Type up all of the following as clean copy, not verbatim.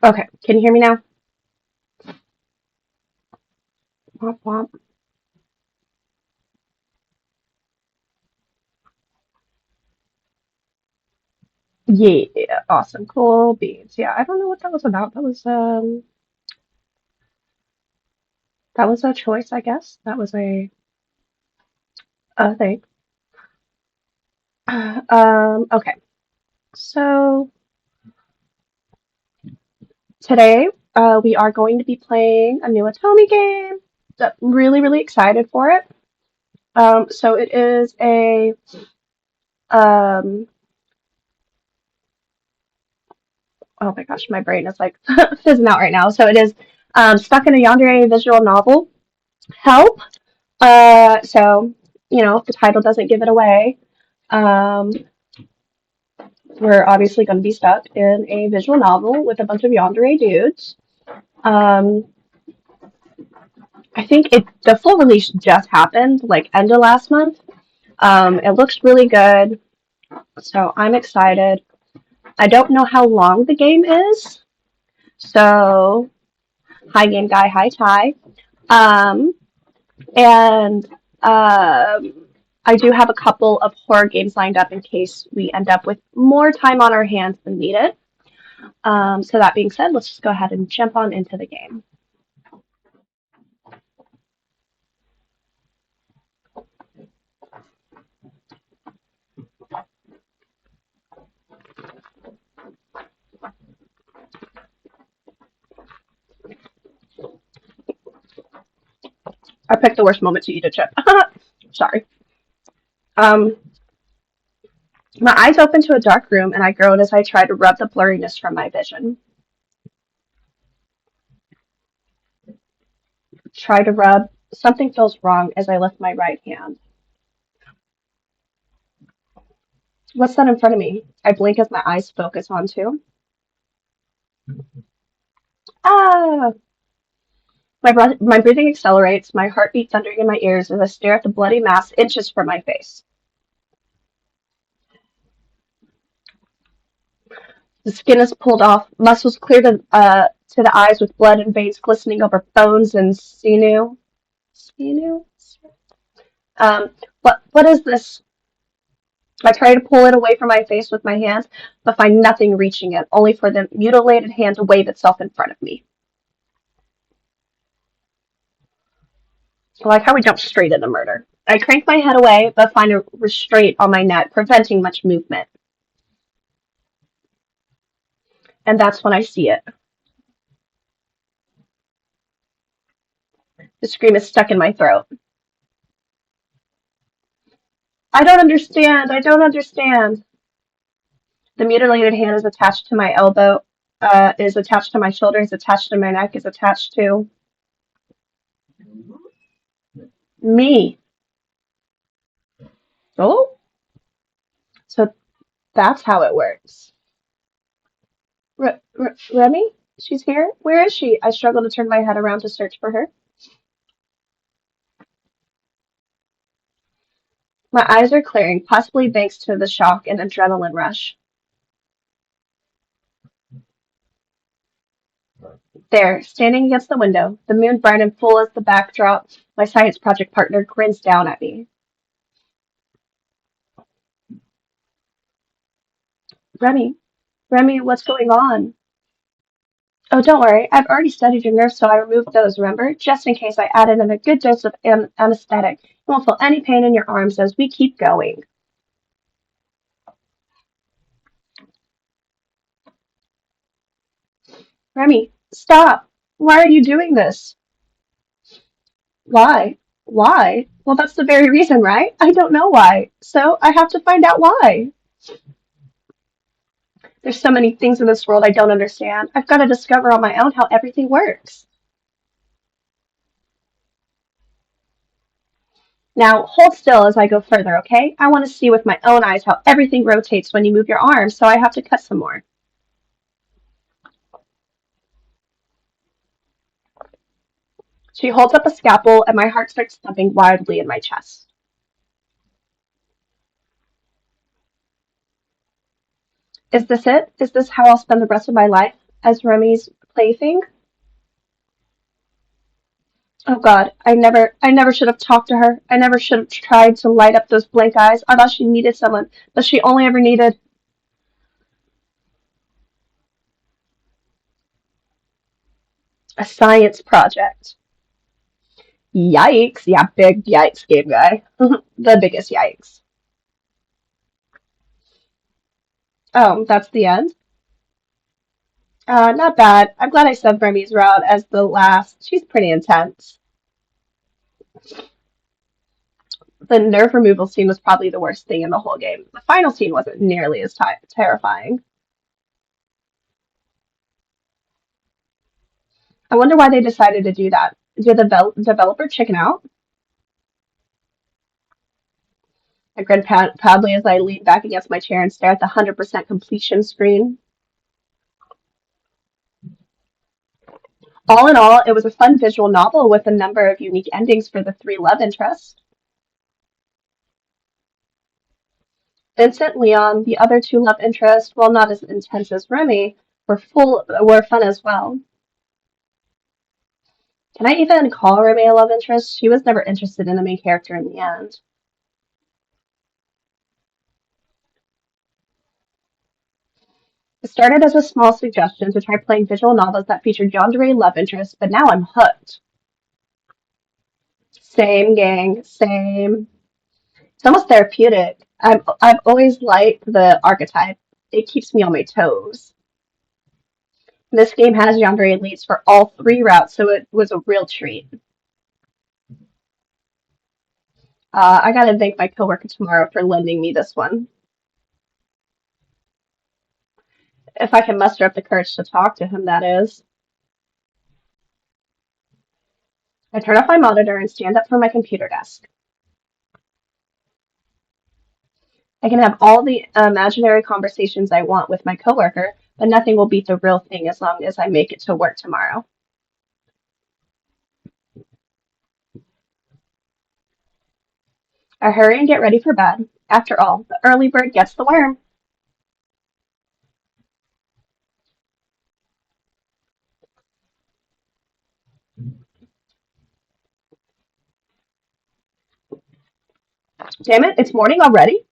Okay, can you hear me now? Womp womp. Yeah, awesome. Cool beans. Yeah, I don't know what that was about. That was a choice, I guess. That was a thing. Okay. So today we are going to be playing a new otome game. Really, really excited for it. So it is a um oh my gosh, my brain is like fizzing out right now. So it is stuck in a yandere visual novel. Help. So if the title doesn't give it away, um, we're obviously going to be stuck in a visual novel with a bunch of yandere dudes. Um, I think the full release just happened, like end of last month. It looks really good, so I'm excited. I don't know how long the game is, so hi game guy, hi Ty. Um, and I do have a couple of horror games lined up in case we end up with more time on our hands than needed. So that being said, let's just go ahead and jump on into the game. I picked the worst moment to eat a chip. Sorry. Um, my eyes open to a dark room, and I groan as I try to rub the blurriness from my vision. Try to rub. Something feels wrong as I lift my right hand. What's that in front of me? I blink as my eyes focus onto. Ah! My breathing accelerates, my heartbeat thundering in my ears as I stare at the bloody mass inches from my face. The skin is pulled off, muscles clear to the eyes with blood and veins glistening over bones and sinew. Sinew? What is this? I try to pull it away from my face with my hands, but find nothing reaching it, only for the mutilated hand to wave itself in front of me. I like how we jump straight into murder. I crank my head away, but find a restraint on my neck, preventing much movement. And that's when I see it. The scream is stuck in my throat. I don't understand. I don't understand. The mutilated hand is attached to my elbow, is attached to my shoulder, is attached to my neck, is attached to me. Oh, so that's how it works. Remy? She's here? Where is she? I struggle to turn my head around to search for her. My eyes are clearing, possibly thanks to the shock and adrenaline rush. There, standing against the window, the moon bright and full as the backdrop, my science project partner grins down at me. Remy, Remy, what's going on? Oh, don't worry. I've already studied your nerves, so I removed those, remember? Just in case I added in a good dose of anesthetic. You won't feel any pain in your arms as we keep going. Remy, stop! Why are you doing this? Why? Why? Well, that's the very reason, right? I don't know why. So I have to find out why. There's so many things in this world I don't understand. I've got to discover on my own how everything works. Now, hold still as I go further, okay? I want to see with my own eyes how everything rotates when you move your arms, so I have to cut some more. She holds up a scalpel, and my heart starts thumping wildly in my chest. Is this it? Is this how I'll spend the rest of my life? as Remy's plaything. Oh God, I never should have talked to her. I never should have tried to light up those blank eyes. I thought she needed someone, but she only ever needed a science project. Yikes. Yeah, big yikes, game guy. The biggest yikes. Oh, that's the end? Not bad. I'm glad I subbed Remy's route as the last. She's pretty intense. The nerve removal scene was probably the worst thing in the whole game. The final scene wasn't nearly as terrifying. I wonder why they decided to do that. Did the developer chicken out? I grinned proudly as I leaned back against my chair and stared at the 100% completion screen. All in all, it was a fun visual novel with a number of unique endings for the three love interests. Vincent, Leon, the other two love interests, while not as intense as Remy, were fun as well. Can I even call Remy a love interest? She was never interested in the main character in the end. It started as a small suggestion to try playing visual novels that featured yandere love interests, but now I'm hooked. Same gang, same. It's almost therapeutic. I've always liked the archetype. It keeps me on my toes. This game has yandere leads for all three routes, so it was a real treat. I gotta thank my coworker tomorrow for lending me this one. If I can muster up the courage to talk to him, that is. I turn off my monitor and stand up from my computer desk. I can have all the imaginary conversations I want with my coworker, but nothing will beat the real thing as long as I make it to work tomorrow. I hurry and get ready for bed. After all, the early bird gets the worm. Damn it, it's morning already?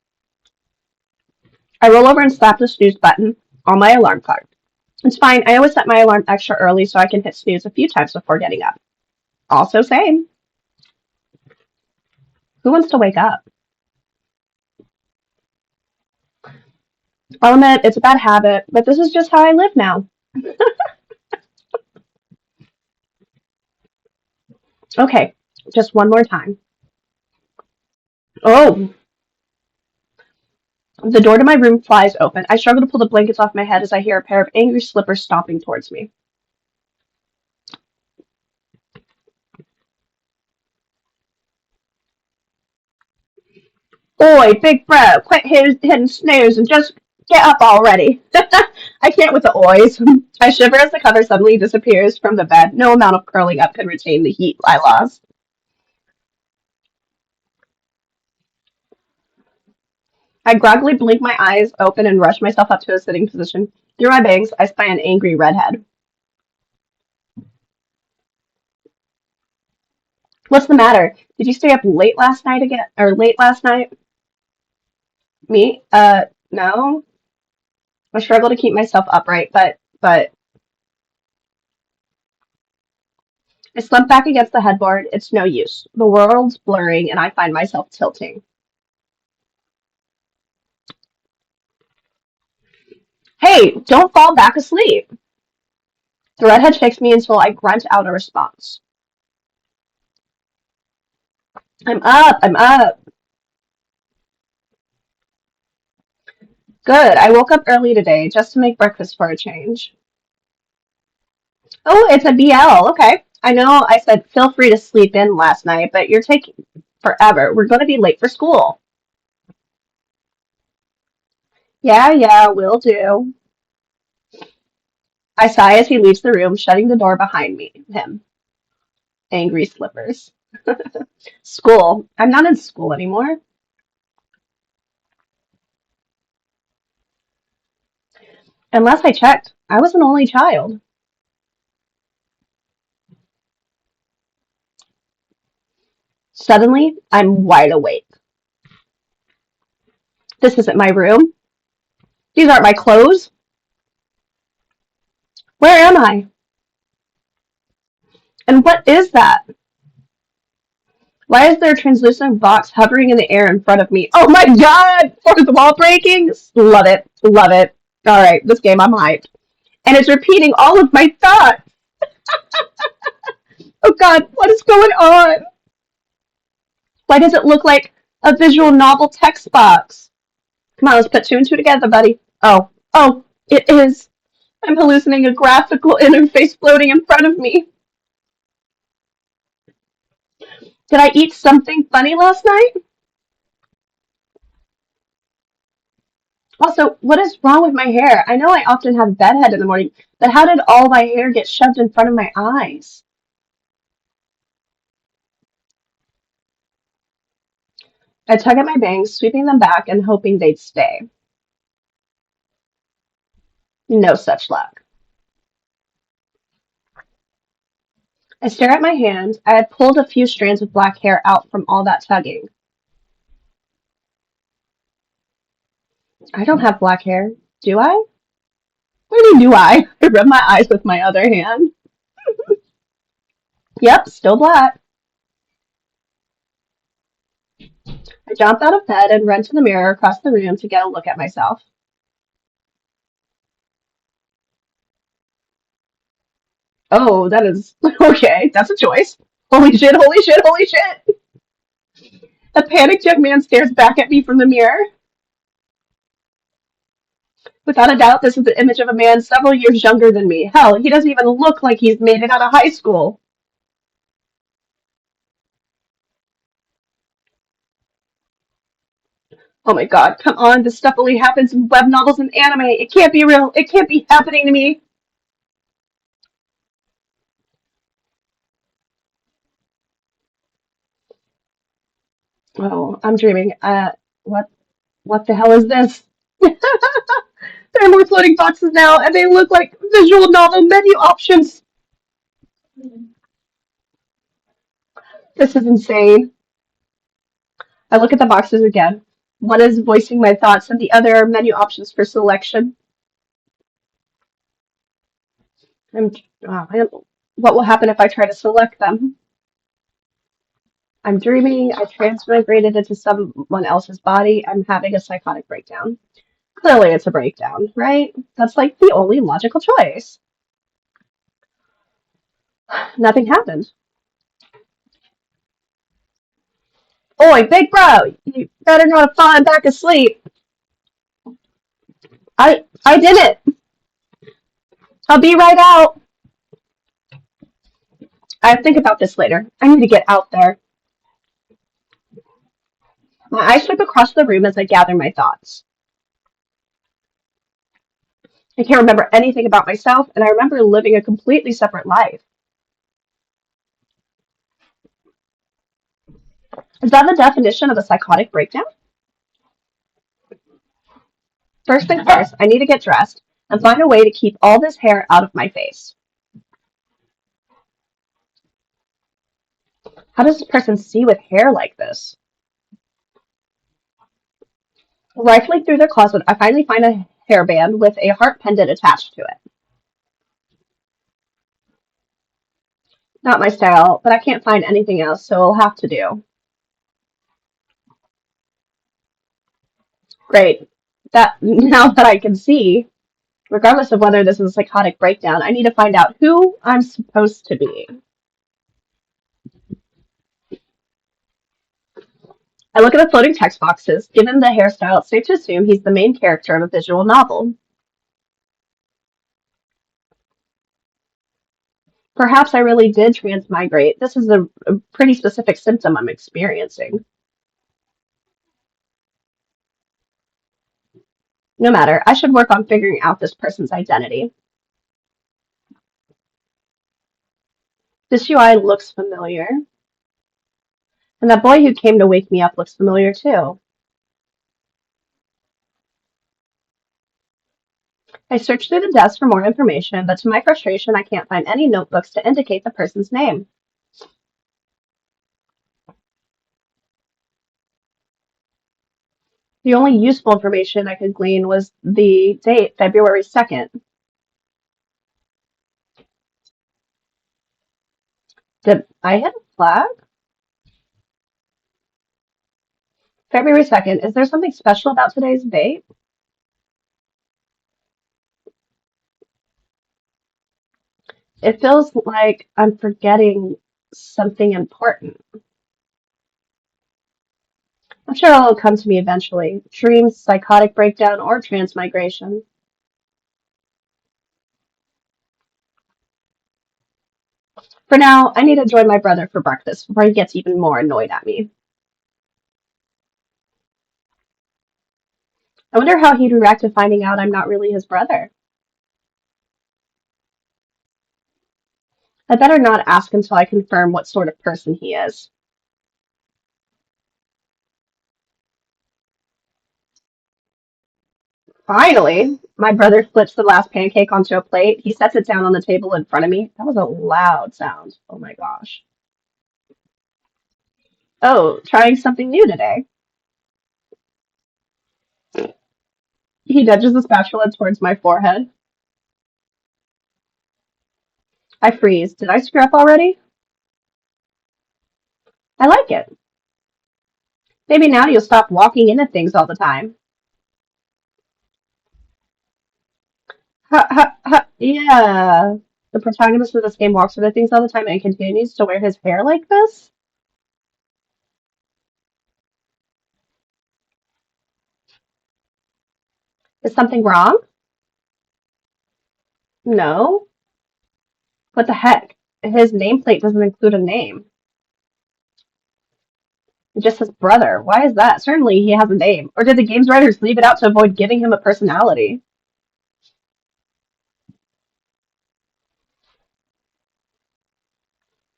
I roll over and slap the snooze button on my alarm clock. It's fine, I always set my alarm extra early so I can hit snooze a few times before getting up. Also same. Who wants to wake up? I'll admit, it's a bad habit, but this is just how I live now. Okay, just one more time. Oh, the door to my room flies open. I struggle to pull the blankets off my head as I hear a pair of angry slippers stomping towards me. Oi, big bro, quit hitting snooze and just get up already. I can't with the oys. I shiver as the cover suddenly disappears from the bed. No amount of curling up could retain the heat I lost. I groggily blink my eyes open and rush myself up to a sitting position. Through my bangs, I spy an angry redhead. What's the matter? Did you stay up late last night again? Or late last night? Me? No. I struggle to keep myself upright, but I slump back against the headboard. It's no use. The world's blurring, and I find myself tilting. Hey, don't fall back asleep. The redhead shakes me until I grunt out a response. I'm up, I'm up. Good, I woke up early today just to make breakfast for a change. Oh, it's a BL, okay. I know I said feel free to sleep in last night, but you're taking forever. We're going to be late for school. Yeah, yeah, will do. I sigh as he leaves the room, shutting the door behind him. Angry slippers. School. I'm not in school anymore. And last I checked, I was an only child. Suddenly, I'm wide awake. This isn't my room. These aren't my clothes. Where am I? And what is that? Why is there a translucent box hovering in the air in front of me? Oh my god! Fourth wall breaking? Love it. Love it. Alright, this game, I'm hyped. And it's repeating all of my thoughts. Oh god, what is going on? Why does it look like a visual novel text box? Come on, let's put two and two together, buddy. Oh, it is. I'm hallucinating a graphical interface floating in front of me. Did I eat something funny last night? Also, what is wrong with my hair? I know I often have bedhead in the morning, but how did all my hair get shoved in front of my eyes? I tug at my bangs, sweeping them back and hoping they'd stay. No such luck. I stare at my hand. I had pulled a few strands of black hair out from all that tugging. I don't have black hair, do I? What do you mean, do I? I rub my eyes with my other hand. Yep, still black. I jump out of bed and run to the mirror across the room to get a look at myself. Oh, that is okay. That's a choice. Holy shit, holy shit, holy shit. A panicked young man stares back at me from the mirror. Without a doubt, this is the image of a man several years younger than me. Hell, he doesn't even look like he's made it out of high school. Oh my god, come on. This stuff only happens in web novels and anime. It can't be real. It can't be happening to me. Oh, I'm dreaming. What what the hell is this? There are more floating boxes now, and they look like visual novel menu options. This is insane. I look at the boxes again. One is voicing my thoughts, and the other are menu options for selection. I'm, what will happen if I try to select them? I'm dreaming. I transmigrated into someone else's body. I'm having a psychotic breakdown. Clearly, it's a breakdown, right? That's like the only logical choice. Nothing happened. Oi, big bro, you better not fall back asleep. I did it. I'll be right out. I think about this later. I need to get out there. My eyes sweep across the room as I gather my thoughts. I can't remember anything about myself, and I remember living a completely separate life. Is that the definition of a psychotic breakdown? First thing first, I need to get dressed and find a way to keep all this hair out of my face. How does a person see with hair like this? Rifling through their closet, I finally find a hairband with a heart pendant attached to it. Not my style, but I can't find anything else, so it'll have to do. Great. That now that I can see, regardless of whether this is a psychotic breakdown, I need to find out who I'm supposed to be. I look at the floating text boxes. Given the hairstyle, it's safe to assume he's the main character of a visual novel. Perhaps I really did transmigrate. This is a pretty specific symptom I'm experiencing. No matter, I should work on figuring out this person's identity. This UI looks familiar, and that boy who came to wake me up looks familiar too. I searched through the desk for more information, but to my frustration, I can't find any notebooks to indicate the person's name. The only useful information I could glean was the date, February 2nd. Did I hit a flag? February 2nd. Is there something special about today's date? It feels like I'm forgetting something important. I'm sure it'll come to me eventually. Dreams, psychotic breakdown, or transmigration. For now, I need to join my brother for breakfast before he gets even more annoyed at me. I wonder how he'd react to finding out I'm not really his brother. I better not ask until I confirm what sort of person he is. Finally, my brother flips the last pancake onto a plate. He sets it down on the table in front of me. That was a loud sound. Oh my gosh. Oh, trying something new today. He nudges the spatula towards my forehead. I freeze. Did I screw up already? I like it. Maybe now you'll stop walking into things all the time. Ha ha ha. Yeah. The protagonist of this game walks into things all the time and continues to wear his hair like this? Is something wrong? No. What the heck? His nameplate doesn't include a name. It just says brother. Why is that? Certainly he has a name. Or did the game's writers leave it out to avoid giving him a personality?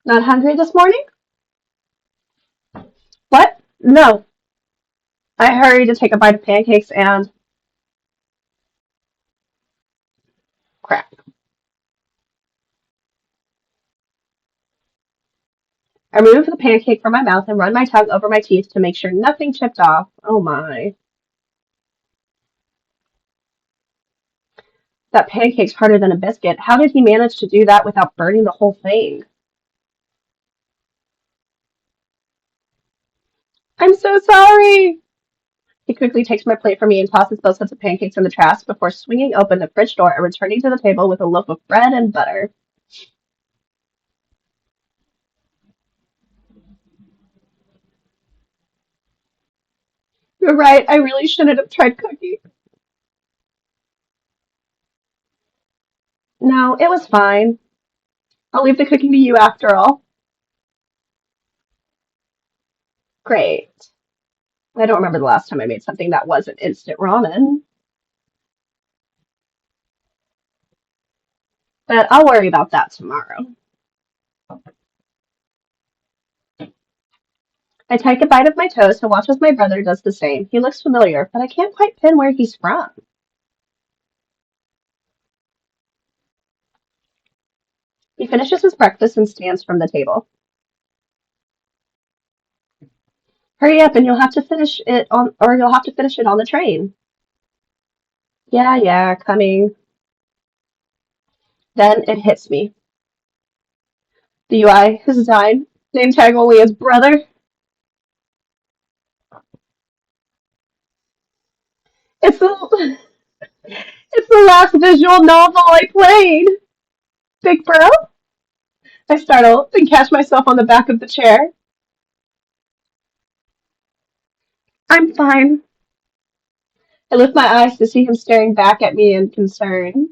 Not hungry this morning? What? No. I hurry to take a bite of pancakes and crap. I remove the pancake from my mouth and run my tongue over my teeth to make sure nothing chipped off. Oh my. That pancake's harder than a biscuit. How did he manage to do that without burning the whole thing? I'm so sorry. He quickly takes my plate from me and tosses both sets of pancakes in the trash before swinging open the fridge door and returning to the table with a loaf of bread and butter. You're right, I really shouldn't have tried cooking. No, it was fine. I'll leave the cooking to you after all. Great. I don't remember the last time I made something that wasn't instant ramen, but I'll worry about that tomorrow. I take a bite of my toast and watch as my brother does the same. He looks familiar, but I can't quite pin where he's from. He finishes his breakfast and stands from the table. Hurry up and you'll have to finish it on or you'll have to finish it on the train. Yeah, yeah, coming. Then it hits me. The UI has died. Name tag only as brother. It's the it's the last visual novel I played. Big bro? I startle, then catch myself on the back of the chair. I'm fine. I lift my eyes to see him staring back at me in concern.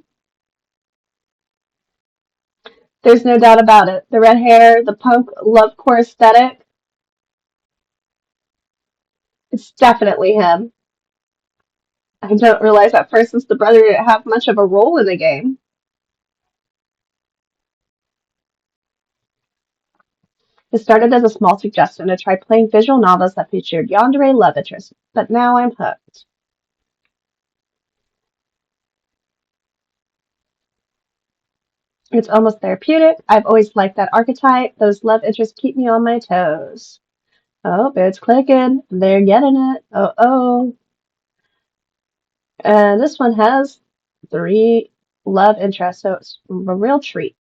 There's no doubt about it. The red hair, the punk love core aesthetic, it's definitely him. I don't realize at first since the brother didn't have much of a role in the game. It started as a small suggestion to try playing visual novels that featured yandere love interests, but now I'm hooked. It's almost therapeutic. I've always liked that archetype. Those love interests keep me on my toes. Oh, it's clicking. They're getting it. Oh, oh. And this one has three love interests, so it's a real treat.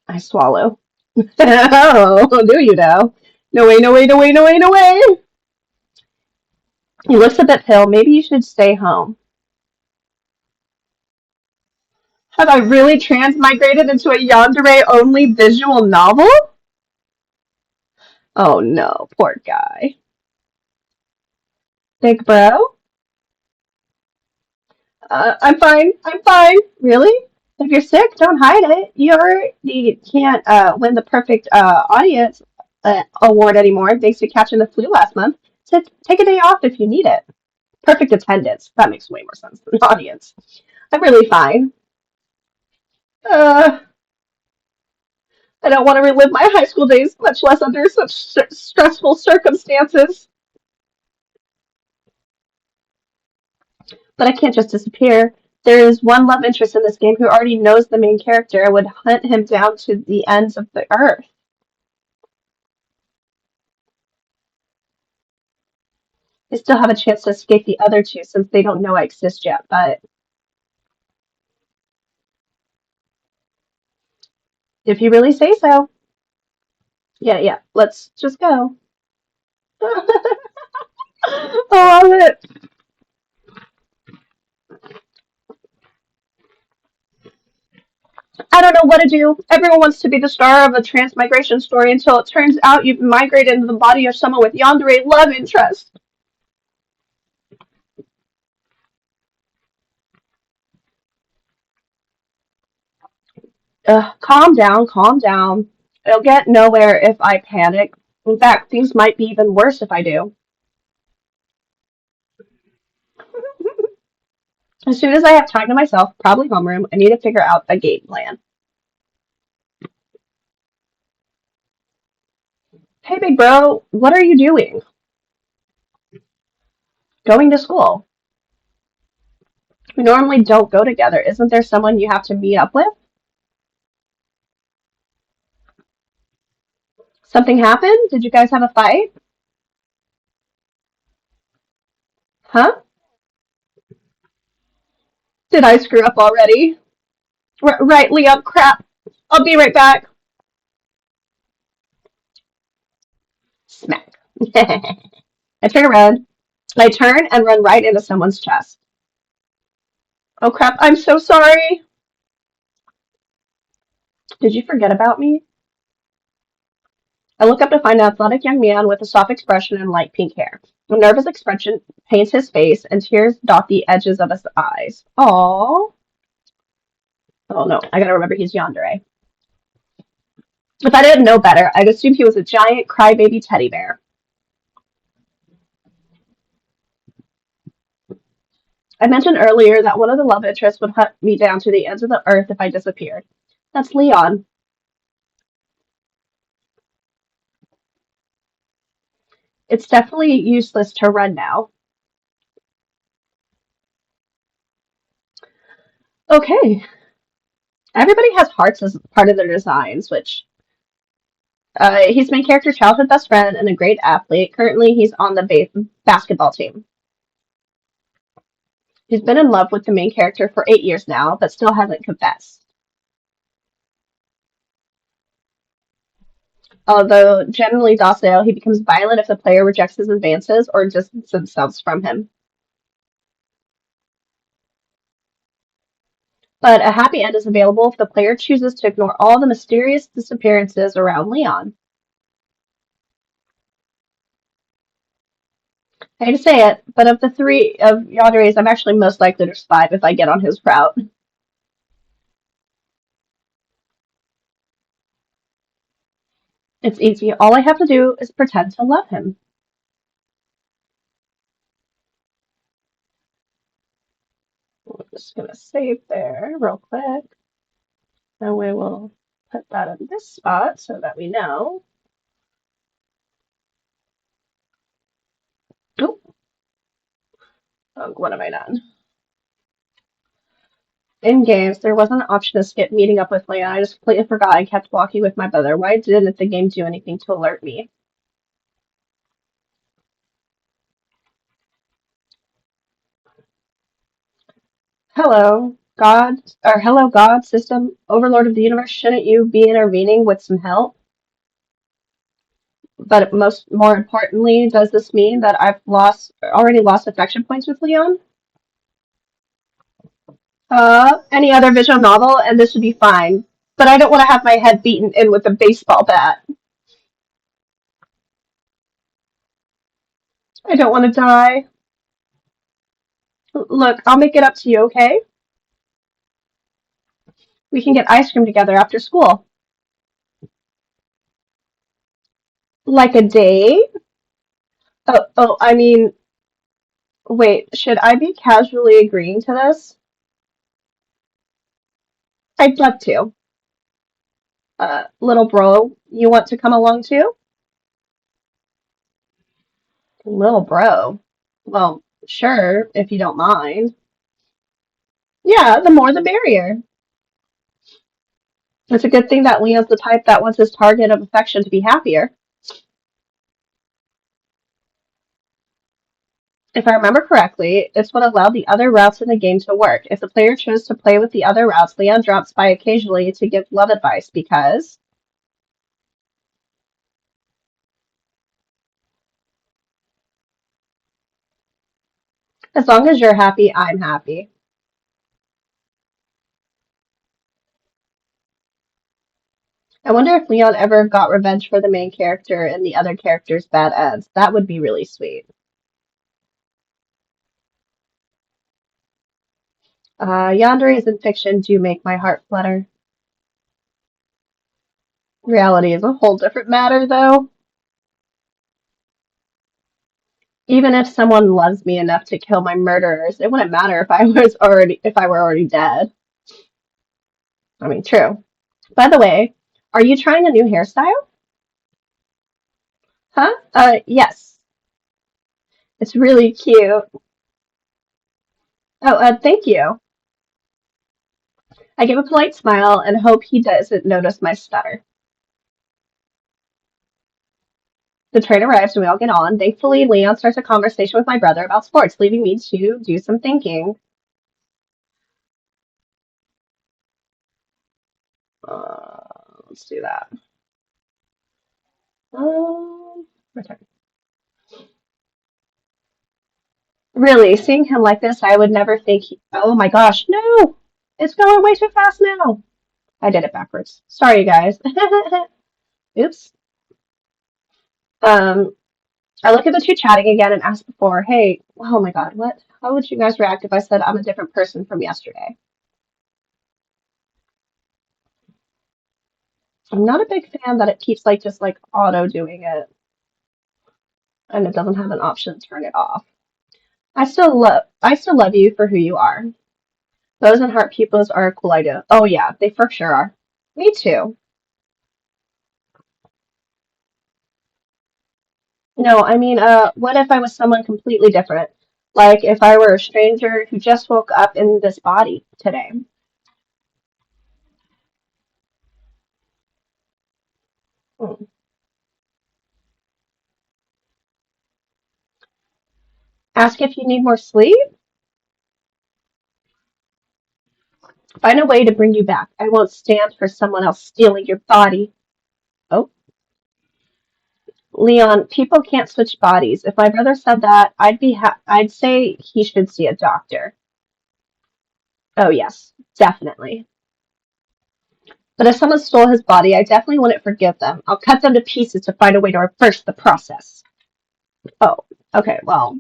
I swallow. Oh, do you now? No way, no way, no way, no way, no way. He looks a bit pale. Maybe you should stay home. Have I really transmigrated into a yandere only visual novel? Oh no, poor guy. Big bro? I'm fine. I'm fine. Really? If you're sick, don't hide it. You can't win the perfect audience award anymore thanks to catching the flu last month. So take a day off if you need it. Perfect attendance. That makes way more sense than audience. I'm really fine. Uh, I don't want to relive my high school days, much less under such stressful circumstances. But I can't just disappear. There is one love interest in this game who already knows the main character and would hunt him down to the ends of the earth. I still have a chance to escape the other two since they don't know I exist yet, but if you really say so. Yeah, yeah, let's just go. I love it. I don't know what to do. Everyone wants to be the star of a transmigration story until it turns out you've migrated into the body of someone with yandere love interest. Calm down, calm down. It'll get nowhere if I panic. In fact, things might be even worse if I do. As soon as I have time to myself, probably homeroom, I need to figure out a game plan. Hey, big bro, what are you doing? Going to school. We normally don't go together. Isn't there someone you have to meet up with? Something happened? Did you guys have a fight? Huh? Did I screw up already? Right, Liam, crap. I'll be right back. Smack. I turn around. I turn and run right into someone's chest. Oh crap, I'm so sorry. Did you forget about me? I look up to find an athletic young man with a soft expression and light pink hair. A nervous expression paints his face, and tears dot the edges of his eyes. Aww. Oh no, I gotta remember he's yandere. If I didn't know better, I'd assume he was a giant crybaby teddy bear. I mentioned earlier that one of the love interests would hunt me down to the ends of the earth if I disappeared. That's Leon. It's definitely useless to run now. Okay, everybody has hearts as part of their designs, which he's my character childhood best friend and a great athlete. Currently, he's on the basketball team. He's been in love with the main character for 8 years now, but still hasn't confessed. Although generally docile, he becomes violent if the player rejects his advances or distances themselves from him. But a happy end is available if the player chooses to ignore all the mysterious disappearances around Leon. I hate to say it, but of the three of Yandere's, I'm actually most likely to survive if I get on his route. It's easy. All I have to do is pretend to love him. I'm just going to save there real quick. And we will put that in this spot so that we know. Oh, what have I done? In games, there wasn't an option to skip meeting up with Leon. I just completely forgot I kept walking with my brother. Why didn't the game do anything to alert me? Hello, God, system, overlord of the universe, shouldn't you be intervening with some help? But more importantly, does this mean that already lost affection points with Leon? Any other visual novel, and this would be fine. But I don't want to have my head beaten in with a baseball bat. I don't want to die. Look, I'll make it up to you, okay? We can get ice cream together after school. Like a date? I mean, wait, should I be casually agreeing to this? I'd love to. Little bro, you want to come along too? Little bro. Well, sure, if you don't mind. Yeah, the more the merrier. It's a good thing that Leon's the type that wants his target of affection to be happier. If I remember correctly, it's what allowed the other routes in the game to work. If the player chose to play with the other routes, Leon drops by occasionally to give love advice because, as long as you're happy, I'm happy. I wonder if Leon ever got revenge for the main character and the other characters' bad ends. That would be really sweet. Yandere's in fiction do make my heart flutter. Reality is a whole different matter, though. Even if someone loves me enough to kill my murderers, it wouldn't matter if I were already dead. I mean, true. By the way, are you trying a new hairstyle? Huh? Yes. It's really cute. Oh, thank you. I give a polite smile and hope he doesn't notice my stutter. The train arrives and we all get on. Thankfully, Leon starts a conversation with my brother about sports, leaving me to do some thinking. Let's do that. Return. Really, seeing him like this, I would never think. Oh my gosh, no! It's going way too fast now. I did it backwards. Sorry, you guys. Oops. Um, I look at the two chatting again and ask before, hey, oh my god, what? How would you guys react if I said I'm a different person from yesterday? I'm not a big fan that it keeps just auto doing it and it doesn't have an option to turn it off. I still love you for who you are. Bows and heart pupils are a cool idea. Oh yeah, they for sure are. Me too. No, I mean, what if I was someone completely different? Like if I were a stranger who just woke up in this body today. Hmm. Ask if you need more sleep? Find a way to bring you back. I won't stand for someone else stealing your body. Oh, Leon, people can't switch bodies. If my brother said that, I'd say he should see a doctor. Oh yes, definitely. But if someone stole his body, I definitely wouldn't forgive them. I'll cut them to pieces to find a way to reverse the process. Oh, okay, well,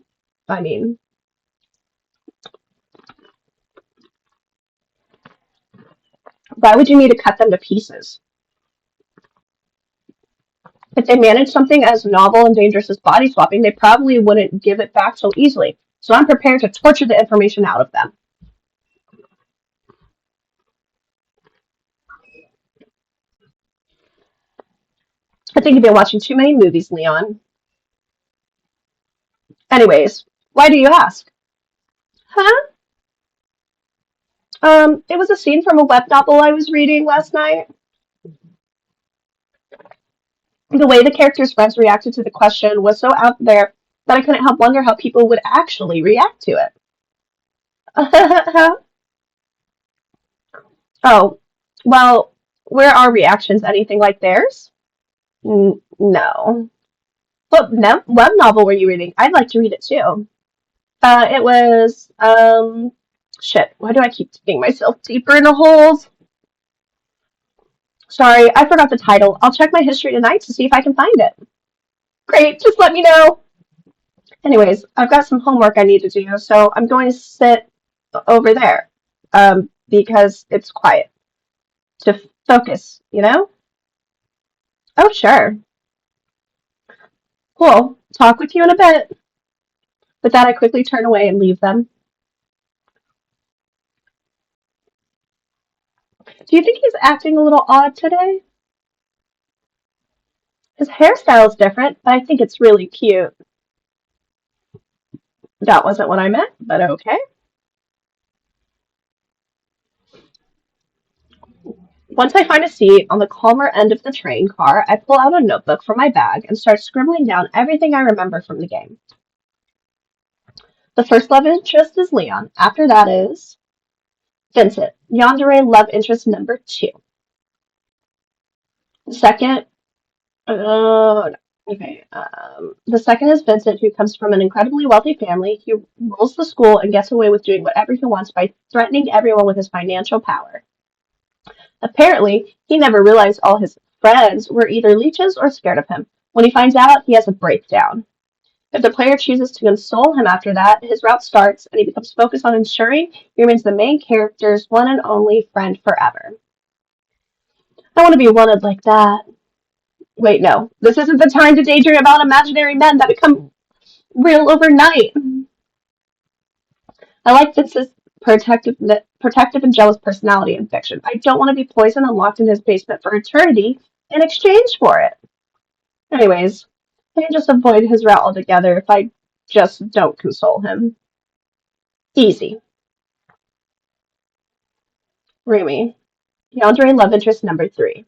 I mean, why would you need to cut them to pieces? If they managed something as novel and dangerous as body swapping, they probably wouldn't give it back so easily. So I'm prepared to torture the information out of them. I think you've been watching too many movies, Leon. Anyways, why do you ask? Huh? It was a scene from a web novel I was reading last night. The way the characters' friends reacted to the question was so out there that I couldn't help wonder how people would actually react to it. Oh, well, were our reactions anything like theirs? No. What web novel were you reading? I'd like to read it too. It was, shit, why do I keep digging myself deeper into holes? Sorry, I forgot the title. I'll check my history tonight to see if I can find it. Great, just let me know. Anyways, I've got some homework I need to do, so I'm going to sit over there, because it's quiet to focus, you know? Oh, sure. Cool. Talk with you in a bit. With that, I quickly turn away and leave them. Do you think he's acting a little odd today? His hairstyle's different, but I think it's really cute. That wasn't what I meant, but okay. Once I find a seat on the calmer end of the train car, I pull out a notebook from my bag and start scribbling down everything I remember from the game. The first love interest is Leon. After that is Vincent, yandere love interest number two. The second, okay, the second is Vincent, who comes from an incredibly wealthy family. He rules the school and gets away with doing whatever he wants by threatening everyone with his financial power. Apparently, he never realized all his friends were either leeches or scared of him. When he finds out, he has a breakdown. If the player chooses to console him after that, his route starts and he becomes focused on ensuring he remains the main character's one and only friend forever. I want to be wanted like that. Wait, no. This isn't the time to daydream about imaginary men that become real overnight. I like Vince's protective and jealous personality in fiction. I don't want to be poisoned and locked in his basement for eternity in exchange for it. Anyways, I can just avoid his route altogether if I just don't console him. Easy. Remy. Yandere love interest number three.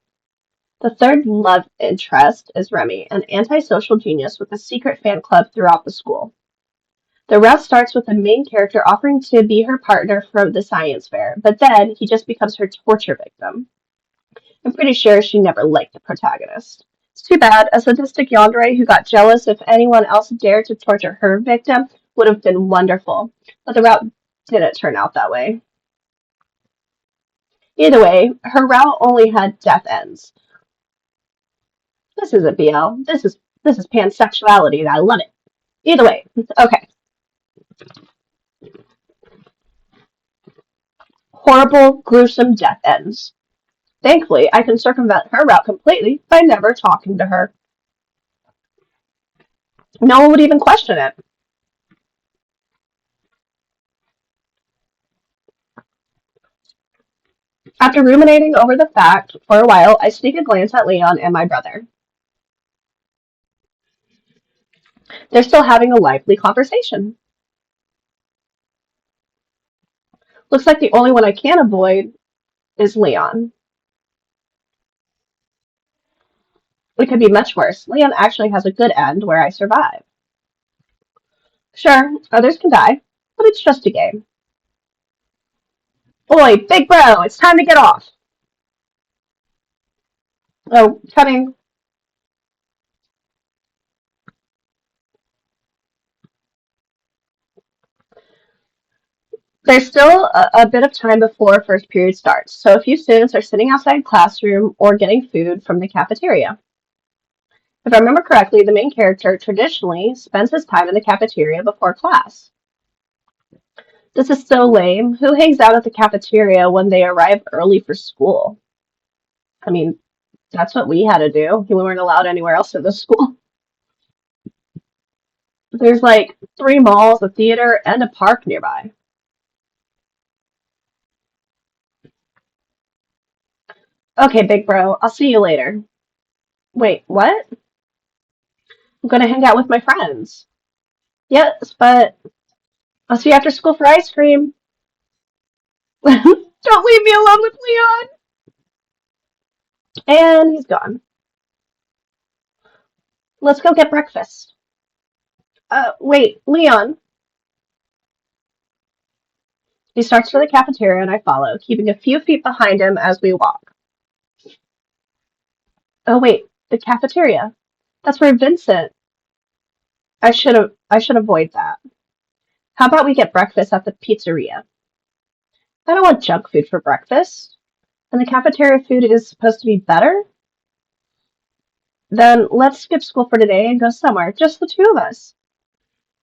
The third love interest is Remy, an antisocial genius with a secret fan club throughout the school. The route starts with the main character offering to be her partner for the science fair, but then he just becomes her torture victim. I'm pretty sure she never liked the protagonist. It's too bad. A sadistic yandere who got jealous if anyone else dared to torture her victim would have been wonderful, but the route didn't turn out that way. Either way, her route only had death ends. This isn't BL. This is pansexuality, and I love it. Either way, okay. Horrible, gruesome death ends. Thankfully, I can circumvent her route completely by never talking to her. No one would even question it. After ruminating over the fact for a while, I sneak a glance at Leon and my brother. They're still having a lively conversation. Looks like the only one I can avoid is Leon. It could be much worse. Leon actually has a good end where I survive. Sure, others can die, but it's just a game. Oi, big bro, it's time to get off. Oh, coming. There's still a bit of time before first period starts, so a few students are sitting outside classroom or getting food from the cafeteria. If I remember correctly, the main character traditionally spends his time in the cafeteria before class. This is so lame. Who hangs out at the cafeteria when they arrive early for school? I mean, that's what we had to do. We weren't allowed anywhere else at the school. There's like three malls, a theater, and a park nearby. Okay, big bro, I'll see you later. Wait, what? I'm gonna hang out with my friends. Yes, but I'll see you after school for ice cream. Don't leave me alone with Leon. And he's gone. Let's go get breakfast. Wait, Leon. He starts for the cafeteria and I follow, keeping a few feet behind him as we walk. Oh wait, the cafeteria. That's where Vincent. I should avoid that. How about we get breakfast at the pizzeria? I don't want junk food for breakfast. And the cafeteria food is supposed to be better? Then let's skip school for today and go somewhere. Just the two of us.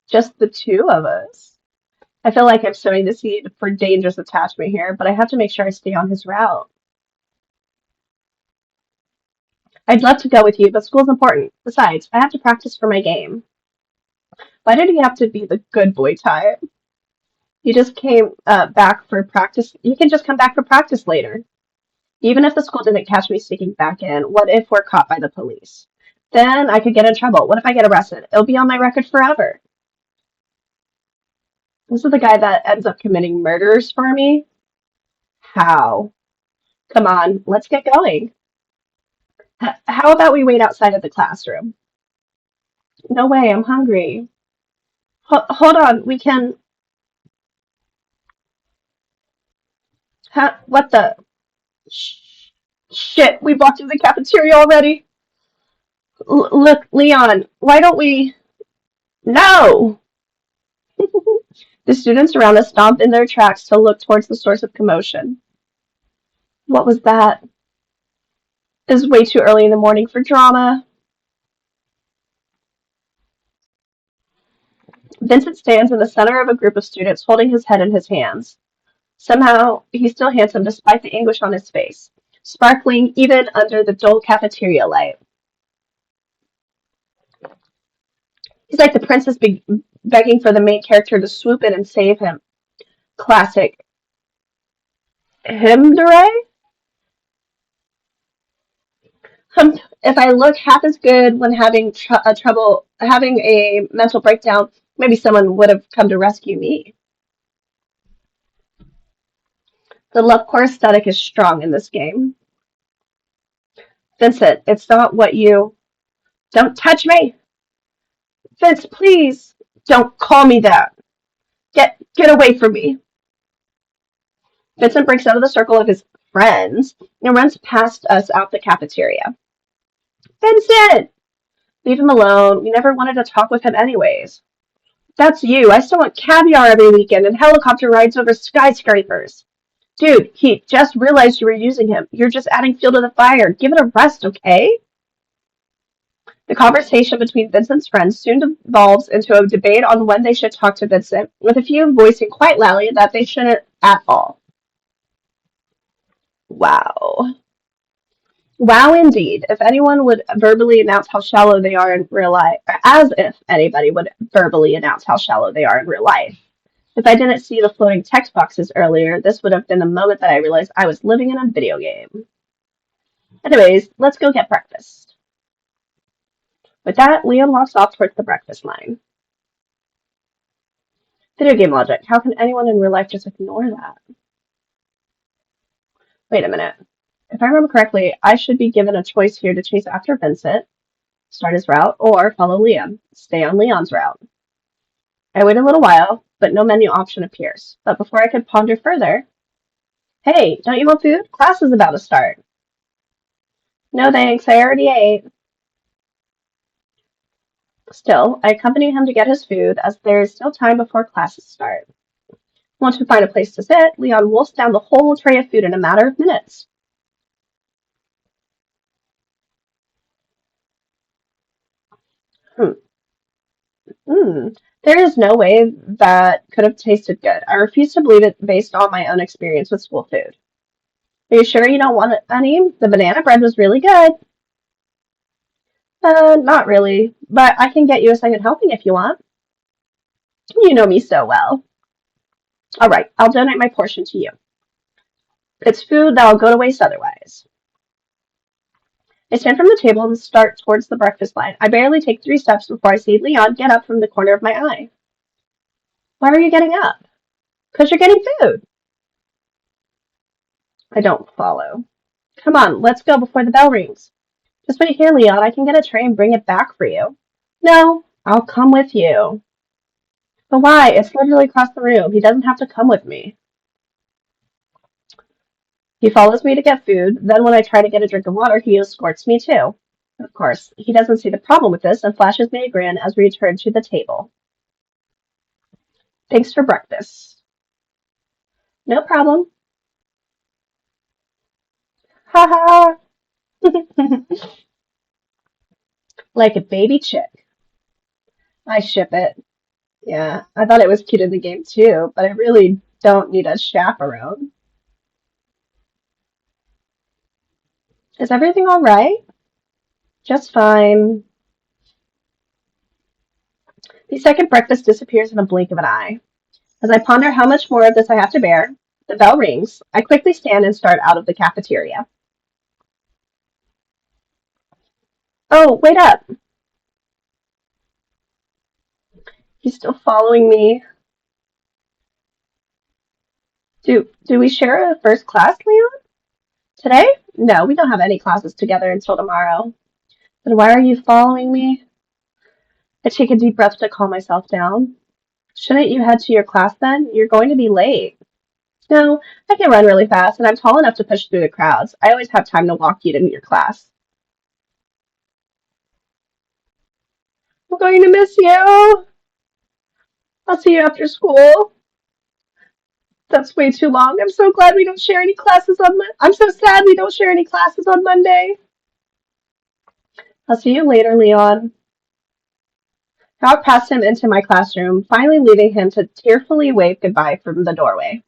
Just the two of us. I feel like I'm sowing the seed for dangerous attachment here, but I have to make sure I stay on his route. I'd love to go with you, but school's important. Besides, I have to practice for my game. Why did he have to be the good boy type? You just came back for practice. You can just come back for practice later. Even if the school didn't catch me sneaking back in, what if we're caught by the police? Then I could get in trouble. What if I get arrested? It'll be on my record forever. This is the guy that ends up committing murders for me? How? Come on, let's get going. How about we wait outside of the classroom? No way, I'm hungry. Hold on, we can. What the? Shit, we walked into the cafeteria already. Look, Leon, why don't we? No! The students around us stomped in their tracks to look towards the source of commotion. What was that? It is way too early in the morning for drama. Vincent stands in the center of a group of students holding his head in his hands. Somehow, he's still handsome despite the anguish on his face, sparkling even under the dull cafeteria light. He's like the princess begging for the main character to swoop in and save him. Classic. Himdare? If I look half as good when having trouble, having a mental breakdown, maybe someone would have come to rescue me. The lovecore aesthetic is strong in this game. Vincent, it's not what you. Don't touch me! Vince, please! Don't call me that! Get away from me! Vincent breaks out of the circle of his friends and runs past us out the cafeteria. Vincent! Leave him alone. We never wanted to talk with him anyways. That's you. I still want caviar every weekend and helicopter rides over skyscrapers. Dude, he just realized you were using him. You're just adding fuel to the fire. Give it a rest, okay? The conversation between Vincent's friends soon devolves into a debate on when they should talk to Vincent, with a few voicing quite loudly that they shouldn't at all. Wow. Wow, indeed. If anyone would verbally announce how shallow they are in real life, as if anybody would verbally announce how shallow they are in real life. If I didn't see the floating text boxes earlier, this would have been the moment that I realized I was living in a video game. Anyways, let's go get breakfast. With that, Leon walks off towards the breakfast line. Video game logic. How can anyone in real life just ignore that? Wait a minute. If I remember correctly, I should be given a choice here to chase after Vincent, start his route, or follow Leon, stay on Leon's route. I wait a little while, but no menu option appears. But before I could ponder further, hey, don't you want food? Class is about to start. No thanks, I already ate. Still, I accompany him to get his food, as there is still time before classes start. Once we find a place to sit, Leon wolfs down the whole tray of food in a matter of minutes. There is no way that could have tasted good. I refuse to believe it based on my own experience with school food. Are you sure you don't want any? The banana bread was really good. Not really, but I can get you a second helping if you want. You know me so well. All right, I'll donate my portion to you. It's food that'll go to waste otherwise. I stand from the table and start towards the breakfast line. I barely take 3 steps before I see Leon get up from the corner of my eye. Why are you getting up? Because you're getting food. I don't follow. Come on, let's go before the bell rings. Just wait here, Leon. I can get a tray and bring it back for you. No, I'll come with you. But why? It's literally across the room. He doesn't have to come with me. He follows me to get food. Then when I try to get a drink of water, he escorts me too. Of course, he doesn't see the problem with this and flashes me a grin as we return to the table. Thanks for breakfast. No problem. Ha ha. Like a baby chick. I ship it. Yeah, I thought it was cute in the game too, but I really don't need a chaperone. Is everything all right? Just fine. The second breakfast disappears in a blink of an eye. As I ponder how much more of this I have to bear, the bell rings. I quickly stand and start out of the cafeteria. Oh, wait up. He's still following me. Do we share a first class, Leon? Today? No, we don't have any classes together until tomorrow. Then why are you following me? I take a deep breath to calm myself down. Shouldn't you head to your class then? You're going to be late. No, I can run really fast, and I'm tall enough to push through the crowds. I always have time to walk you to your class. I'm going to miss you. I'll see you after school. That's way too long. I'm so glad we don't share any classes on I'm so sad we don't share any classes on Monday. I'll see you later, Leon. I walked past him into my classroom, finally leaving him to tearfully wave goodbye from the doorway.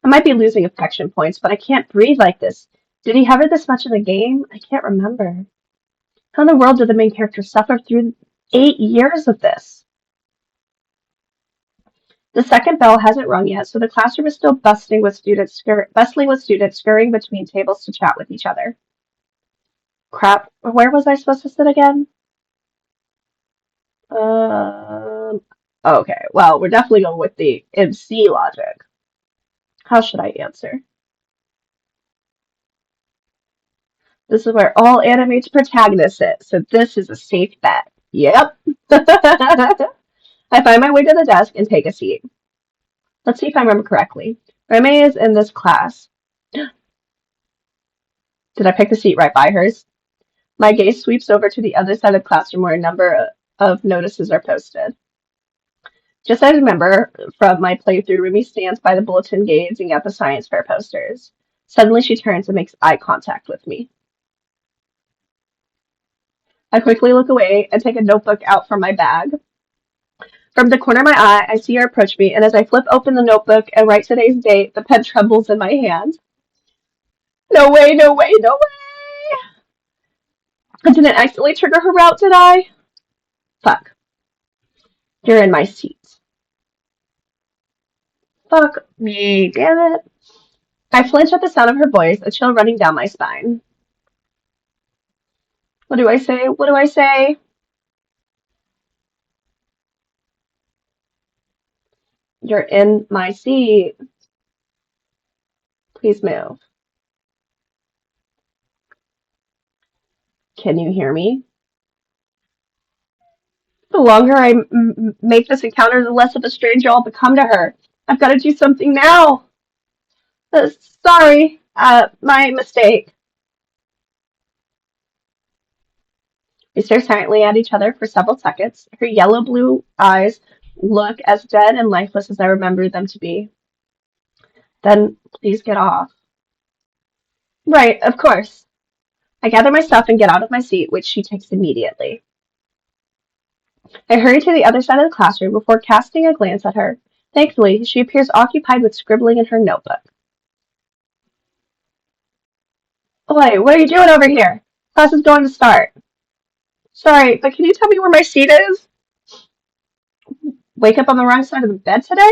I might be losing affection points, but I can't breathe like this. Did he have it this much in the game? I can't remember. How in the world did the main character suffer through 8 years of this? The second bell hasn't rung yet, so the classroom is still bustling with students scurrying between tables to chat with each other. Crap, where was I supposed to sit again? Okay, well, we're definitely going with the MC logic. How should I answer? This is where all anime protagonists sit, so this is a safe bet. Yep. I find my way to the desk and take a seat. Let's see if I remember correctly. Reme is in this class. Did I pick the seat right by hers? My gaze sweeps over to the other side of the classroom where a number of notices are posted. Just as I remember from my playthrough, Rumi stands by the bulletin gazing at the science fair posters. Suddenly she turns and makes eye contact with me. I quickly look away and take a notebook out from my bag. From the corner of my eye, I see her approach me, and as I flip open the notebook and write today's date, the pen trembles in my hand. No way, no way, no way! I didn't accidentally trigger her route, did I? Fuck. You're in my seat. Fuck me, damn it. I flinch at the sound of her voice, a chill running down my spine. What do I say? What do I say? You're in my seat. Please move. Can you hear me? The longer I make this encounter, the less of a stranger I'll become to her. I've got to do something now. Uh, sorry, my mistake. We stare silently at each other for several seconds. Her yellow-blue eyes look as dead and lifeless as I remember them to be. Then please get off. Right, of course. I gather my stuff and get out of my seat, which she takes immediately. I hurry to the other side of the classroom before casting a glance at her. Thankfully, she appears occupied with scribbling in her notebook. Oi, what are you doing over here? Class is going to start. Sorry, but can you tell me where my seat is? Wake up on the wrong side of the bed today?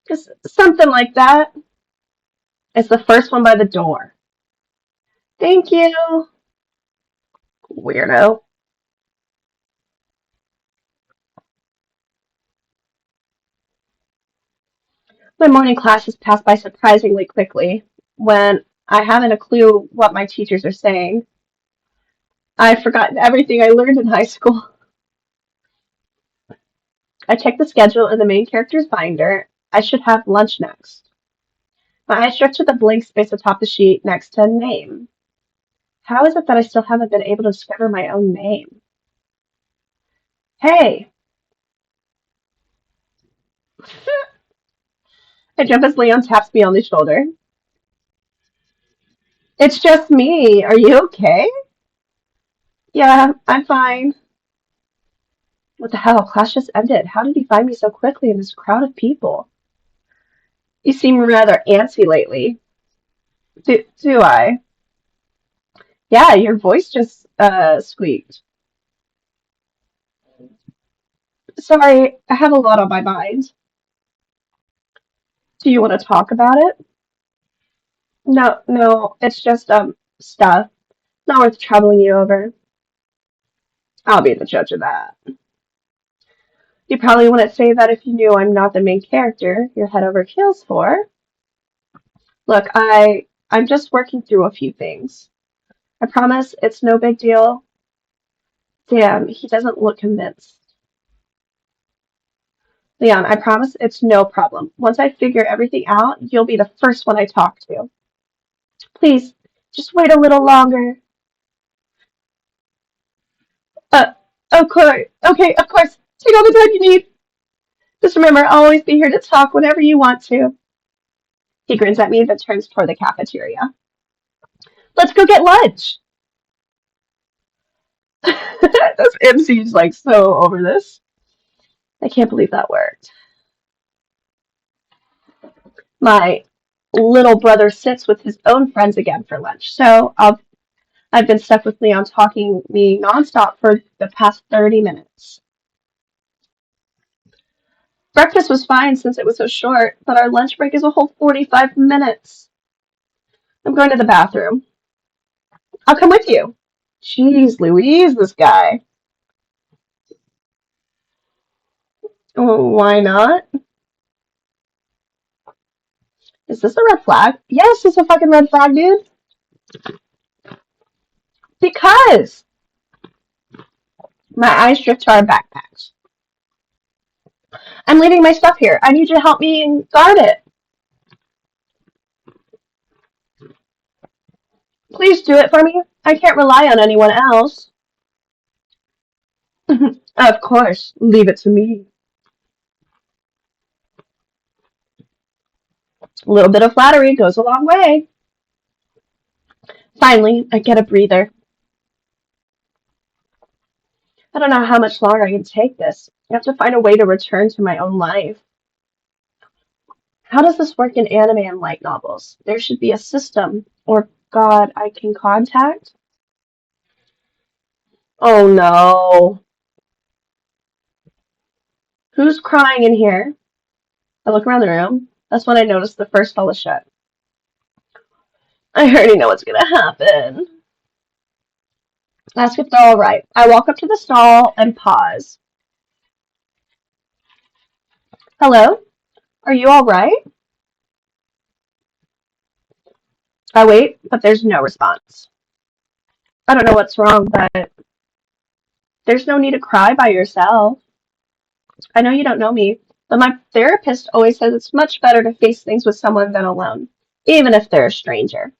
Just something like that. It's the first one by the door. Thank you. Weirdo. My morning classes passed by surprisingly quickly. when I haven't a clue what my teachers are saying. I've forgotten everything I learned in high school. I check the schedule in the main character's binder. I should have lunch next. My eyes drift to the blank space atop the sheet next to name. How is it that I still haven't been able to discover my own name? Hey! I jump as Leon taps me on the shoulder. It's just me. Are you okay? Yeah, I'm fine. What the hell? Class just ended. How did he find me so quickly in this crowd of people? You seem rather antsy lately. Do I? Yeah, your voice just squeaked. Sorry, I have a lot on my mind. Do you want to talk about it? No, it's just stuff. Not worth troubling you over. I'll be the judge of that. You probably wouldn't say that if you knew I'm not the main character you're head over heels for. Look, I'm just working through a few things. I promise it's no big deal. Damn, he doesn't look convinced. Leon, I promise it's no problem. Once I figure everything out, you'll be the first one I talk to. Please, just wait a little longer. Uh, of course. Okay, of course. Take all the time you need. Just remember, I'll always be here to talk whenever you want to. He grins at me, then turns toward the cafeteria. Let's go get lunch. This MC's like so over this. I can't believe that worked. My little brother sits with his own friends again for lunch, so I've been stuck with Leon talking me nonstop for the past 30 minutes. Breakfast was fine since it was so short, but our lunch break is a whole 45 minutes. I'm going to the bathroom. I'll come with you. Jeez Louise, this guy. Oh, why not? Is this a red flag? Yes, it's a fucking red flag, dude. Because my eyes drift to our backpacks. I'm leaving my stuff here. I need you to help me and guard it. Please do it for me. I can't rely on anyone else. Of course, leave it to me. A little bit of flattery goes a long way. Finally, I get a breather. I don't know how much longer I can take this. I have to find a way to return to my own life. How does this work in anime and light novels? There should be a system or god I can contact. Oh no. Who's crying in here? I look around the room. That's when I notice the first stall is shut. I already know what's gonna happen. Ask if they're all right. I walk up to the stall and pause. Hello? Are you all right? I wait, but there's no response. I don't know what's wrong, but there's no need to cry by yourself. I know you don't know me, but my therapist always says it's much better to face things with someone than alone, even if they're a stranger.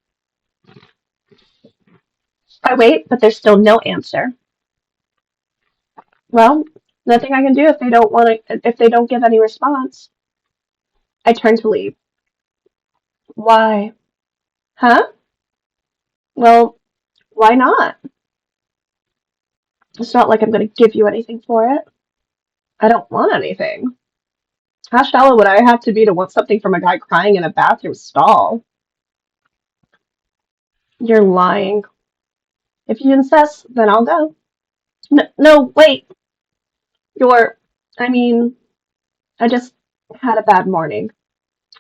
I wait, but there's still no answer. Well, nothing I can do if they don't give any response. I turn to leave. Why? Huh? Well, why not? It's not like I'm going to give you anything for it. I don't want anything. How shallow would I have to be to want something from a guy crying in a bathroom stall? You're lying. If you insist, then I'll go. No, wait. You're. I mean, I just had a bad morning.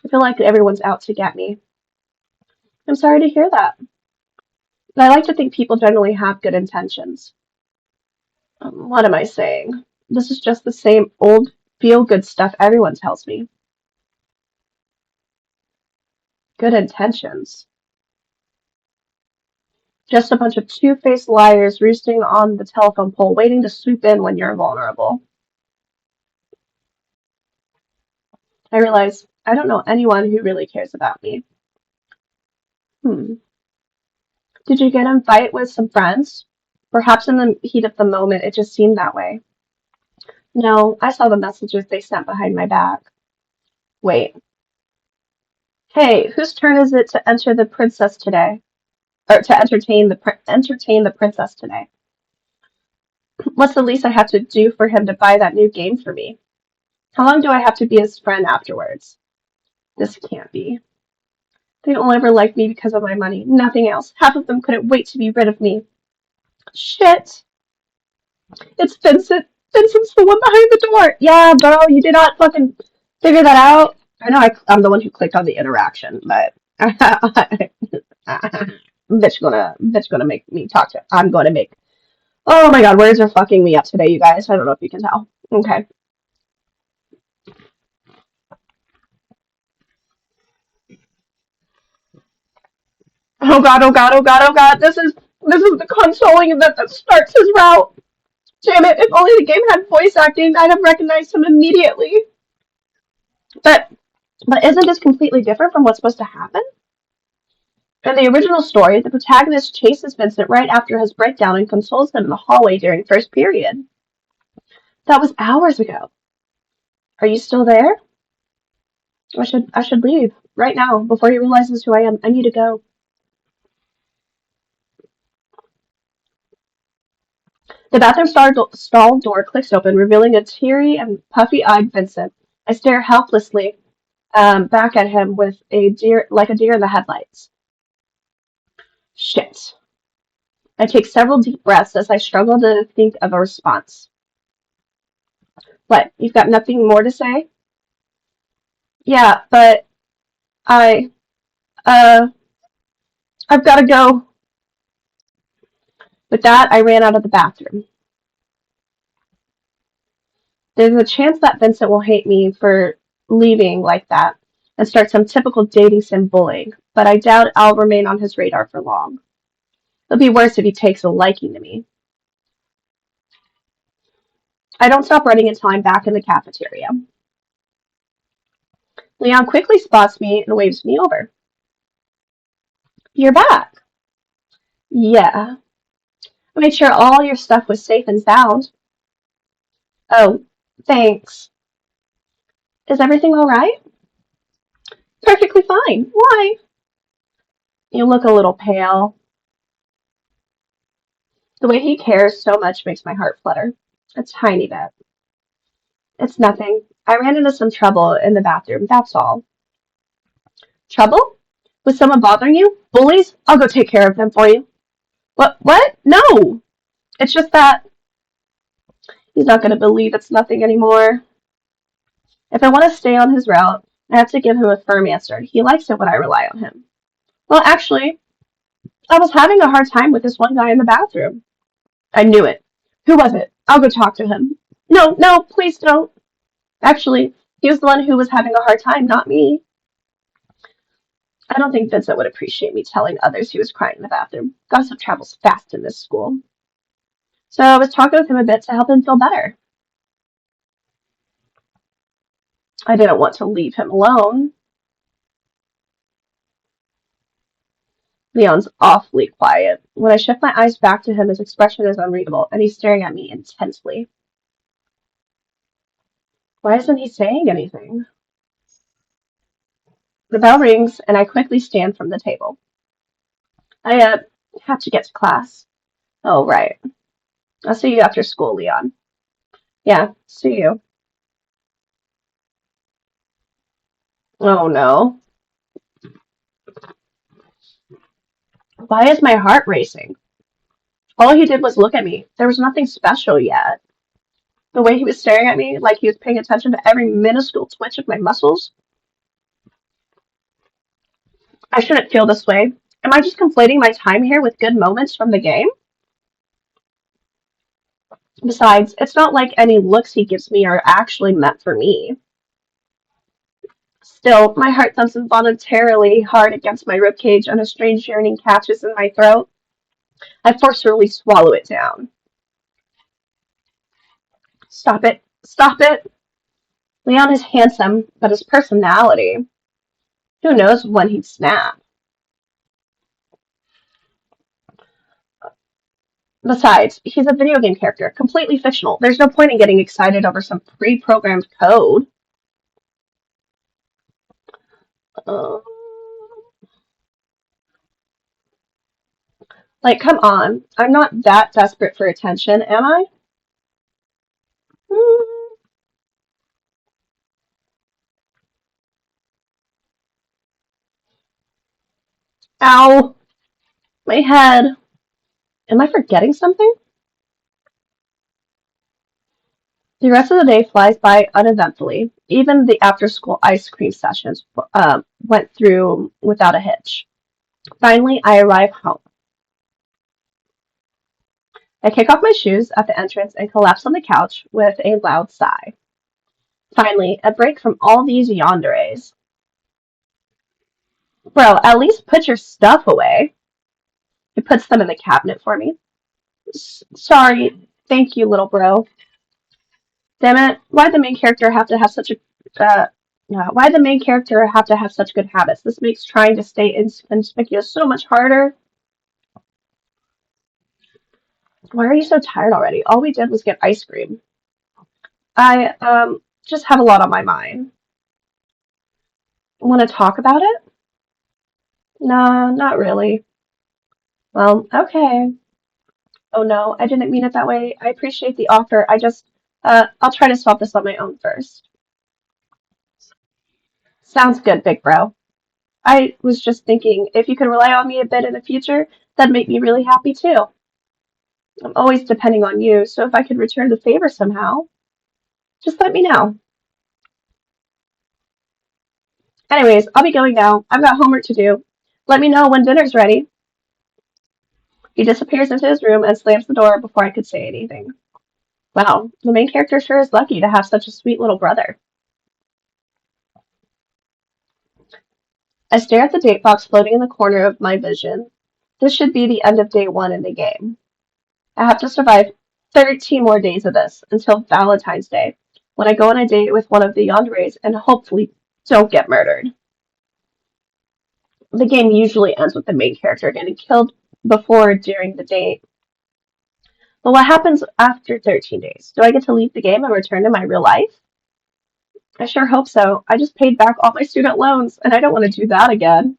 I feel like everyone's out to get me. I'm sorry to hear that. But I like to think people generally have good intentions. What am I saying? This is just the same old feel good stuff everyone tells me. Good intentions. Just a bunch of two-faced liars roosting on the telephone pole, waiting to swoop in when you're vulnerable. I realize I don't know anyone who really cares about me. Hmm. Did you get in a fight with some friends? Perhaps in the heat of the moment, it just seemed that way. No, I saw the messages they sent behind my back. Wait. Hey, whose turn is it to enter the princess today? Or to entertain the princess today? What's the least I have to do for him to buy that new game for me? How long do I have to be his friend afterwards? This can't be. They don't ever like me because of my money. Nothing else. Half of them couldn't wait to be rid of me. Shit. It's Vincent. Vincent's the one behind the door. Yeah, bro, you did not fucking figure that out. I know I'm the one who clicked on the interaction, but bitch gonna make me talk to. I'm gonna make. Oh my god, words are fucking me up today, you guys. I don't know if you can tell. Okay. Oh god, oh god, oh god, oh god. This is the consoling event that starts his route. Damn it! If only the game had voice acting, I'd have recognized him immediately. But but isn't this completely different from what's supposed to happen? In the original story, the protagonist chases Vincent right after his breakdown and consoles him in the hallway during first period. That was hours ago. Are you still there? I should leave right now before he realizes who I am. I need to go. The bathroom stall door clicks open, revealing a teary and puffy-eyed Vincent. I stare helplessly back at him with like a deer in the headlights. Shit. I take several deep breaths as I struggle to think of a response. What? You've got nothing more to say? Yeah, but I uh I've got to go. With that, I ran out of the bathroom. There's a chance that Vincent will hate me for leaving like that and start some typical dating sim bullying, but I doubt I'll remain on his radar for long. It'll be worse if he takes a liking to me. I don't stop running until I'm back in the cafeteria. Leon quickly spots me and waves me over. You're back. Yeah. I made sure all your stuff was safe and sound. Oh, thanks. Is everything all right? Perfectly fine. Why? You look a little pale. The way he cares so much makes my heart flutter. A tiny bit. It's nothing. I ran into some trouble in the bathroom, that's all. Trouble? Was someone bothering you? Bullies? I'll go take care of them for you. What? No! It's just that he's not going to believe it's nothing anymore. If I want to stay on his route, I have to give him a firm answer. He likes it when I rely on him. Well, actually, I was having a hard time with this one guy in the bathroom. I knew it. Who was it? I'll go talk to him. No, no, please don't. Actually, he was the one who was having a hard time, not me. I don't think Vincent would appreciate me telling others he was crying in the bathroom. Gossip travels fast in this school. So I was talking with him a bit to help him feel better. I didn't want to leave him alone. Leon's awfully quiet. When I shift my eyes back to him, his expression is unreadable, and he's staring at me intensely. Why isn't he saying anything? The bell rings, and I quickly stand from the table. I have to get to class. Oh, right. I'll see you after school, Leon. Yeah, see you. Oh no. Why is my heart racing? All he did was look at me. There was nothing special yet. The way he was staring at me, like he was paying attention to every minuscule twitch of my muscles. I shouldn't feel this way. Am I just conflating my time here with good moments from the game? Besides, it's not like any looks he gives me are actually meant for me. Still, my heart thumps involuntarily hard against my ribcage and a strange yearning catches in my throat. I forcefully swallow it down. Stop it. Stop it. Leon is handsome, but his personality. Who knows when he'd snap? Besides, he's a video game character, completely fictional. There's no point in getting excited over some pre-programmed code. Uh, like, come on. I'm not that desperate for attention, am I? Hmm. Ow. My head. Am I forgetting something? The rest of the day flies by uneventfully. Even the after-school ice cream sessions went through without a hitch. Finally, I arrive home. I kick off my shoes at the entrance and collapse on the couch with a loud sigh. Finally, a break from all these yanderes. Bro, at least put your stuff away. He puts them in the cabinet for me. Sorry. Thank you, little bro. Damn it. Why'd the main character have to have such a why the main character have to have such good habits? This makes trying to stay inconspicuous so much harder. Why are you so tired already? All we did was get ice cream. I just have a lot on my mind. Want to talk about it? Nah, not really. Well, okay. Oh no, I didn't mean it that way. I appreciate the offer. I'll try to solve this on my own first. Sounds good, big bro. I was just thinking if you could rely on me a bit in the future, that'd make me really happy too. I'm always depending on you, so if I could return the favor somehow, just let me know. Anyways, I'll be going now. I've got homework to do. Let me know when dinner's ready. He disappears into his room and slams the door before I could say anything. Wow, the main character sure is lucky to have such a sweet little brother. I stare at the date box floating in the corner of my vision. This should be the end of day one in the game. I have to survive 13 more days of this until Valentine's Day, when I go on a date with one of the yanderes and hopefully don't get murdered. The game usually ends with the main character getting killed before or during the date. But what happens after 13 days? Do I get to leave the game and return to my real life? I sure hope so. I just paid back all my student loans, and I don't want to do that again.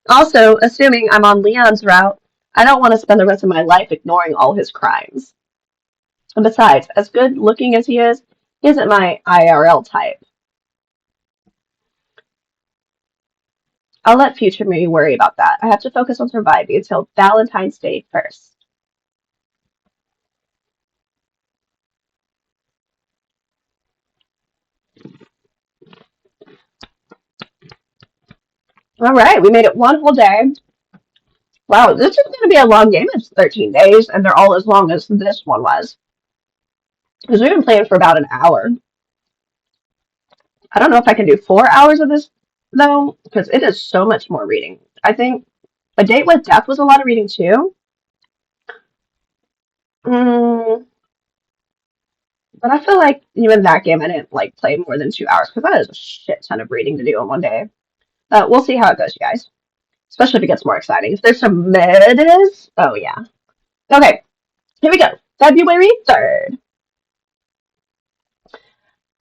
Also, assuming I'm on Leon's route, I don't want to spend the rest of my life ignoring all his crimes. And besides, as good looking as he isn't my IRL type. I'll let future me worry about that. I have to focus on surviving until Valentine's Day first. All right, we made it one whole day. Wow, this is going to be a long game. It's 13 days, and they're all as long as this one was. Because we've been playing for about an hour. I don't know if I can do 4 hours of this, though, because it is so much more reading. I think A Date with Death was a lot of reading, too. Mm, but I feel like even that game I didn't like play more than 2 hours, because that is a shit ton of reading to do in one day. We'll see how it goes, you guys. Especially if it gets more exciting. If there's some murders, oh yeah. Okay, here we go. February 3rd.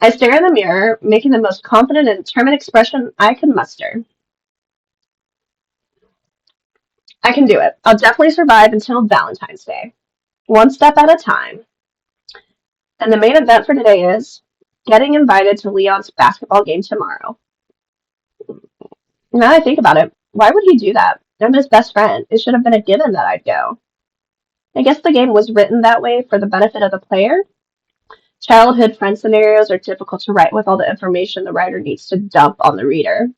I stare in the mirror, making the most confident and determined expression I can muster. I can do it. I'll definitely survive until Valentine's Day. One step at a time. And the main event for today is getting invited to Leon's basketball game tomorrow. Now that I think about it, why would he do that? I'm his best friend. It should have been a given that I'd go. I guess the game was written that way for the benefit of the player. Childhood friend scenarios are difficult to write with all the information the writer needs to dump on the reader.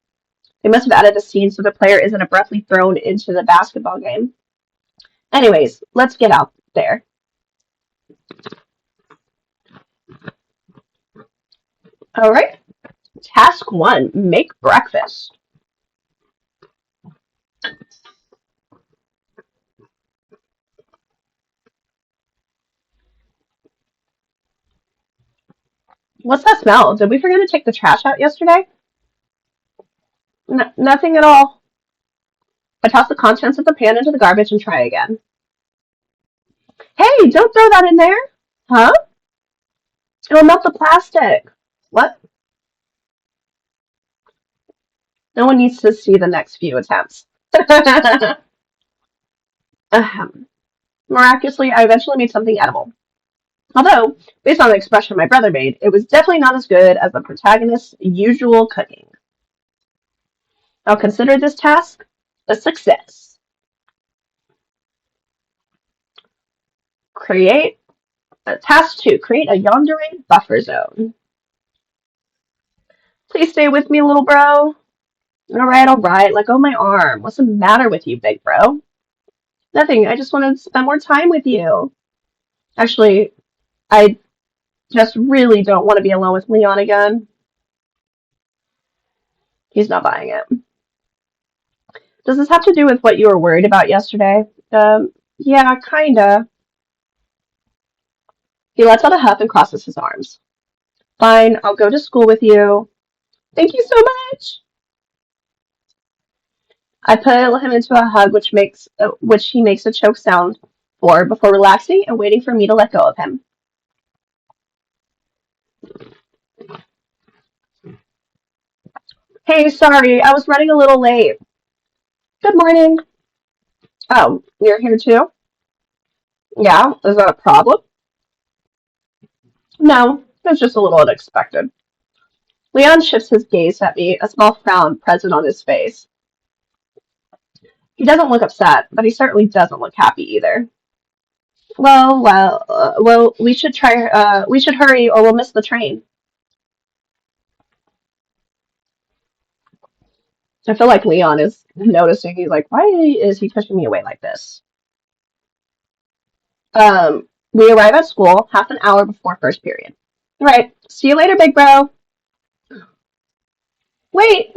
They must have added a scene so the player isn't abruptly thrown into the basketball game. Anyways, let's get out there. All right. Task 1, make breakfast. What's that smell? Did we forget to take the trash out yesterday? Nothing at all. I toss the contents of the pan into the garbage and try again. Hey, don't throw that in there. Huh? It'll melt the plastic. What? No one needs to see the next few attempts. Ahem. Miraculously, I eventually made something edible. Although, based on the expression my brother made, it was definitely not as good as the protagonist's usual cooking. I'll consider this task a success. Create Task 2, create a yondering buffer zone. Please stay with me, little bro. All right. Let go of my arm. What's the matter with you, big bro? Nothing. I just want to spend more time with you. Actually, I just really don't want to be alone with Leon again. He's not buying it. Does this have to do with what you were worried about yesterday? Yeah, kinda. He lets out a huff and crosses his arms. Fine, I'll go to school with you. Thank you so much. I put him into a hug, which he makes a choke sound for before relaxing and waiting for me to let go of him. Hey, sorry, I was running a little late. Good morning. Oh, you're here too? Yeah, is that a problem? No, it's just a little unexpected. Leon shifts his gaze at me, a small frown present on his face. He doesn't look upset, but he certainly doesn't look happy either. We should try. We should hurry, or we'll miss the train. I feel like Leon is noticing. He's like, "Why is he pushing me away like this?" We arrive at school half an hour before first period. All right. See you later, big bro. Wait,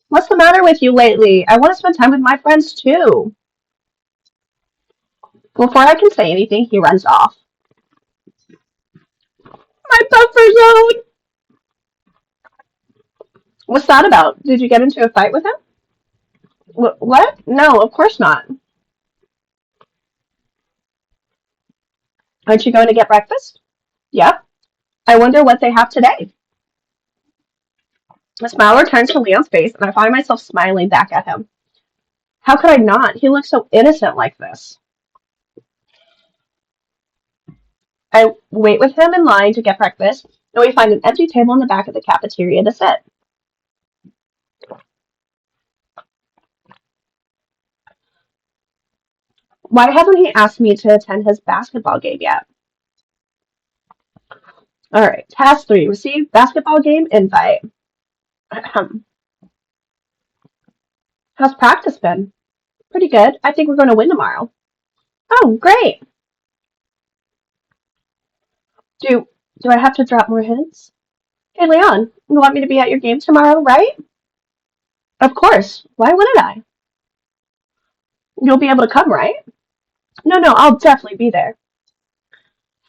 what's the matter with you lately? I want to spend time with my friends too. Before I can say anything, he runs off. My buffer zone! What's that about? Did you get into a fight with him? What? No, of course not. Aren't you going to get breakfast? Yep. I wonder what they have today. A smile returns to Leon's face, and I find myself smiling back at him. How could I not? He looks so innocent like this. I wait with him in line to get breakfast, and we find an empty table in the back of the cafeteria to sit. Why hasn't he asked me to attend his basketball game yet? All right, task 3, receive basketball game invite. How's practice been? Pretty good. I think we're going to win tomorrow. Oh, great. Do do I have to drop more hints? Hey, Leon, you want me to be at your game tomorrow, right? Of course. Why wouldn't I? You'll be able to come, right? No, I'll definitely be there.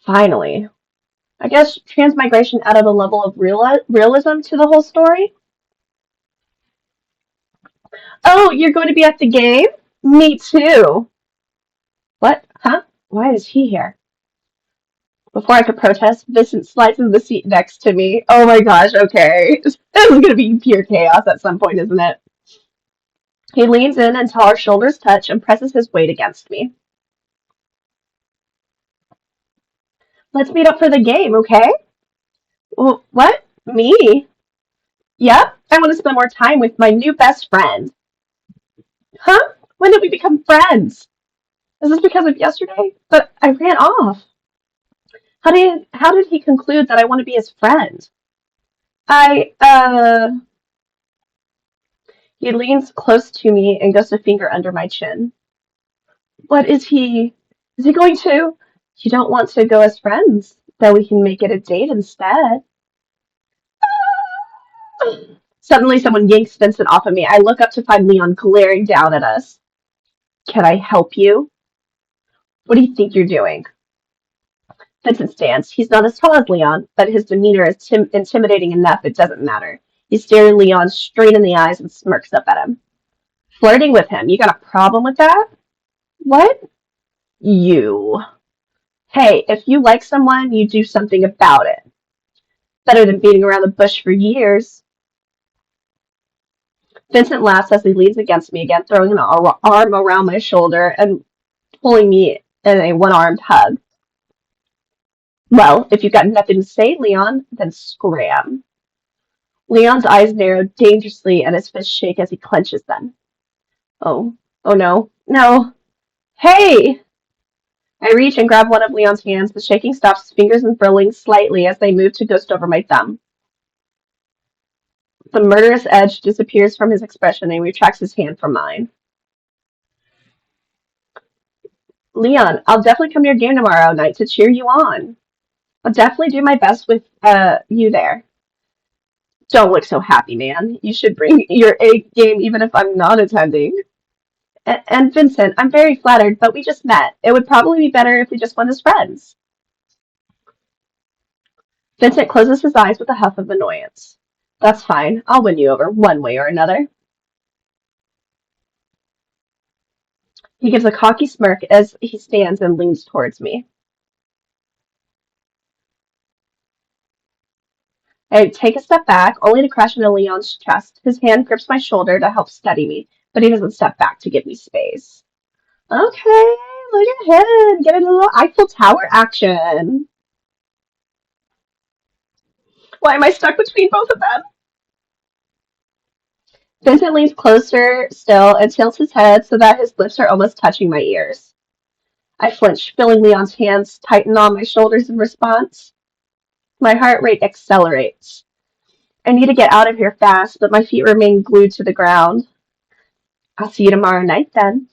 Finally. I guess transmigration added a level of realism to the whole story. Oh, you're going to be at the game? Me too. What? Huh? Why is he here? Before I could protest, Vincent slides into the seat next to me. Oh my gosh, okay. This is going to be pure chaos at some point, isn't it? He leans in until our shoulders touch and presses his weight against me. Let's meet up for the game, okay? What? Me? Yep, I want to spend more time with my new best friend. Huh? When did we become friends? Is this because of yesterday? But I ran off. How did he conclude that I want to be his friend? I He leans close to me and goes a finger under my chin. What is he? Is he going to? You don't want to go as friends, though we can make it a date instead. Suddenly, someone yanks Vincent off of me. I look up to find Leon glaring down at us. Can I help you? What do you think you're doing? Vincent stands. He's not as tall as Leon, but his demeanor is intimidating enough it doesn't matter. He stares Leon straight in the eyes and smirks up at him. Flirting with him. You got a problem with that? What? You. Hey, if you like someone, you do something about it. Better than beating around the bush for years. Vincent laughs as he leans against me again, throwing an arm around my shoulder and pulling me in a one-armed hug. Well, if you've got nothing to say, Leon, then scram. Leon's eyes narrow dangerously and his fists shake as he clenches them. Oh, oh no, no. Hey! I reach and grab one of Leon's hands. The shaking stops his fingers unfurling slightly as they move to ghost over my thumb. The murderous edge disappears from his expression and he retracts his hand from mine. Leon, I'll definitely come to your game tomorrow night to cheer you on. I'll definitely do my best with you there. Don't look so happy, man. You should bring your A game even if I'm not attending. And Vincent, I'm very flattered, but we just met. It would probably be better if we just went as friends. Vincent closes his eyes with a huff of annoyance. That's fine. I'll win you over one way or another. He gives a cocky smirk as he stands and leans towards me. I take a step back, only to crash into Leon's chest. His hand grips my shoulder to help steady me, but he doesn't step back to give me space. Okay, look at him. Getting a little Eiffel Tower action. Why am I stuck between both of them? Vincent leans closer still and tilts his head so that his lips are almost touching my ears. I flinch, feeling Leon's hands tighten on my shoulders in response. My heart rate accelerates. I need to get out of here fast, but my feet remain glued to the ground. I'll see you tomorrow night then.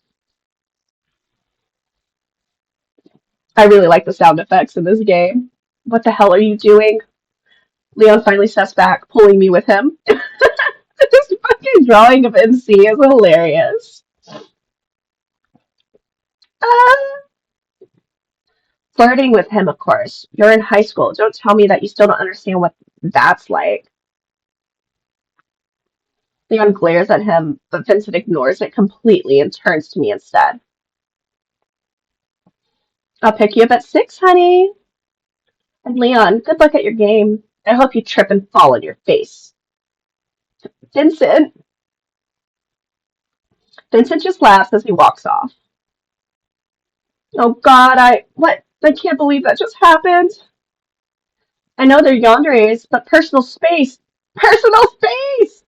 I really like the sound effects in this game. What the hell are you doing? Leon finally steps back, pulling me with him. This fucking drawing of MC is hilarious. Uh, Flirting with him, of course. You're in high school. Don't tell me that you still don't understand what that's like. Leon glares at him, but Vincent ignores it completely and turns to me instead. I'll pick you up at 6, honey. And Leon, good luck at your game. I hope you trip and fall on your face. Vincent. Vincent just laughs as he walks off. Oh God, what? I can't believe that just happened. I know they're yanderes, but personal space. Personal space!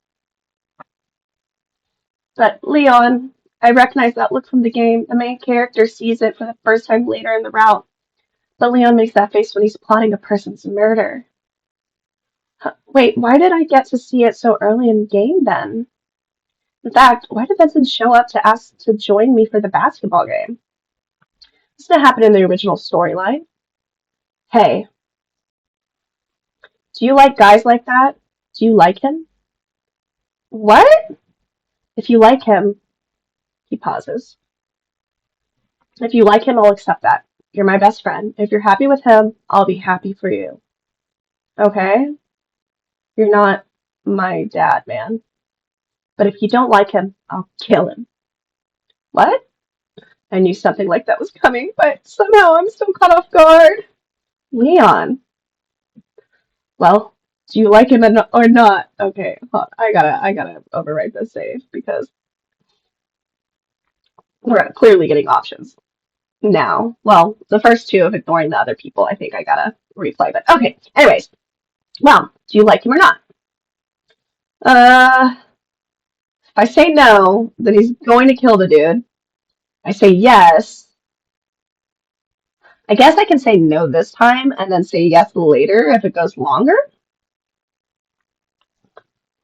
But Leon, I recognize that look from the game. The main character sees it for the first time later in the route. But Leon makes that face when he's plotting a person's murder. Wait, why did I get to see it so early in the game then? In fact, why did Vincent show up to ask to join me for the basketball game? This didn't happen in the original storyline. Hey, do you like guys like that? Do you like him? What? If you like him, he pauses. If you like him, I'll accept that. You're my best friend. If you're happy with him, I'll be happy for you. Okay? You're not my dad, man. But if you don't like him, I'll kill him. What? I knew something like that was coming, but somehow I'm still caught off guard. Leon. Well, do you like him or not? Okay, hold on. I gotta overwrite this save because we're clearly getting options now. Well, the first two of ignoring the other people, I think I gotta replay. But okay. Anyways, well, do you like him or not? If I say no, then he's going to kill the dude. I say yes. I guess I can say no this time and then say yes later if it goes longer.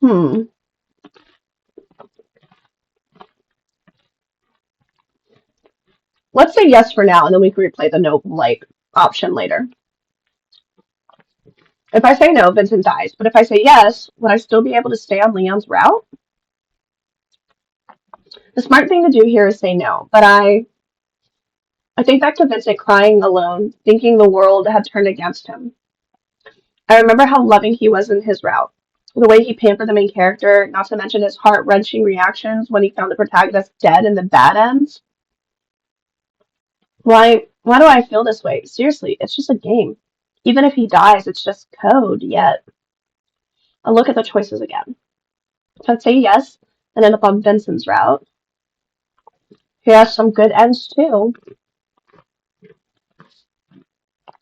Hmm. Let's say yes for now, and then we can replay the no like option later. If I say no, Vincent dies. But if I say yes, would I still be able to stay on Leon's route? The smart thing to do here is say no. But I think back to Vincent crying alone, thinking the world had turned against him. I remember how loving he was in his route. The way he pampered the main character, not to mention his heart-wrenching reactions when he found the protagonist dead in the bad ends. Why do I feel this way? Seriously, it's just a game. Even if he dies, it's just code, yet I'll look at the choices again. If I say yes and end up on Vincent's route, he has some good ends too.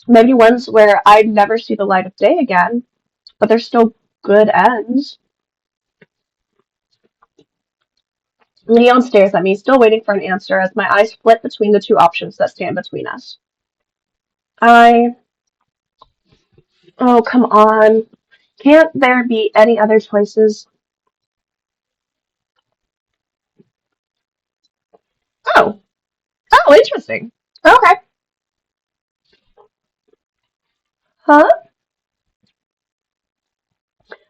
Maybe ones where I'd never see the light of day again, but they're still good ends. Leon stares at me, still waiting for an answer as my eyes flit between the two options that stand between us. I. Oh, come on. Can't there be any other choices? Oh. Oh, interesting. Okay. Huh?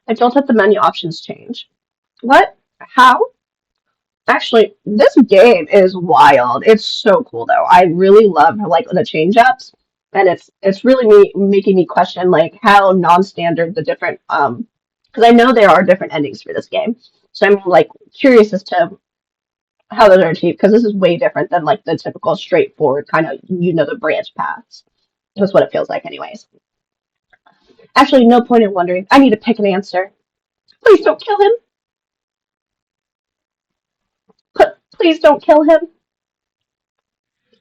I don't let the menu options change. What? How? Actually, this game is wild. It's so cool though. I really love like the change ups, and it's really making me question like how non-standard the different because I know there are different endings for this game. So I'm like curious as to how those are achieved because this is way different than like the typical straightforward kind of the branch paths. That's what it feels like anyways. Actually, no point in wondering. I need to pick an answer. Please don't kill him. Please don't kill him.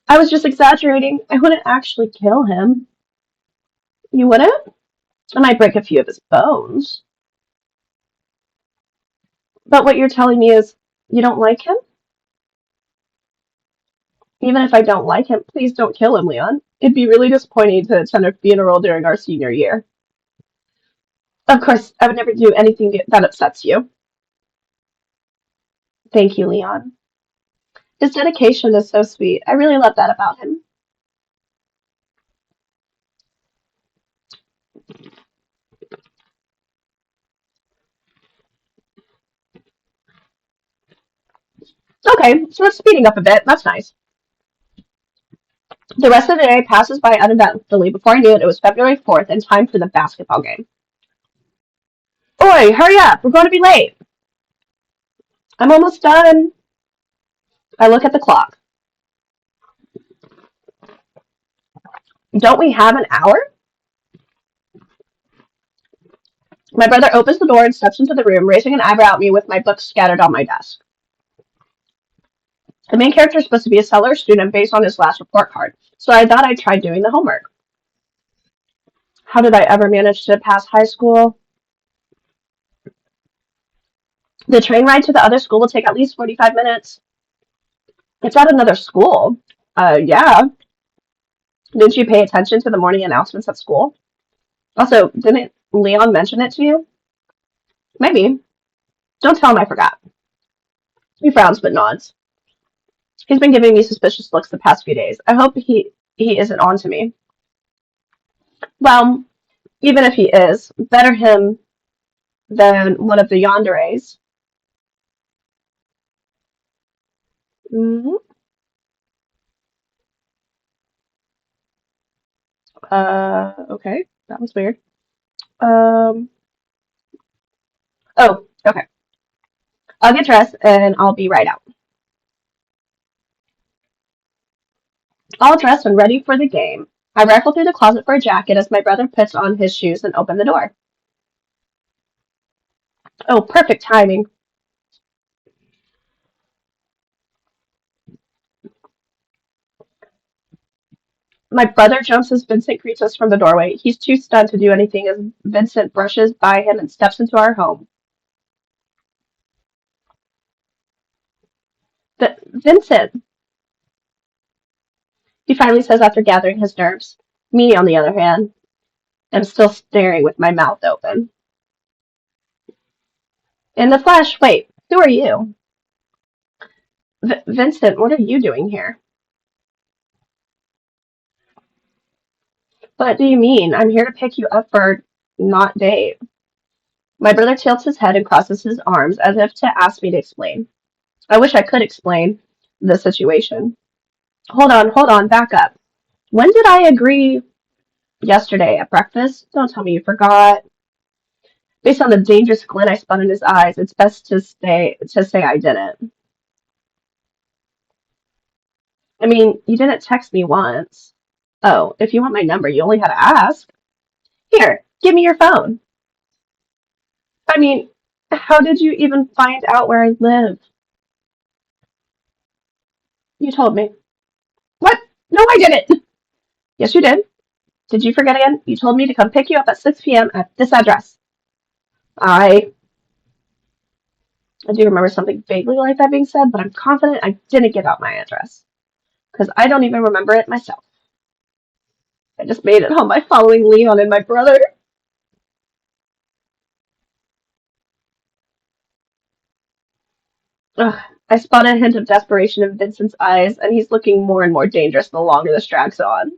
I was just exaggerating. I wouldn't actually kill him. You wouldn't? I might break a few of his bones. But what you're telling me is you don't like him? Even if I don't like him, please don't kill him, Leon. It'd be really disappointing to attend a funeral during our senior year. Of course, I would never do anything that upsets you. Thank you, Leon. His dedication is so sweet. I really love that about him. Okay, so it's speeding up a bit. That's nice. The rest of the day passes by uneventfully. Before I knew it, it was February 4th and time for the basketball game. Oi, hurry up! We're going to be late. I'm almost done. I look at the clock. Don't we have an hour? My brother opens the door and steps into the room, raising an eyebrow at me with my books scattered on my desk. The main character is supposed to be a stellar student based on his last report card, so I thought I'd try doing the homework. How did I ever manage to pass high school? The train ride to the other school will take at least 45 minutes. It's at another school. Yeah. Didn't you pay attention to the morning announcements at school? Also, didn't Leon mention it to you? Maybe. Don't tell him I forgot. He frowns but nods. He's been giving me suspicious looks the past few days. I hope he isn't on to me. Well, even if he is, better him than one of the yanderes. Mm-hmm. Okay. That was weird. Um, oh, okay. I'll get dressed and I'll be right out. All dressed and ready for the game. I rifle through the closet for a jacket as my brother puts on his shoes and open the door. Oh, perfect timing. My brother jumps as Vincent greets us from the doorway. He's too stunned to do anything as Vincent brushes by him and steps into our home. Vincent, he finally says after gathering his nerves. Me, on the other hand, am still staring with my mouth open. In the flesh, wait, who are you? Vincent, what are you doing here? What do you mean? I'm here to pick you up for. not date. My brother tilts his head and crosses his arms as if to ask me to explain. I wish I could explain the situation. Hold on, back up. When did I agree? Yesterday at breakfast? Don't tell me you forgot. Based on the dangerous glint I spun in his eyes, it's best to say I didn't. I mean, you didn't text me once. Oh, if you want my number, you only had to ask. Here, give me your phone. I mean, how did you even find out where I live? You told me. What? No, I didn't. Yes, you did. Did you forget again? You told me to come pick you up at 6 p.m. at this address. I I do remember something vaguely like that being said, but I'm confident I didn't give out my address because I don't even remember it myself. I just made it home by following Leon and my brother. Ugh, I spot a hint of desperation in Vincent's eyes, and he's looking more and more dangerous the longer this drags on.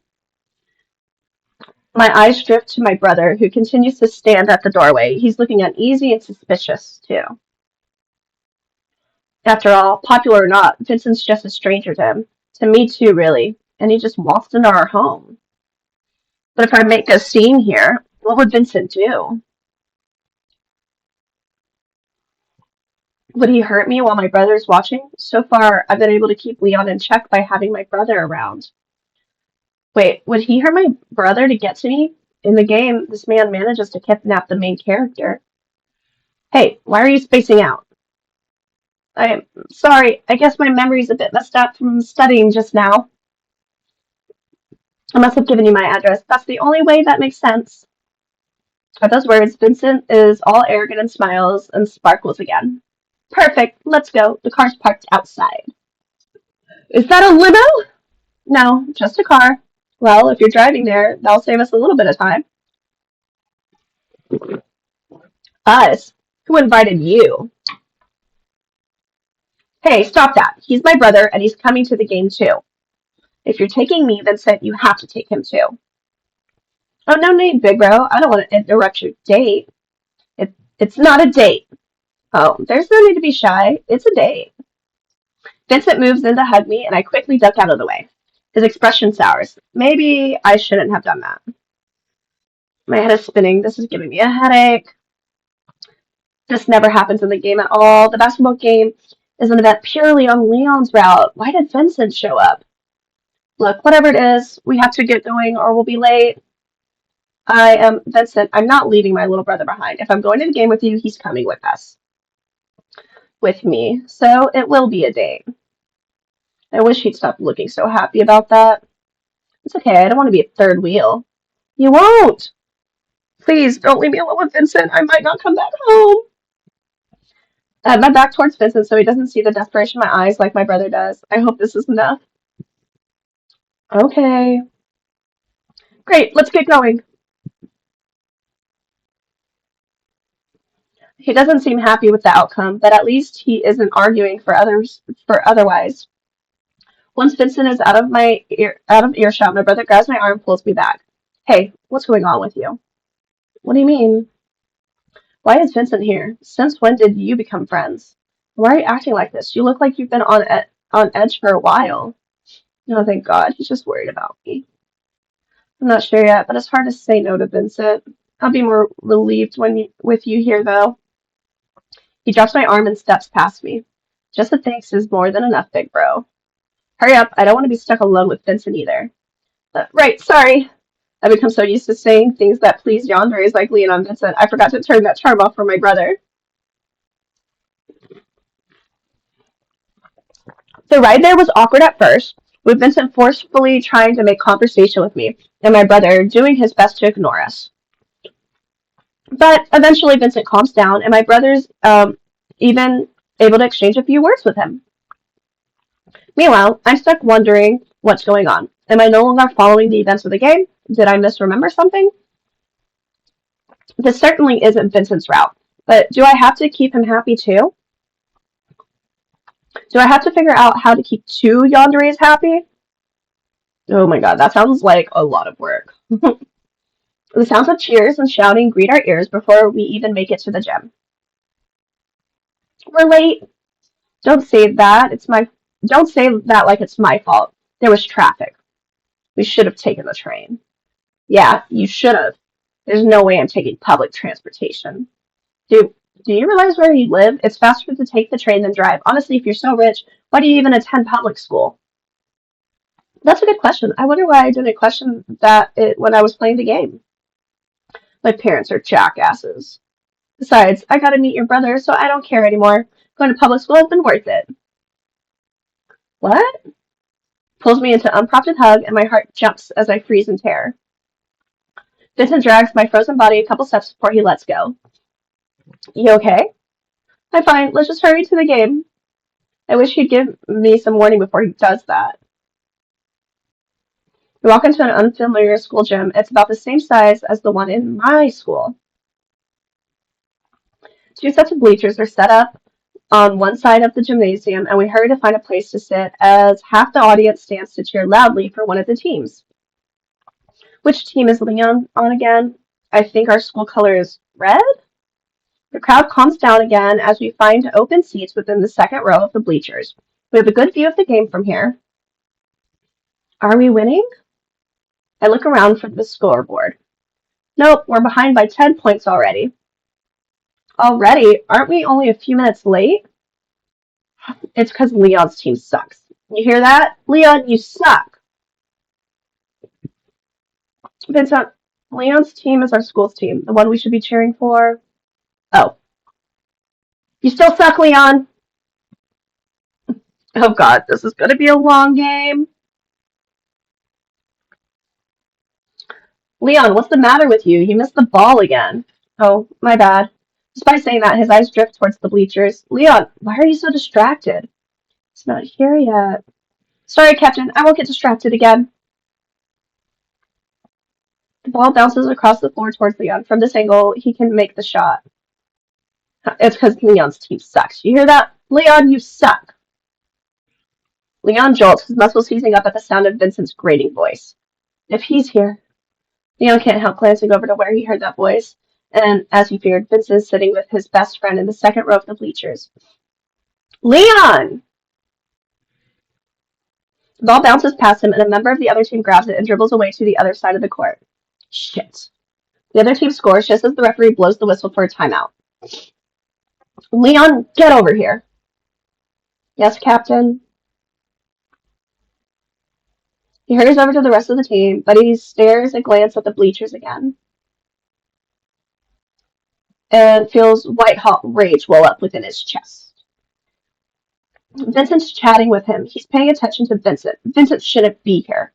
My eyes drift to my brother, who continues to stand at the doorway. He's looking uneasy and suspicious, too. After all, popular or not, Vincent's just a stranger to him. To me, too, really. And he just waltzed into our home. But if I make a scene here, what would Vincent do? Would he hurt me while my brother's watching? So far, I've been able to keep Leon in check by having my brother around. Wait, would he hurt my brother to get to me? In the game, this man manages to kidnap the main character. Hey, why are you spacing out? I'm sorry, I guess my memory's a bit messed up from studying just now. I must have given you my address. That's the only way that makes sense. At those words, Vincent is all arrogant and smiles and sparkles again. Perfect, let's go. The car's parked outside. Is that a limo? No, just a car. Well, if you're driving there, that'll save us a little bit of time. Us? Who invited you? Hey, stop that. He's my brother, and he's coming to the game too. If you're taking me, Vincent, you have to take him too. Oh, no need, big bro. I don't want to interrupt your date. It's not a date. Oh, there's no need to be shy. It's a date. Vincent moves in to hug me, and I quickly duck out of the way. His expression sours. Maybe I shouldn't have done that. My head is spinning. This is giving me a headache. This never happens in the game at all. The basketball game is an event purely on Leon's route. Why did Vincent show up? Look, whatever it is, we have to get going or we'll be late. I am Vincent. I'm not leaving my little brother behind. If I'm going to the game with you, he's coming with us. With me. So it will be a date. I wish he'd stop looking so happy about that. It's okay. I don't want to be a third wheel. You won't. Please don't leave me alone with Vincent. I might not come back home. I have my back towards Vincent so he doesn't see the desperation in my eyes like my brother does. I hope this is enough. Okay. Great, let's get going. He doesn't seem happy with the outcome, but at least he isn't arguing for otherwise. Once Vincent is out of earshot, my brother grabs my arm and pulls me back. Hey, what's going on with you? What do you mean? Why is Vincent here? Since when did you become friends? Why are you acting like this? You look like you've been on edge for a while. No, thank God. He's just worried about me. I'm not sure yet, but it's hard to say no to Vincent. I'll be more relieved with you here, though. He drops my arm and steps past me. Just a thanks is more than enough, big bro. Hurry up. I don't want to be stuck alone with Vincent either. Right, sorry. I've become so used to saying things that please yanderes like Leon and Vincent, I forgot to turn that charm off for my brother. The ride there was awkward at first, with Vincent forcefully trying to make conversation with me, and my brother doing his best to ignore us. But eventually Vincent calms down, and my brother's even able to exchange a few words with him. Meanwhile, I'm stuck wondering what's going on. Am I no longer following the events of the game? Did I misremember something? This certainly isn't Vincent's route, but do I have to keep him happy too? Do I have to figure out how to keep two yanderes happy? Oh my god, that sounds like a lot of work. The sounds of cheers and shouting greet our ears before we even make it to the gym. We're late. Don't say that. Don't say that like it's my fault. There was traffic. We should have taken the train. Yeah, you should have. There's no way I'm taking public transportation. Do do you realize where you live? It's faster to take the train than drive. Honestly, if you're so rich, why do you even attend public school? That's a good question. I wonder why I didn't question when I was playing the game. My parents are jackasses. Besides, I gotta meet your brother, so I don't care anymore. Going to public school has been worth it. What? Pulls me into an unprompted hug, and my heart jumps as I freeze in terror. Vincent drags my frozen body a couple steps before he lets go. You okay? I'm fine. Let's just hurry to the game. I wish he'd give me some warning before he does that. We walk into an unfamiliar school gym. It's about the same size as the one in my school. Two sets of bleachers are set up on one side of the gymnasium, and we hurry to find a place to sit as half the audience stands to cheer loudly for one of the teams. Which team is Leon on again? I think our school color is red? The crowd calms down again as we find open seats within the second row of the bleachers. We have a good view of the game from here. Are we winning? I look around for the scoreboard. Nope, we're behind by 10 points already. Already? Aren't we only a few minutes late? It's because Leon's team sucks. You hear that? Leon, you suck. Vincent, Leon's team is our school's team, the one we should be cheering for. Oh. You still suck, Leon! Oh god, this is gonna be a long game. Leon, what's the matter with you? You missed the ball again. Oh, my bad. Despite saying that, his eyes drift towards the bleachers. Leon, why are you so distracted? It's not here yet. Sorry, Captain, I won't get distracted again. The ball bounces across the floor towards Leon. From this angle, he can make the shot. It's because Leon's team sucks. You hear that? Leon, you suck. Leon jolts, his muscles seizing up at the sound of Vincent's grating voice. If he's here. Leon can't help glancing over to where he heard that voice, and as he feared, Vincent is sitting with his best friend in the second row of the bleachers. Leon! The ball bounces past him, and a member of the other team grabs it and dribbles away to the other side of the court. Shit. The other team scores just as the referee blows the whistle for a timeout. Leon, get over here. Yes, Captain. He hurries over to the rest of the team, but he stares a glance at the bleachers again and feels white-hot rage well up within his chest. Vincent's chatting with him. He's paying attention to Vincent. Vincent shouldn't be here.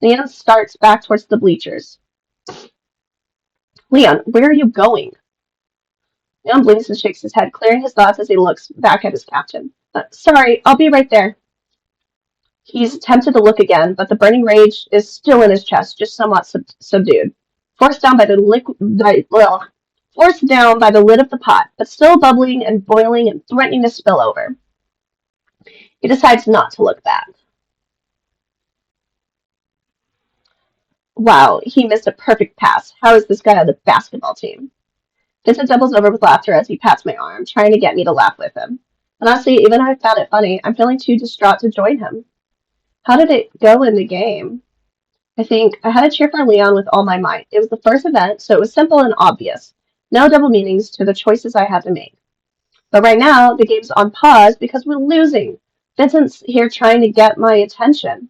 Leon starts back towards the bleachers. Leon, where are you going? Leon blinks and shakes his head, clearing his thoughts as he looks back at his captain. Sorry, I'll be right there. He's tempted to look again, but the burning rage is still in his chest, just somewhat subdued. Forced down by the forced down by the lid of the pot, but still bubbling and boiling and threatening to spill over. He decides not to look back. Wow, he missed a perfect pass. How is this guy on the basketball team? Vincent doubles over with laughter as he pats my arm, trying to get me to laugh with him. And honestly, even if I found it funny, I'm feeling too distraught to join him. How did it go in the game? I think I had to cheer for Leon with all my might. It was the first event, so it was simple and obvious. No double meanings to the choices I had to make. But right now, the game's on pause because we're losing. Vincent's here trying to get my attention.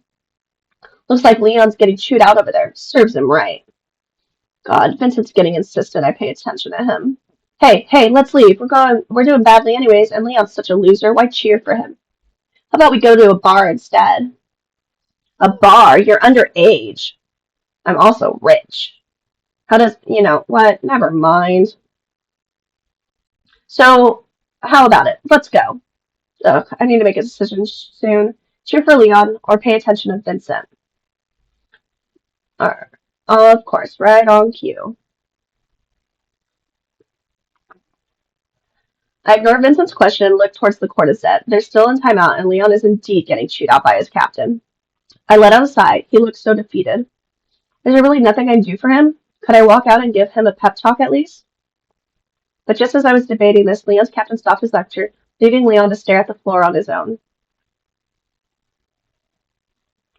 Looks like Leon's getting chewed out over there. Serves him right. God, Vincent's getting insistent I pay attention to him. Hey, let's leave. We're doing badly anyways, and Leon's such a loser. Why cheer for him? How about we go to a bar instead? A bar? You're underage. I'm also rich. How does, what? Never mind. So, how about it? Let's go. Ugh, I need to make a decision soon. Cheer for Leon or pay attention to Vincent. Of course, right on cue. I ignore Vincent's question and look towards the quarterset. They're still in timeout, and Leon is indeed getting chewed out by his captain. I let out a sigh. He looks so defeated. Is there really nothing I can do for him? Could I walk out and give him a pep talk at least? But just as I was debating this, Leon's captain stopped his lecture, leaving Leon to stare at the floor on his own.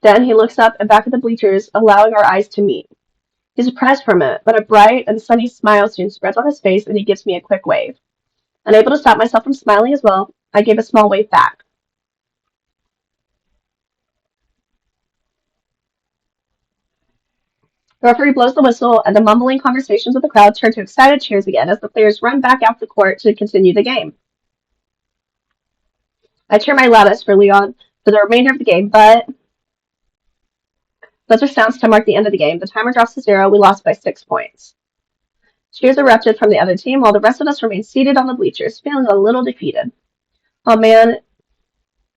Then he looks up and back at the bleachers, allowing our eyes to meet. He's surprised for a minute, but a bright and sunny smile soon spreads on his face and he gives me a quick wave. Unable to stop myself from smiling as well, I gave a small wave back. The referee blows the whistle, and the mumbling conversations of the crowd turn to excited cheers again as the players run back out the court to continue the game. I cheer my loudest for Leon for the remainder of the game, but buzzer sounds to mark the end of the game. The timer drops to 0. We lost by 6 points. Cheers erupted from the other team while the rest of us remained seated on the bleachers, feeling a little defeated. Oh man,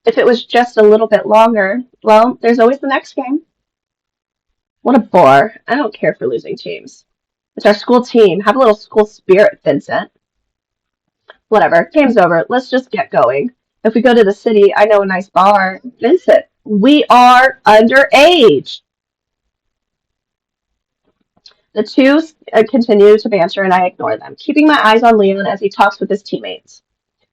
if it was just a little bit longer, well, there's always the next game. What a bore. I don't care for losing teams. It's our school team. Have a little school spirit, Vincent. Whatever. Game's over. Let's just get going. If we go to the city, I know a nice bar. Vincent, we are underage. The two continue to banter, and I ignore them, keeping my eyes on Leon as he talks with his teammates.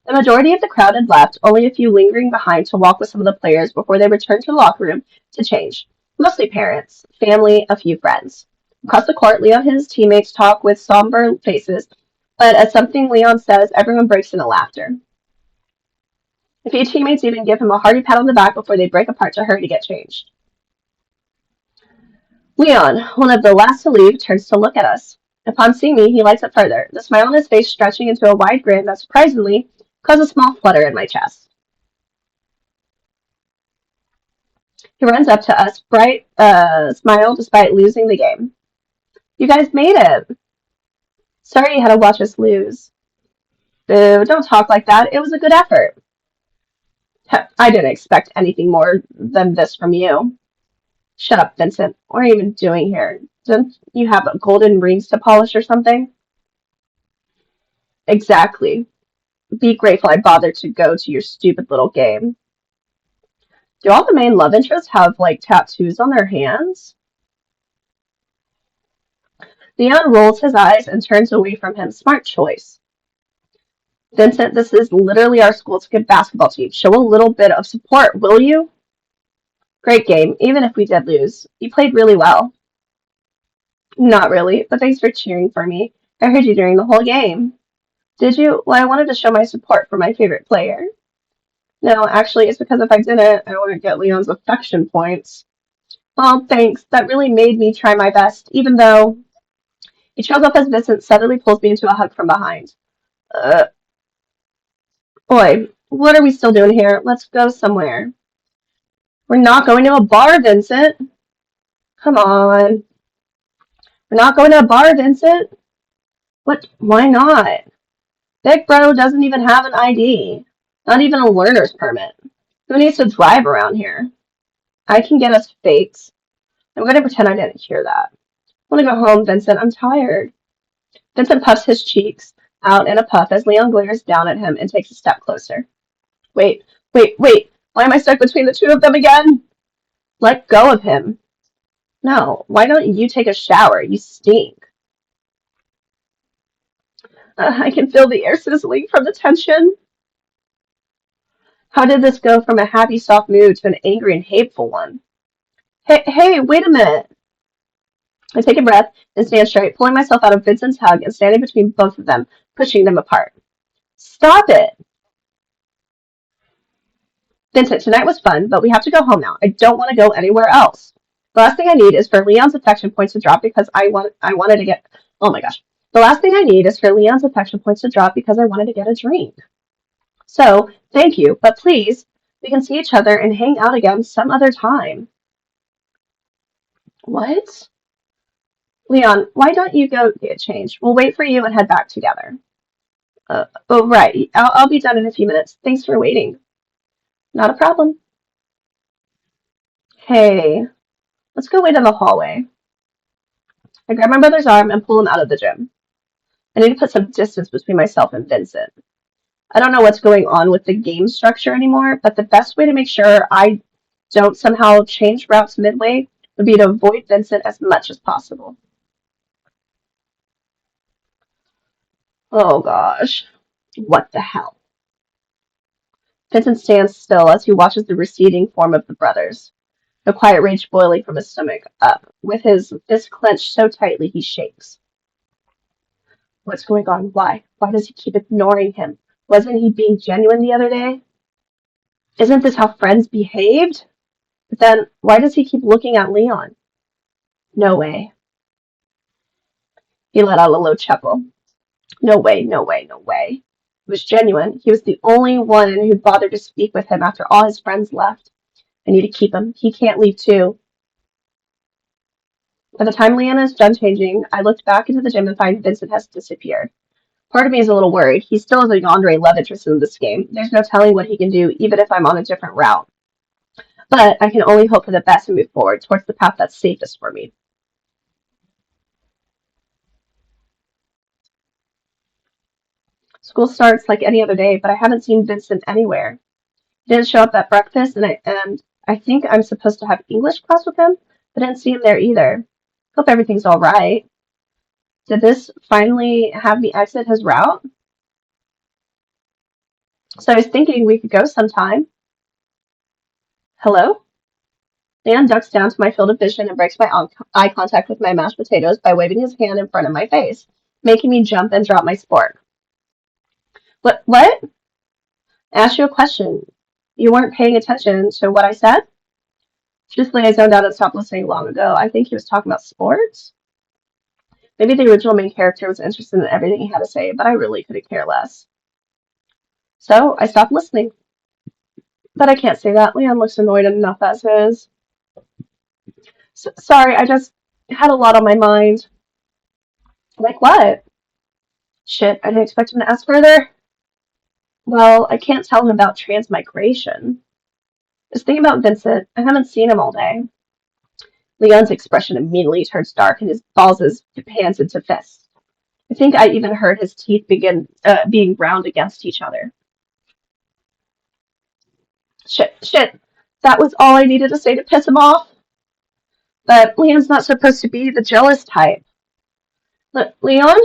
The majority of the crowd had left, only a few lingering behind to walk with some of the players before they returned to the locker room to change. Mostly parents, family, a few friends. Across the court, Leon and his teammates talk with somber faces, but as something Leon says, everyone breaks into laughter. A few teammates even give him a hearty pat on the back before they break apart to hurry to get changed. Leon, one of the last to leave, turns to look at us. Upon seeing me, he lights up further, the smile on his face stretching into a wide grin that surprisingly caused a small flutter in my chest. He runs up to us, bright smile despite losing the game. You guys made it. Sorry you had to watch us lose. Boo, don't talk like that. It was a good effort. I didn't expect anything more than this from you. Shut up, Vincent. What are you even doing here? Don't you have golden rings to polish or something? Exactly. Be grateful I bothered to go to your stupid little game. Do all the main love interests have, like, tattoos on their hands? Leon rolls his eyes and turns away from him. Smart choice. Vincent, this is literally our school's good basketball team. Show a little bit of support, will you? Great game, even if we did lose. You played really well. Not really, but thanks for cheering for me. I heard you during the whole game. Did you? Well, I wanted to show my support for my favorite player. No, actually, it's because if I didn't, I wouldn't get Leon's affection points. Oh, thanks. That really made me try my best, even though... He trails off as Vincent suddenly pulls me into a hug from behind. Boy, what are we still doing here? Let's go somewhere. We're not going to a bar, Vincent. Come on. We're not going to a bar, Vincent. What? Why not? Big Bro doesn't even have an ID. Not even a learner's permit. Who needs to drive around here? I can get us fakes. I'm going to pretend I didn't hear that. I want to go home, Vincent. I'm tired. Vincent puffs his cheeks out in a puff as Leon glares down at him and takes a step closer. Wait. Why am I stuck between the two of them again? Let go of him. No, why don't you take a shower? You stink. I can feel the air sizzling from the tension. How did this go from a happy, soft mood to an angry and hateful one? Hey, wait a minute. I take a breath and stand straight, pulling myself out of Vincent's hug and standing between both of them, pushing them apart. Stop it! Vincent, tonight was fun, but we have to go home now. I don't want to go anywhere else. The last thing I need is for Leon's affection points to drop because I wanted to get... Oh my gosh. The last thing I need is for Leon's affection points to drop because I wanted to get a drink. So, thank you, but please, we can see each other and hang out again some other time. What? Leon, why don't you go get changed? We'll wait for you and head back together. Oh, right. I'll be done in a few minutes. Thanks for waiting. Not a problem. Hey, let's go wait in the hallway. I grab my brother's arm and pull him out of the gym. I need to put some distance between myself and Vincent. I don't know what's going on with the game structure anymore, but the best way to make sure I don't somehow change routes midway would be to avoid Vincent as much as possible. Oh gosh. What the hell? Vincent stands still as he watches the receding form of the brothers, the quiet rage boiling from his stomach up, with his fist clenched so tightly he shakes. What's going on? Why? Why does he keep ignoring him? Wasn't he being genuine the other day? Isn't this how friends behaved? But then, why does he keep looking at Leon? No way. He let out a low chuckle. No way, no way, no way. It was genuine. He was the only one who bothered to speak with him after all his friends left. I need to keep him. He can't leave too. By the time Leanna is done changing, I looked back into the gym and find Vincent has disappeared. Part of me is a little worried. He still is a yandere love interest in this game. There's no telling what he can do, even if I'm on a different route. But I can only hope for the best and move forward towards the path that's safest for me. School starts like any other day, but I haven't seen Vincent anywhere. He didn't show up at breakfast, and I think I'm supposed to have English class with him, but I didn't see him there either. Hope everything's all right. Did this finally have me exit his route? So I was thinking we could go sometime. Hello? Dan ducks down to my field of vision and breaks my eye contact with my mashed potatoes by waving his hand in front of my face, making me jump and drop my spork. What? I asked you a question. You weren't paying attention to what I said? Truthfully, I zoned out and stopped listening long ago. I think he was talking about sports. Maybe the original main character was interested in everything he had to say, but I really couldn't care less. So I stopped listening. But I can't say that. Leon looks annoyed enough as is. Sorry, I just had a lot on my mind. Like what? Shit, I didn't expect him to ask further. Well, I can't tell him about transmigration. Just thinking about Vincent. I haven't seen him all day. Leon's expression immediately turns dark and his balls pans into fists. I think I even heard his teeth begin being ground against each other. Shit. That was all I needed to say to piss him off. But Leon's not supposed to be the jealous type. Leon?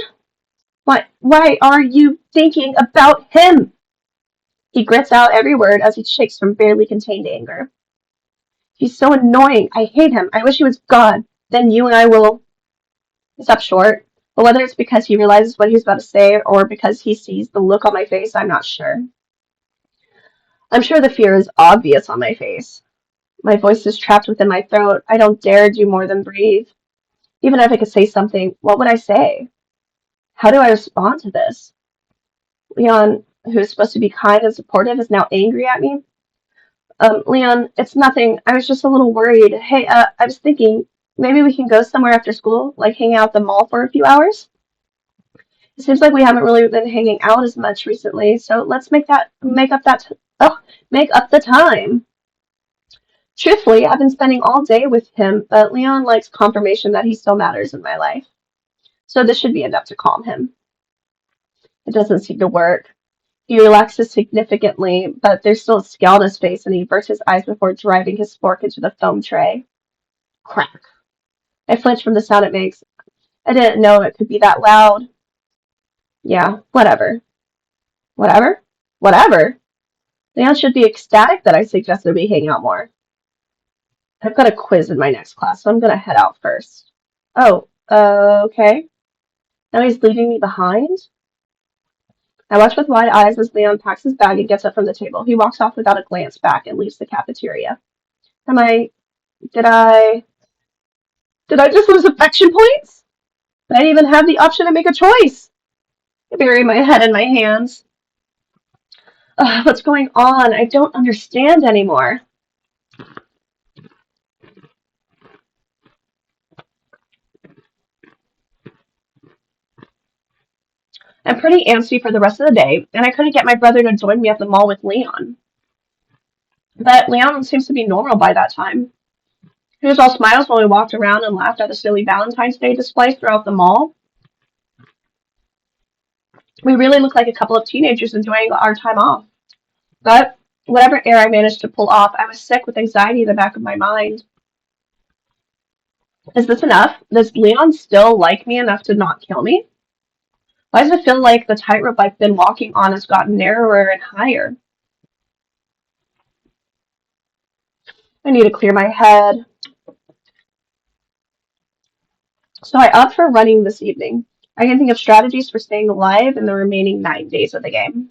Why are you thinking about him? He grits out every word as he shakes from barely contained anger. He's so annoying. I hate him. I wish he was gone. Then you and I will. He stops short. But whether it's because he realizes what he's about to say or because he sees the look on my face, I'm not sure. I'm sure the fear is obvious on my face. My voice is trapped within my throat. I don't dare do more than breathe. Even if I could say something, what would I say? How do I respond to this? Leon, who is supposed to be kind and supportive, is now angry at me. Leon, it's nothing. I was just a little worried. Hey, I was thinking maybe we can go somewhere after school, like hang out at the mall for a few hours. It seems like we haven't really been hanging out as much recently, so let's make up the time. Truthfully, I've been spending all day with him, but Leon likes confirmation that he still matters in my life. So this should be enough to calm him. It doesn't seem to work. He relaxes significantly, but there's still a scowl on his face, and he averts his eyes before driving his fork into the foam tray. Crack. I flinch from the sound it makes. I didn't know it could be that loud. Yeah, whatever. Whatever? Whatever? Leon should be ecstatic that I suggested we hang out more. I've got a quiz in my next class, so I'm gonna head out first. Oh, okay. Now he's leaving me behind? I watch with wide eyes as Leon packs his bag and gets up from the table. He walks off without a glance back and leaves the cafeteria. Did I just lose affection points? I didn't even have the option to make a choice. I bury my head in my hands. What's going on? I don't understand anymore. I'm pretty antsy for the rest of the day, and I couldn't get my brother to join me at the mall with Leon. But Leon seems to be normal by that time. He was all smiles when we walked around and laughed at the silly Valentine's Day displays throughout the mall. We really looked like a couple of teenagers enjoying our time off. But whatever air I managed to pull off, I was sick with anxiety in the back of my mind. Is this enough? Does Leon still like me enough to not kill me? Why does it feel like the tightrope I've been walking on has gotten narrower and higher? I need to clear my head. So I opt for running this evening. I can think of strategies for staying alive in the remaining 9 days of the game.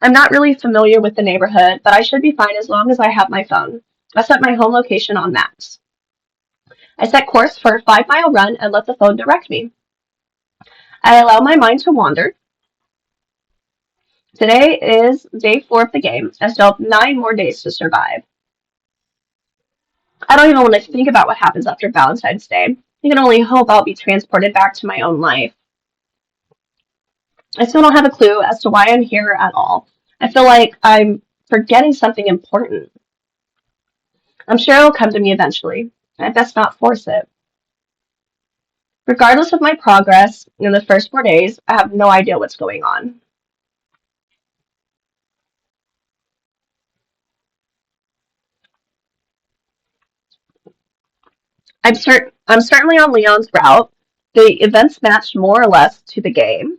I'm not really familiar with the neighborhood, but I should be fine as long as I have my phone. I set my home location on maps. I set course for a 5-mile run and let the phone direct me. I allow my mind to wander. Today is day 4 of the game. I still have 9 more days to survive. I don't even want to think about what happens after Valentine's Day. I can only hope I'll be transported back to my own life. I still don't have a clue as to why I'm here at all. I feel like I'm forgetting something important. I'm sure it'll come to me eventually. I best not force it. Regardless of my progress in the first 4 days, I have no idea what's going on. I'm certainly on Leon's route. The events matched more or less to the game,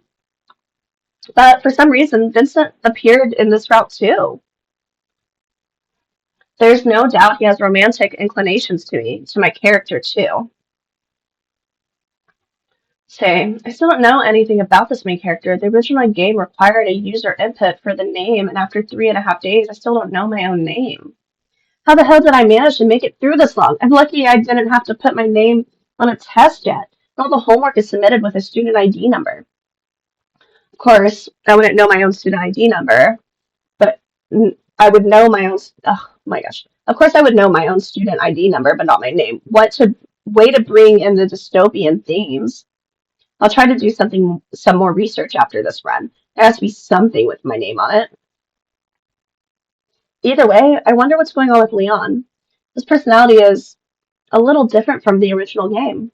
but for some reason, Vincent appeared in this route too. There's no doubt he has romantic inclinations to me, to my character too. Say, I still don't know anything about this main character. The original game required a user input for the name, and after 3.5 days, I still don't know my own name. How the hell did I manage to make it through this long? I'm lucky I didn't have to put my name on a test yet. All the homework is submitted with a student ID number. Of course, I wouldn't know my own student ID number, but I would know my own. Oh my gosh! Of course, I would know my own student ID number, but not my name. What to way to bring in the dystopian themes? I'll try to do some more research after this run. There has to be something with my name on it. Either way, I wonder what's going on with Leon. His personality is a little different from the original game.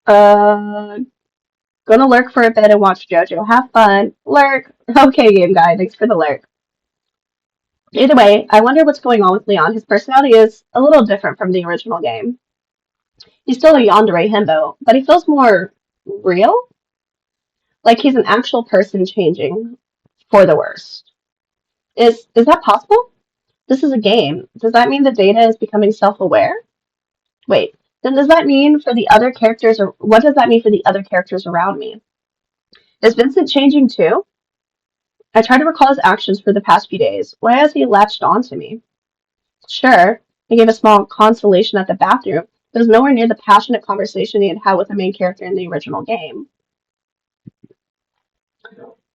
Uh, Gonna lurk for a bit and watch JoJo. Have fun. Lurk. Okay, game guy. Thanks for the lurk. Either way, I wonder what's going on with Leon. His personality is a little different from the original game. He's still a yandere himbo, but he feels more real. Like he's an actual person changing for the worst. Is that possible? This is a game. Does that mean the data is becoming self-aware? Wait, then does that mean for the other characters, or what does that mean for the other characters around me? Is Vincent changing too? I try to recall his actions for the past few days. Why has he latched on to me? Sure, I gave a small consolation at the bathroom. It was nowhere near the passionate conversation he had had with the main character in the original game.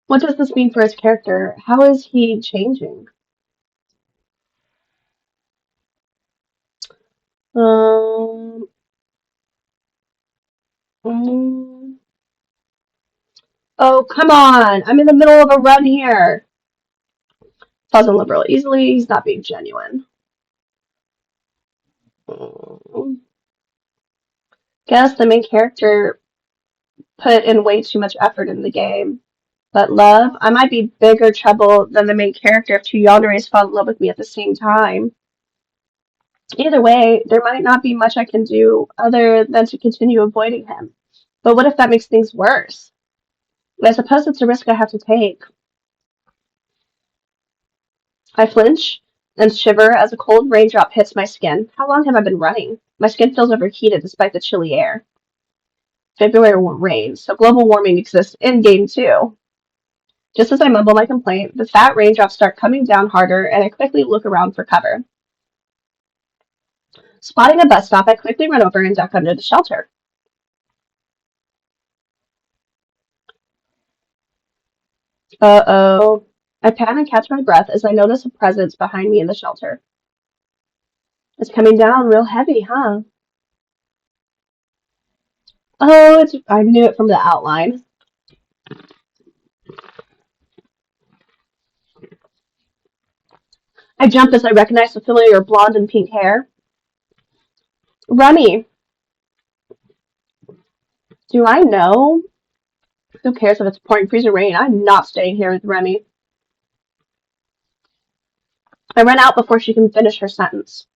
What does this mean for his character? How is he changing? Um, mm, oh, come on. I'm in the middle of a run here. Falls in love real easily. He's not being genuine. Mm, Guess the main character put in way too much effort in the game. But love, I might be bigger trouble than the main character if two yanderes fall in love with me at the same time. Either way, there might not be much I can do other than to continue avoiding him. But what if that makes things worse? I suppose it's a risk I have to take. I flinch and shiver as a cold raindrop hits my skin. How long have I been running? My skin feels overheated despite the chilly air. February rain, so global warming exists in game too. Just as I mumble my complaint, the fat raindrops start coming down harder, and I quickly look around for cover. Spotting a bus stop, I quickly run over and duck under the shelter. Uh-oh. I pan and catch my breath as I notice a presence behind me in the shelter. It's coming down real heavy, huh? Oh, I knew it from the outline. I jump as I recognize the familiar blonde and pink hair. Remy, do I know? Who cares if it's pouring freezing rain? I'm not staying here with Remy. I run out before she can finish her sentence.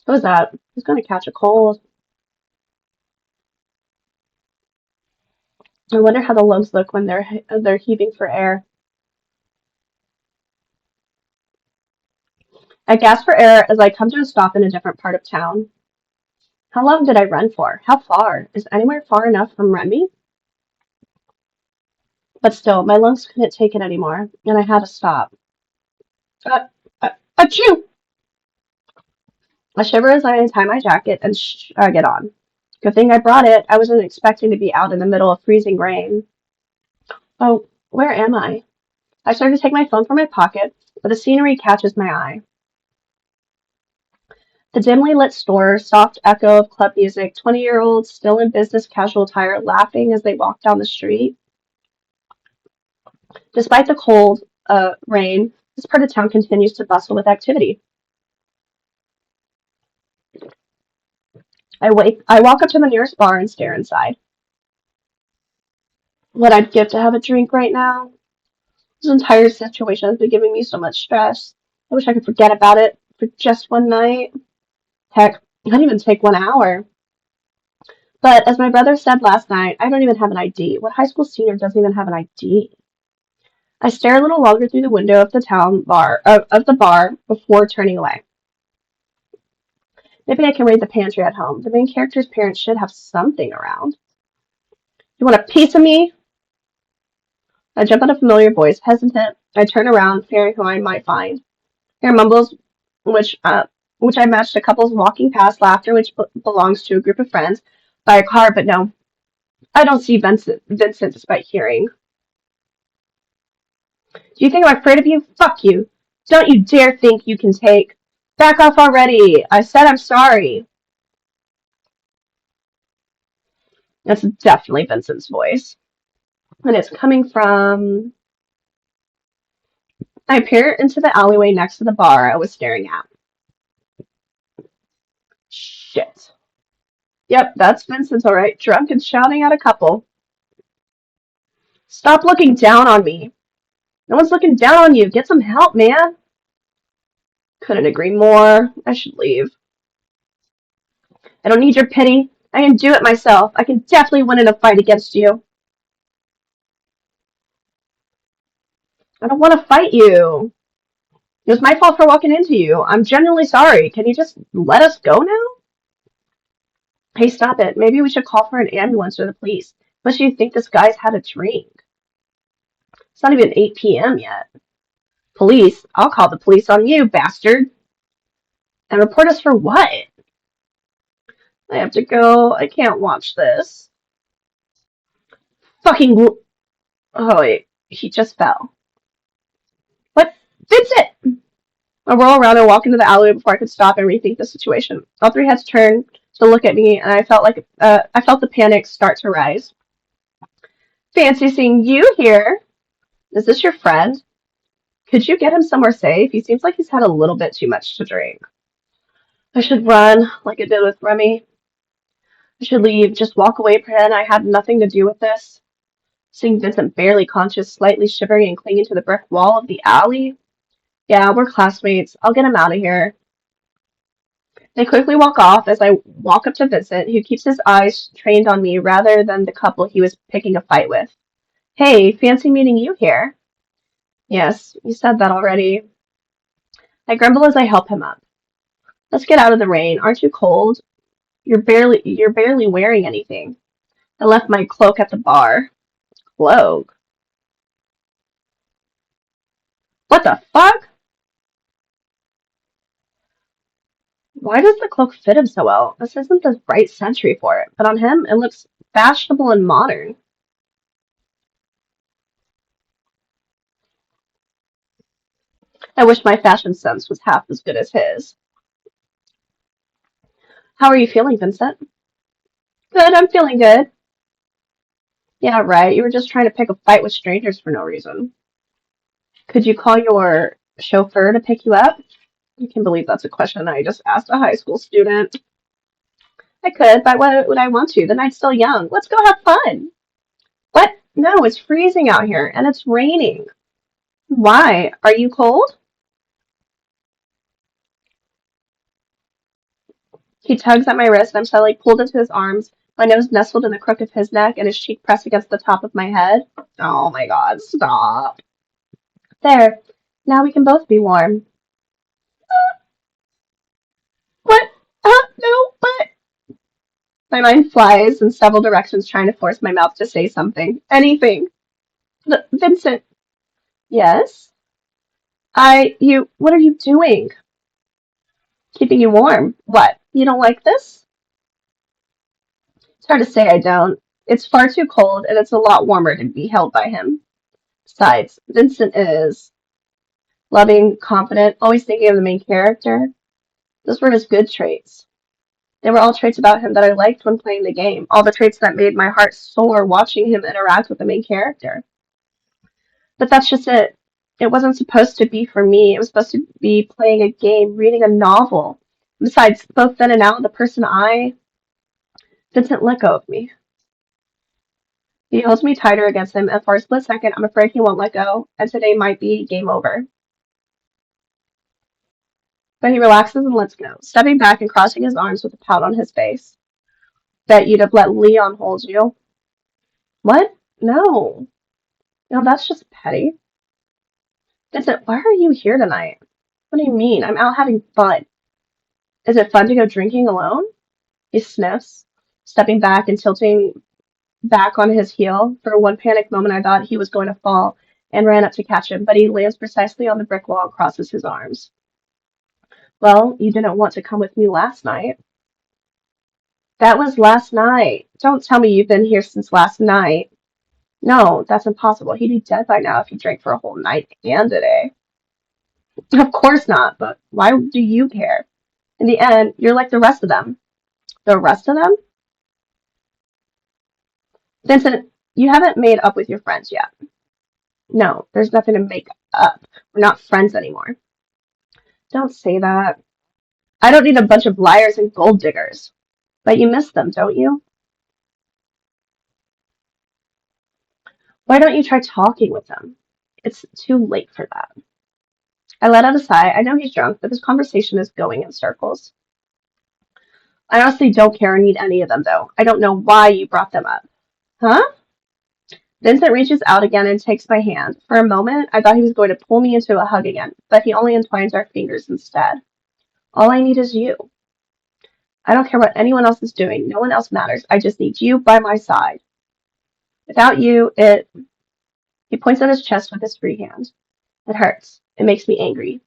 What was that? He's gonna catch a cold. I wonder how the lungs look when they're heaving for air. I gasp for air as I come to a stop in a different part of town. How long did I run for? How far? Is anywhere far enough from Remy? But still, my lungs couldn't take it anymore, and I had to stop. Achoo! I shiver as I untie my jacket and get on. Good thing I brought it. I wasn't expecting to be out in the middle of freezing rain. Oh, where am I? I start to take my phone from my pocket, but the scenery catches my eye. The dimly lit store, soft echo of club music, 20-year-olds still in business casual attire laughing as they walk down the street. Despite the cold rain, this part of town continues to bustle with activity. I walk up to the nearest bar and stare inside. What I'd give to have a drink right now. This entire situation has been giving me so much stress. I wish I could forget about it for just one night. Heck, not even take 1 hour. But as my brother said last night, I don't even have an ID. What high school senior doesn't even have an ID? I stare a little longer through the window of the bar before turning away. Maybe I can raid the pantry at home. The main character's parents should have something around. You want a piece of me? I jump on a familiar voice, hesitant. I turn around, fearing who I might find. Hear mumbles, which which I matched a couple's walking past laughter, which belongs to a group of friends, by a car. But no, I don't see Vincent, despite hearing. Do you think I'm afraid of you? Fuck you! Don't you dare think you can take. Back off already! I said I'm sorry. That's definitely Vincent's voice, and it's coming from. I peer into the alleyway next to the bar I was staring at. Shit. Yep, that's Vincent's alright, drunk and shouting at a couple. Stop looking down on me. No one's looking down on you. Get some help, man. Couldn't agree more. I should leave. I don't need your pity. I can do it myself. I can definitely win in a fight against you. I don't want to fight you. It was my fault for walking into you. I'm genuinely sorry. Can you just let us go now? Hey, stop it. Maybe we should call for an ambulance or the police. But you think this guy's had a drink? It's not even 8 p.m. yet. Police? I'll call the police on you, bastard. And report us for what? I have to go. I can't watch this. Fucking. Oh, wait. He just fell. What? Vincent! I roll around and walk into the alleyway before I could stop and rethink the situation. All three heads turned to look at me, and I felt the panic start to rise. Fancy seeing you here. Is this your friend? Could you get him somewhere safe? He seems like he's had a little bit too much to drink. I should run, like I did with Remy. I should leave, just walk away, pretend I had nothing to do with this. Seeing Vincent barely conscious, slightly shivering and clinging to the brick wall of the alley. Yeah, we're classmates. I'll get him out of here. They quickly walk off as I walk up to Vincent, who keeps his eyes trained on me rather than the couple he was picking a fight with. Hey, fancy meeting you here. Yes, you said that already. I grumble as I help him up. Let's get out of the rain. Aren't you cold? You're barely wearing anything. I left my cloak at the bar. Cloak? What the fuck? Why does the cloak fit him so well? This isn't the right century for it, but on him it looks fashionable and modern. I wish my fashion sense was half as good as his. How are you feeling, Vincent? Good, I'm feeling good. Yeah, right. You were just trying to pick a fight with strangers for no reason. Could you call your chauffeur to pick you up? I can't believe that's a question I just asked a high school student. I could, but why would I want to? The night's still young. Let's go have fun. What? No, it's freezing out here and it's raining. Why? Are you cold? He tugs at my wrist, and I'm suddenly pulled into his arms, my nose nestled in the crook of his neck, and his cheek pressed against the top of my head. Oh my god, stop. There. Now we can both be warm. What? No, but. My mind flies in several directions, trying to force my mouth to say something. Anything. Vincent. Yes? What are you doing? Keeping you warm. What? You don't like this? It's hard to say I don't. It's far too cold, and it's a lot warmer to be held by him. Besides, Vincent is loving, confident, always thinking of the main character. Those were his good traits. They were all traits about him that I liked when playing the game, all the traits that made my heart soar watching him interact with the main character. But that's just it. It wasn't supposed to be for me. It was supposed to be playing a game, reading a novel. Besides, both then and now, the person Vincent let go of me. He holds me tighter against him, and for a split second, I'm afraid he won't let go, and today might be game over. But he relaxes and lets go, stepping back and crossing his arms with a pout on his face. Bet you'd have let Leon hold you. What? No. No, that's just petty. Vincent, why are you here tonight? What do you mean? I'm out having fun. Is it fun to go drinking alone? He sniffs, stepping back and tilting back on his heel. For one panic moment, I thought he was going to fall and ran up to catch him, but he lands precisely on the brick wall and crosses his arms. Well, you didn't want to come with me last night. That was last night. Don't tell me you've been here since last night. No, that's impossible. He'd be dead by now if he drank for a whole night and a day. Of course not, but why do you care? In the end, you're like the rest of them. The rest of them? Vincent, you haven't made up with your friends yet. No, there's nothing to make up. We're not friends anymore. Don't say that. I don't need a bunch of liars and gold diggers. But you miss them, don't you? Why don't you try talking with them? It's too late for that. I let out a sigh. I know he's drunk, but this conversation is going in circles. I honestly don't care or need any of them, though. I don't know why you brought them up. Huh? Vincent reaches out again and takes my hand. For a moment, I thought he was going to pull me into a hug again, but he only entwines our fingers instead. All I need is you. I don't care what anyone else is doing. No one else matters. I just need you by my side. Without you, it. He points at his chest with his free hand. It hurts. It makes me angry.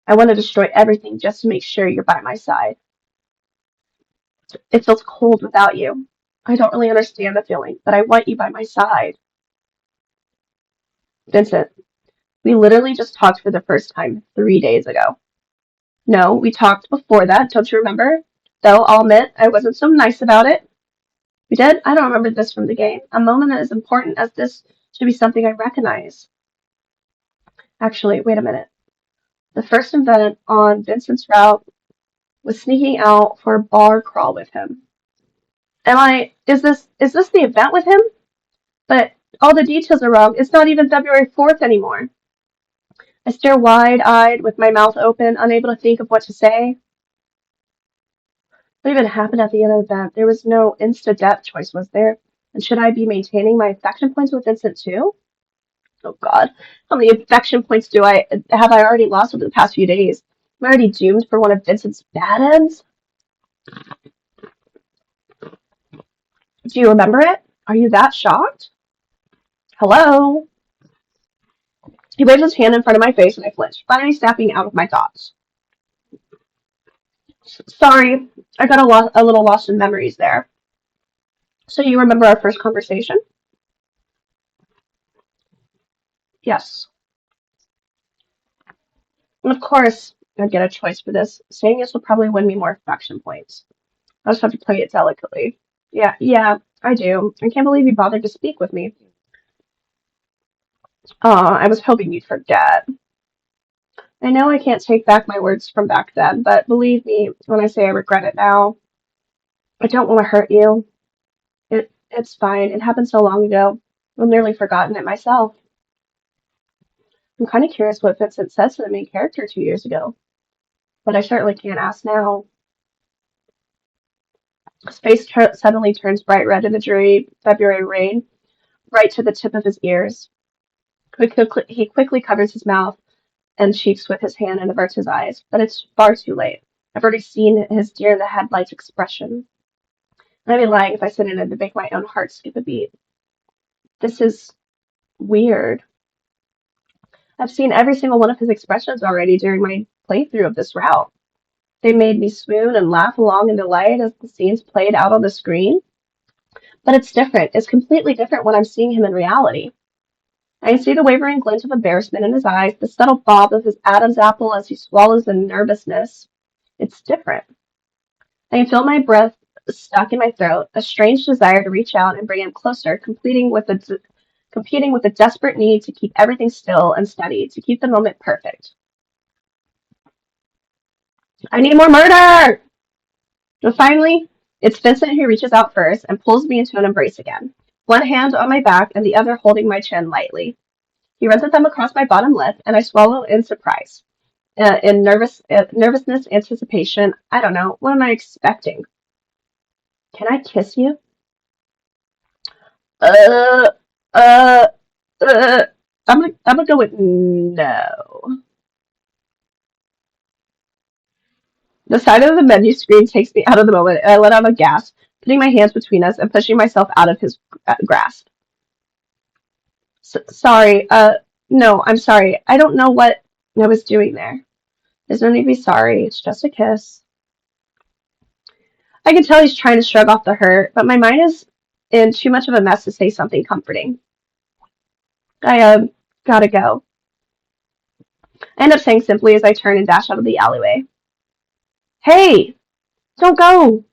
I want to destroy everything just to make sure you're by my side. It feels cold without you. I don't really understand the feeling, but I want you by my side. Vincent, we literally just talked for the first time 3 days ago. No, we talked before that, don't you remember? Though I'll admit I wasn't so nice about it. We did? I don't remember this from the game. A moment as important as this should be something I recognize. Actually, wait a minute. The first event on Vincent's route was sneaking out for a bar crawl with him. Is this the event with him? But all the details are wrong. It's not even February 4th anymore. I stare wide-eyed with my mouth open, unable to think of what to say. What even happened at the end of the event? There was no insta-death choice, was there? And should I be maintaining my affection points with Vincent too? Oh God, how many affection points do I have I already lost over the past few days? I'm already doomed for one of Vincent's bad ends. Do you remember it? Are you that shocked? Hello? He waves his hand in front of my face and I flinch, finally snapping out of my thoughts. Sorry, I got a little lost in memories there. So you remember our first conversation? Yes. And of course, I'd get a choice for this. Saying yes will probably win me more affection points. I just have to play it delicately. Yeah, I do. I can't believe you bothered to speak with me. Aw, I was hoping you'd forget. I know I can't take back my words from back then, but believe me when I say I regret it now. I don't want to hurt you. It's fine. It happened so long ago. I've nearly forgotten it myself. I'm kind of curious what Vincent says to the main character 2 years ago, but I certainly can't ask now. His face suddenly turns bright red in the dreary February rain, right to the tip of his ears. He quickly covers his mouth and cheeks with his hand and averts his eyes, but it's far too late. I've already seen his deer in the headlights expression. I'd be lying if I said it to make my own heart skip a beat. This is weird. I've seen every single one of his expressions already during my playthrough of this route. They made me swoon and laugh along in delight as the scenes played out on the screen. But it's different. It's completely different when I'm seeing him in reality. I can see the wavering glint of embarrassment in his eyes, the subtle bob of his Adam's apple as he swallows the nervousness. It's different. I can feel my breath stuck in my throat, a strange desire to reach out and bring him closer, competing with a desperate need to keep everything still and steady, to keep the moment perfect. I need more murder! But finally, it's Vincent who reaches out first and pulls me into an embrace again, one hand on my back and the other holding my chin lightly. He runs a thumb across my bottom lip, and I swallow in surprise. In nervousness, anticipation, I don't know, what am I expecting? Can I kiss you? Uh, uh, uh, I'm gonna go with no. The side of the menu screen takes me out of the moment, and I let out a gasp, putting my hands between us and pushing myself out of his grasp. Sorry, no, I'm sorry. I don't know what I was doing there. There's no need to be sorry. It's just a kiss. I can tell he's trying to shrug off the hurt, but my mind is in too much of a mess to say something comforting. I, gotta go. I end up saying simply as I turn and dash out of the alleyway. Hey! Don't go!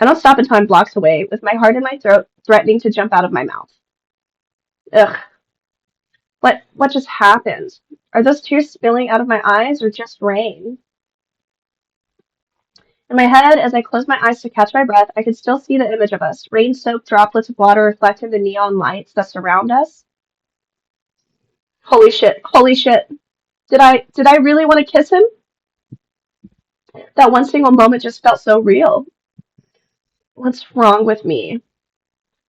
I don't stop until I'm blocks away, with my heart in my throat, threatening to jump out of my mouth. Ugh. What just happened? Are those tears spilling out of my eyes or just rain? In my head, as I close my eyes to catch my breath, I can still see the image of us, rain-soaked droplets of water reflecting the neon lights that surround us. Holy shit, holy shit. Did I really want to kiss him? That one single moment just felt so real. What's wrong with me?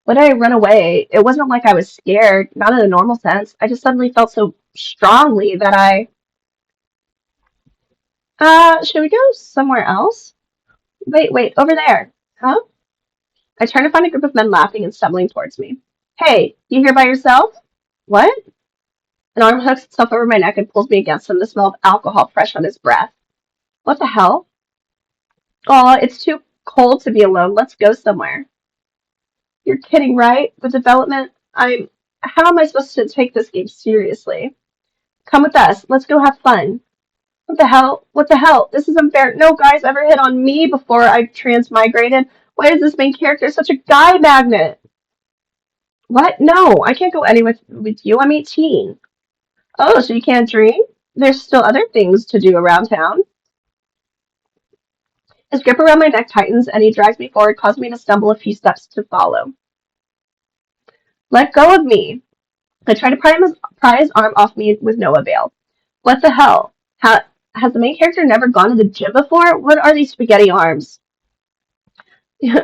When I run away, it wasn't like I was scared, not in a normal sense. I just suddenly felt so strongly that should we go somewhere else? Wait, over there. Huh? I turn to find a group of men laughing and stumbling towards me. Hey, you here by yourself? What? An arm hooks itself over my neck and pulls me against him, the smell of alcohol fresh on his breath. What the hell? Aw, it's too cold to be alone. Let's go somewhere. You're kidding, right? The development, how am I supposed to take this game seriously? Come with us. Let's go have fun. What the hell? What the hell? This is unfair. No guy's ever hit on me before I transmigrated. Why is this main character such a guy magnet? What? No, I can't go anywhere with you. I'm 18. Oh, so you can't drink? There's still other things to do around town. His grip around my neck tightens, and he drags me forward, causing me to stumble a few steps to follow. Let go of me. I try to pry his arm off me with no avail. What the hell? Has the main character never gone to the gym before? What are these spaghetti arms?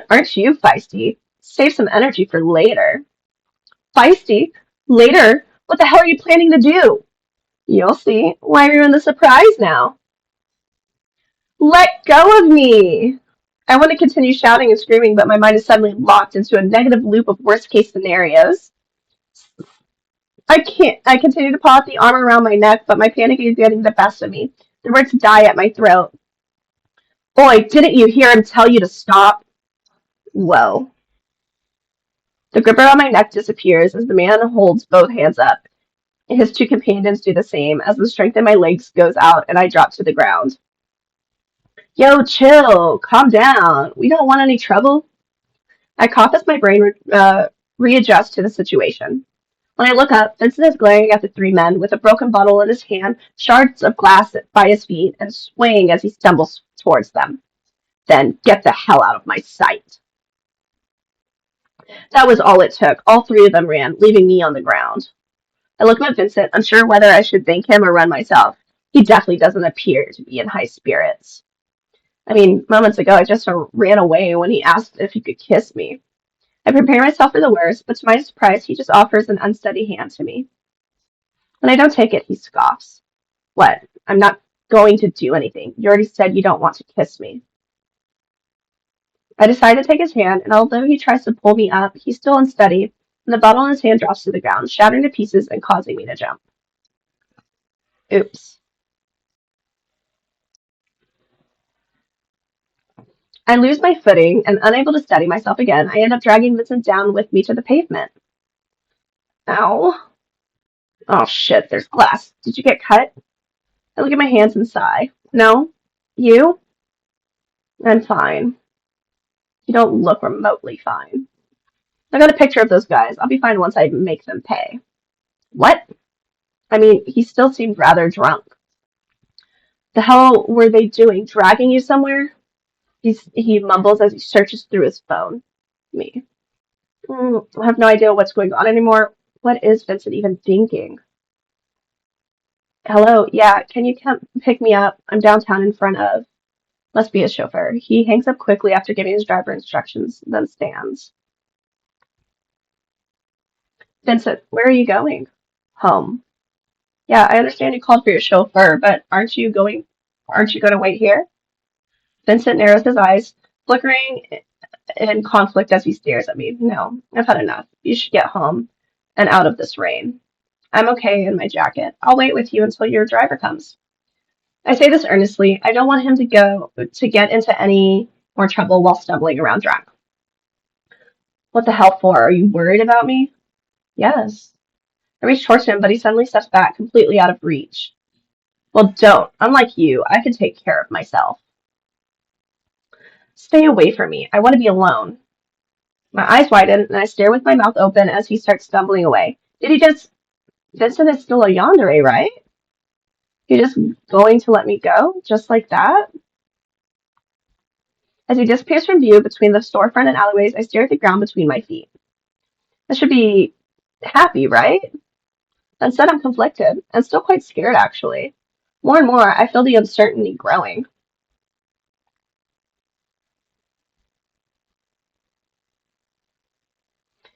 Aren't you feisty? Save some energy for later. Feisty? Later? What the hell are you planning to do? You'll see. Why ruin the surprise now? Let go of me! I want to continue shouting and screaming, but my mind is suddenly locked into a negative loop of worst case scenarios. I can't. I continue to paw at the arm around my neck, but my panic is getting the best of me. The words die at my throat. Boy, didn't you hear him tell you to stop? Whoa. The grip around my neck disappears as the man holds both hands up. His two companions do the same as the strength in my legs goes out and I drop to the ground. Yo, chill. Calm down. We don't want any trouble. I cough as my brain readjusts to the situation. When I look up, Vincent is glaring at the three men with a broken bottle in his hand, shards of glass by his feet, and swaying as he stumbles towards them. Then get the hell out of my sight. That was all it took. All three of them ran, leaving me on the ground. I look at Vincent, unsure whether I should thank him or run myself. He definitely doesn't appear to be in high spirits. I mean, moments ago I just ran away when he asked if he could kiss me. I prepare myself for the worst, but to my surprise, he just offers an unsteady hand to me. When I don't take it, he scoffs. What? I'm not going to do anything. You already said you don't want to kiss me. I decide to take his hand, and although he tries to pull me up, he's still unsteady, and the bottle in his hand drops to the ground, shattering to pieces and causing me to jump. Oops. I lose my footing, and unable to steady myself again, I end up dragging Vincent down with me to the pavement. Ow. Oh shit, there's glass. Did you get cut? I look at my hands and sigh. No? You? I'm fine. You don't look remotely fine. I got a picture of those guys. I'll be fine once I make them pay. What? I mean, he still seemed rather drunk. The hell were they doing? Dragging you somewhere? He mumbles as he searches through his phone. Me. I have no idea what's going on anymore. What is Vincent even thinking? Hello, yeah, can you come pick me up? I'm downtown in front of. Must be his chauffeur. He hangs up quickly after giving his driver instructions, then stands. Vincent, where are you going? Home. Yeah, I understand you called for your chauffeur, but aren't you going to wait here? Vincent narrows his eyes, flickering in conflict as he stares at me. No, I've had enough. You should get home and out of this rain. I'm okay in my jacket. I'll wait with you until your driver comes. I say this earnestly. I don't want him to get into any more trouble while stumbling around drunk. What the hell for? Are you worried about me? Yes. I reach towards him, but he suddenly steps back, completely out of reach. Well, don't. Unlike you, I can take care of myself. Stay away from me. I want to be alone. My eyes widen, and I stare with my mouth open as he starts stumbling away. Did he just... Vincent is still a yandere, right? He just going to let me go? Just like that? As he disappears from view between the storefront and alleyways, I stare at the ground between my feet. I should be happy, right? Instead, I'm conflicted, and still quite scared, actually. More and more, I feel the uncertainty growing.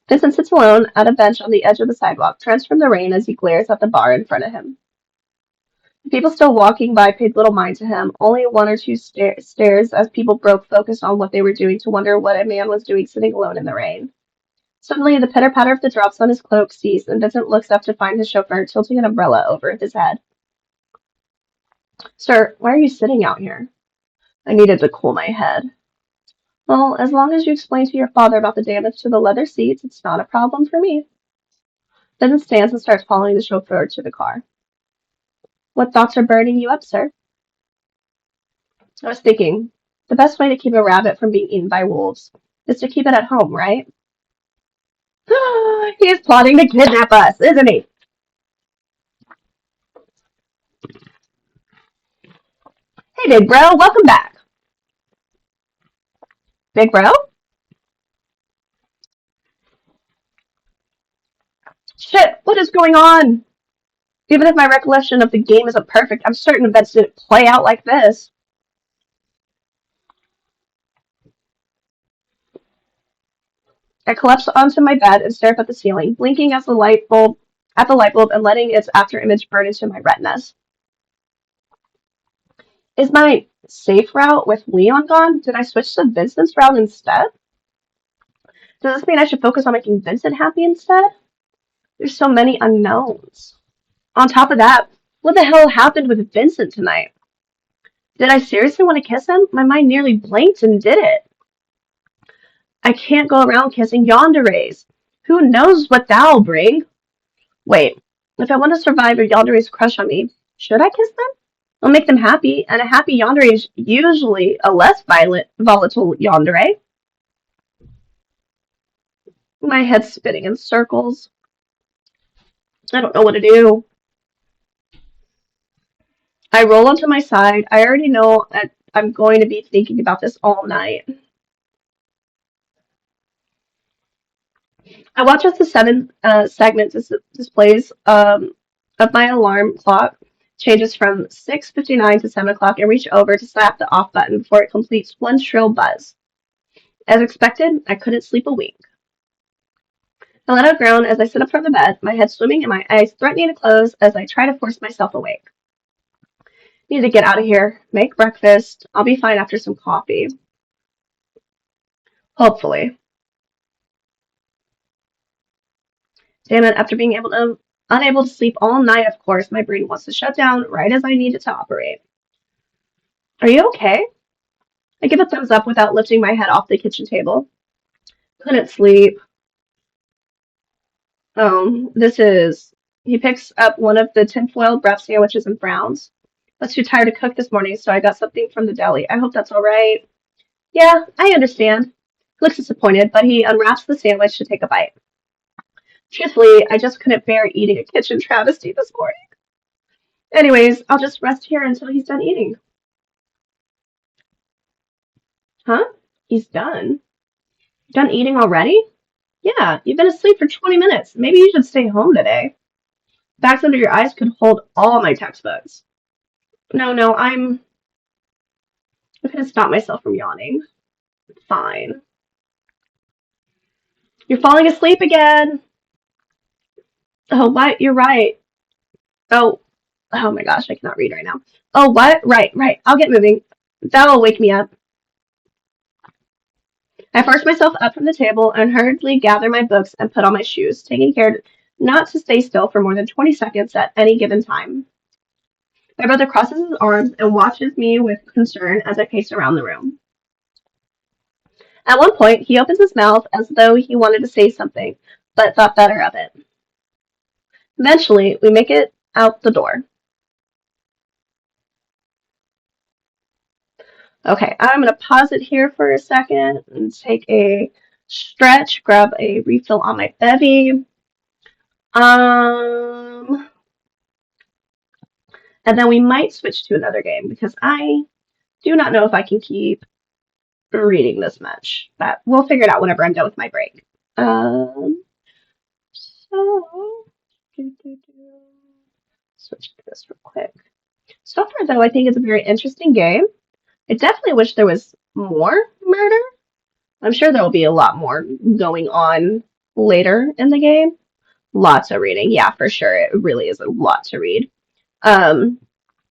Vincent sits alone at a bench on the edge of the sidewalk, drenched from the rain as he glares at the bar in front of him. The people still walking by paid little mind to him, only one or two stares as people broke focus on what they were doing to wonder what a man was doing sitting alone in the rain. Suddenly, the pitter-patter of the drops on his cloak cease, and Vincent looks up to find his chauffeur tilting an umbrella over his head. Sir, why are you sitting out here? I needed to cool my head. Well, as long as you explain to your father about the damage to the leather seats, it's not a problem for me. Vincent stands and starts following the chauffeur to the car. What thoughts are burning you up, sir? I was thinking, the best way to keep a rabbit from being eaten by wolves is to keep it at home, right? He is plotting to kidnap us, isn't he? Hey, big bro, welcome back. Big bro? Shit, what is going on? Even if my recollection of the game isn't perfect, I'm certain events didn't play out like this. I collapse onto my bed and stare up at the ceiling, blinking as the light bulb and letting its after image burn into my retinas. Is my safe route with Leon gone? Did I switch to Vincent's route instead? Does this mean I should focus on making Vincent happy instead? There's so many unknowns. On top of that, what the hell happened with Vincent tonight? Did I seriously want to kiss him? My mind nearly blinked and did it. I can't go around kissing yanderes. Who knows what that'll bring? Wait, if I want to survive a yandere's crush on me, should I kiss them? I'll make them happy, and a happy yandere is usually a less volatile yandere. My head's spinning in circles. I don't know what to do. I roll onto my side. I already know I'm going to be thinking about this all night. I watch as the seven segment displays of my alarm clock changes from 6:59 to 7 o'clock and reach over to slap the off button before it completes one shrill buzz. As expected, I couldn't sleep a wink. I let out a groan as I sit up from the bed, my head swimming and my eyes threatening to close as I try to force myself awake. Need to get out of here, make breakfast. I'll be fine after some coffee. Hopefully. Damn it, after being unable to sleep all night, of course, my brain wants to shut down right as I need it to operate. Are you okay? I give a thumbs up without lifting my head off the kitchen table. Couldn't sleep. This is. He picks up one of the tinfoil wrap sandwiches and frowns. I was too tired to cook this morning, so I got something from the deli. I hope that's all right. Yeah, I understand. He looks disappointed, but he unwraps the sandwich to take a bite. Truthfully, I just couldn't bear eating a kitchen travesty this morning. Anyways, I'll just rest here until he's done eating. Huh? He's done? Done eating already? Yeah, you've been asleep for 20 minutes. Maybe you should stay home today. Bags under your eyes could hold all my textbooks. No, I'm gonna stop myself from yawning. Fine. You're falling asleep again. Oh, what? You're right. Oh, oh my gosh, I cannot read right now. Oh, what? Right. I'll get moving. That'll wake me up. I forced myself up from the table and hurriedly gathered my books and put on my shoes, taking care not to stay still for more than 20 seconds at any given time. My brother crosses his arms and watches me with concern as I pace around the room. At one point, he opens his mouth as though he wanted to say something, but thought better of it. Eventually, we make it out the door. Okay, I'm going to pause it here for a second and take a stretch, grab a refill on my bevy. And then we might switch to another game because I do not know if I can keep reading this much, but we'll figure it out whenever I'm done with my break. So switch to this real quick. So far, though, I think it's a very interesting game. I definitely wish there was more murder. I'm sure there will be a lot more going on later in the game. Lots of reading, yeah, for sure. It really is a lot to read. Um,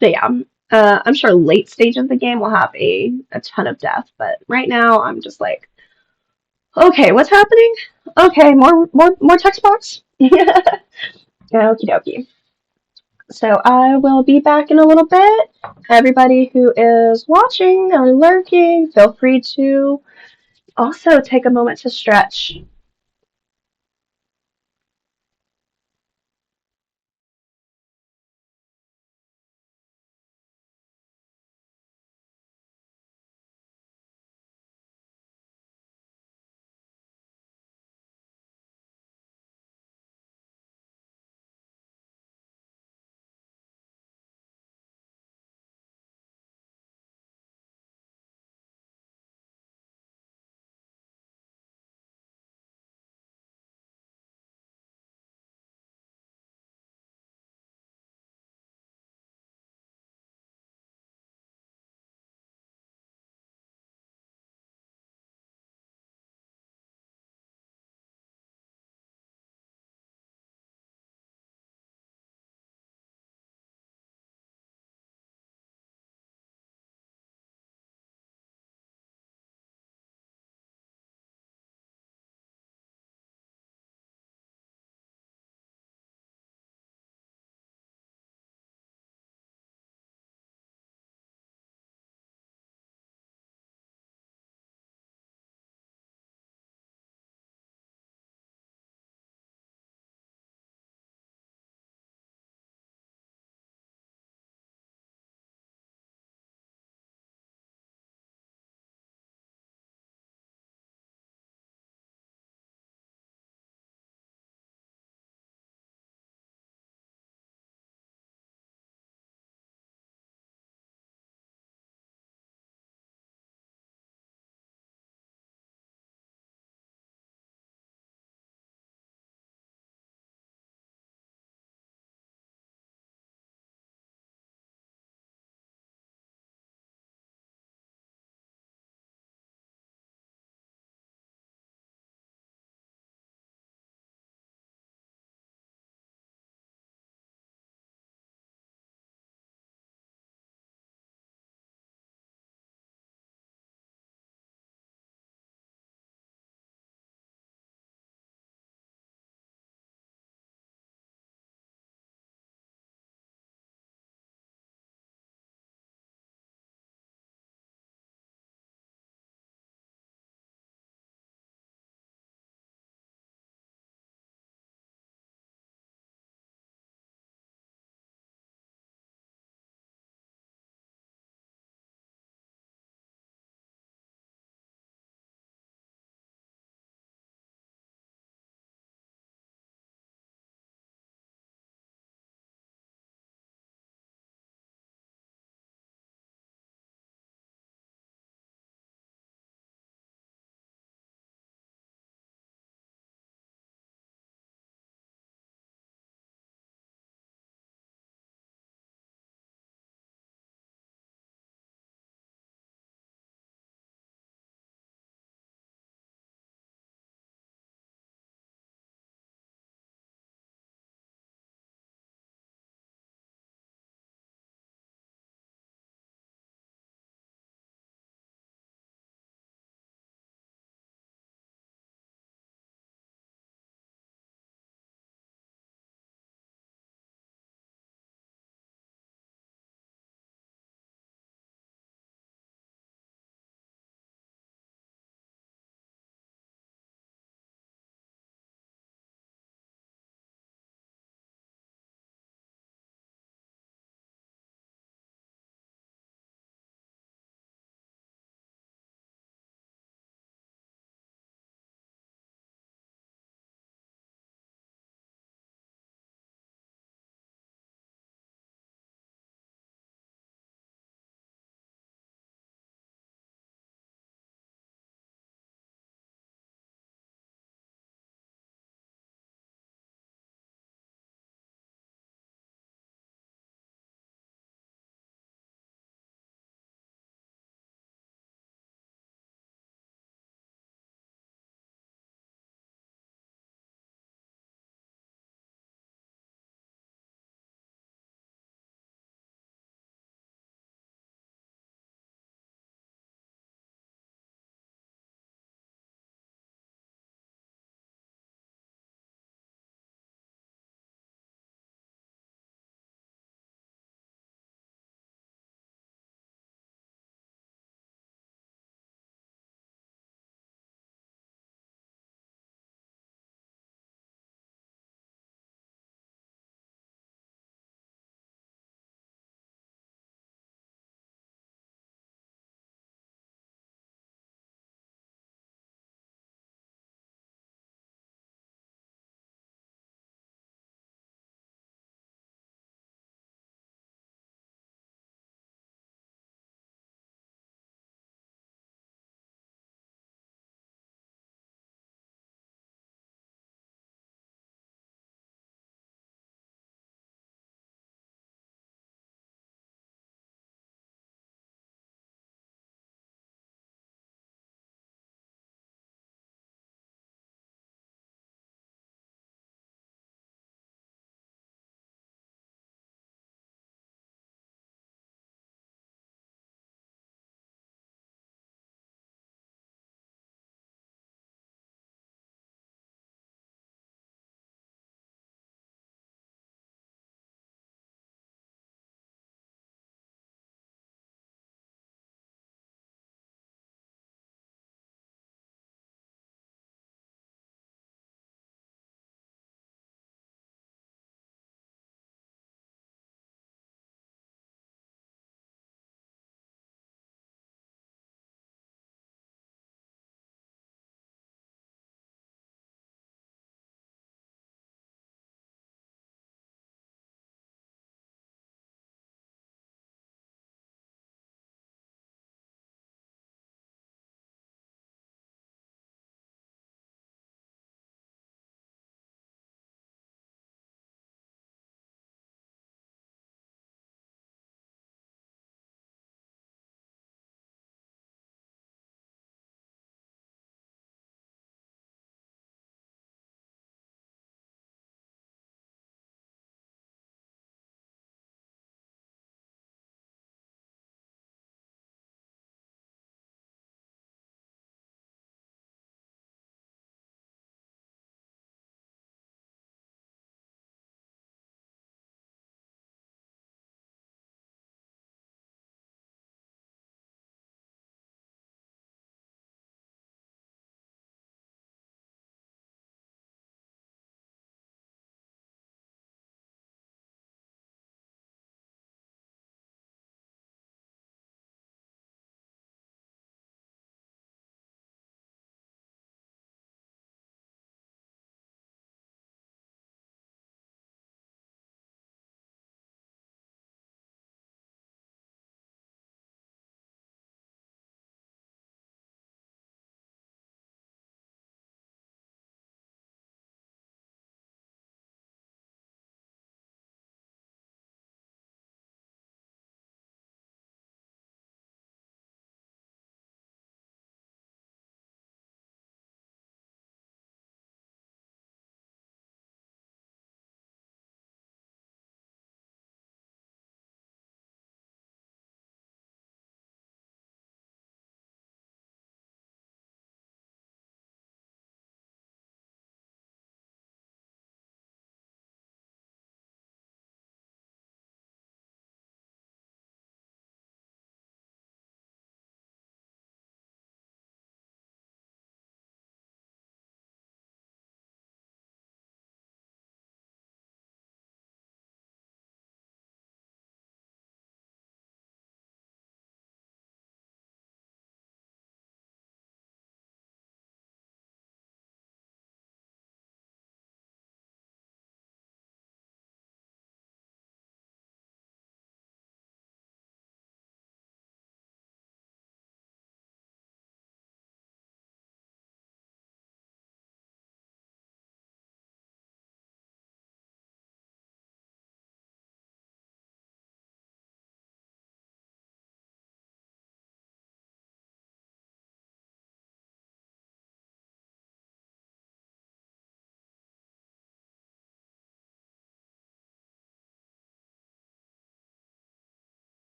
but yeah, I'm sure late stage of the game will have a ton of death, but right now I'm just like, okay, what's happening? Okay, more text box. Okie dokie. So I will be back in a little bit. Everybody who is watching or lurking, feel free to also take a moment to stretch.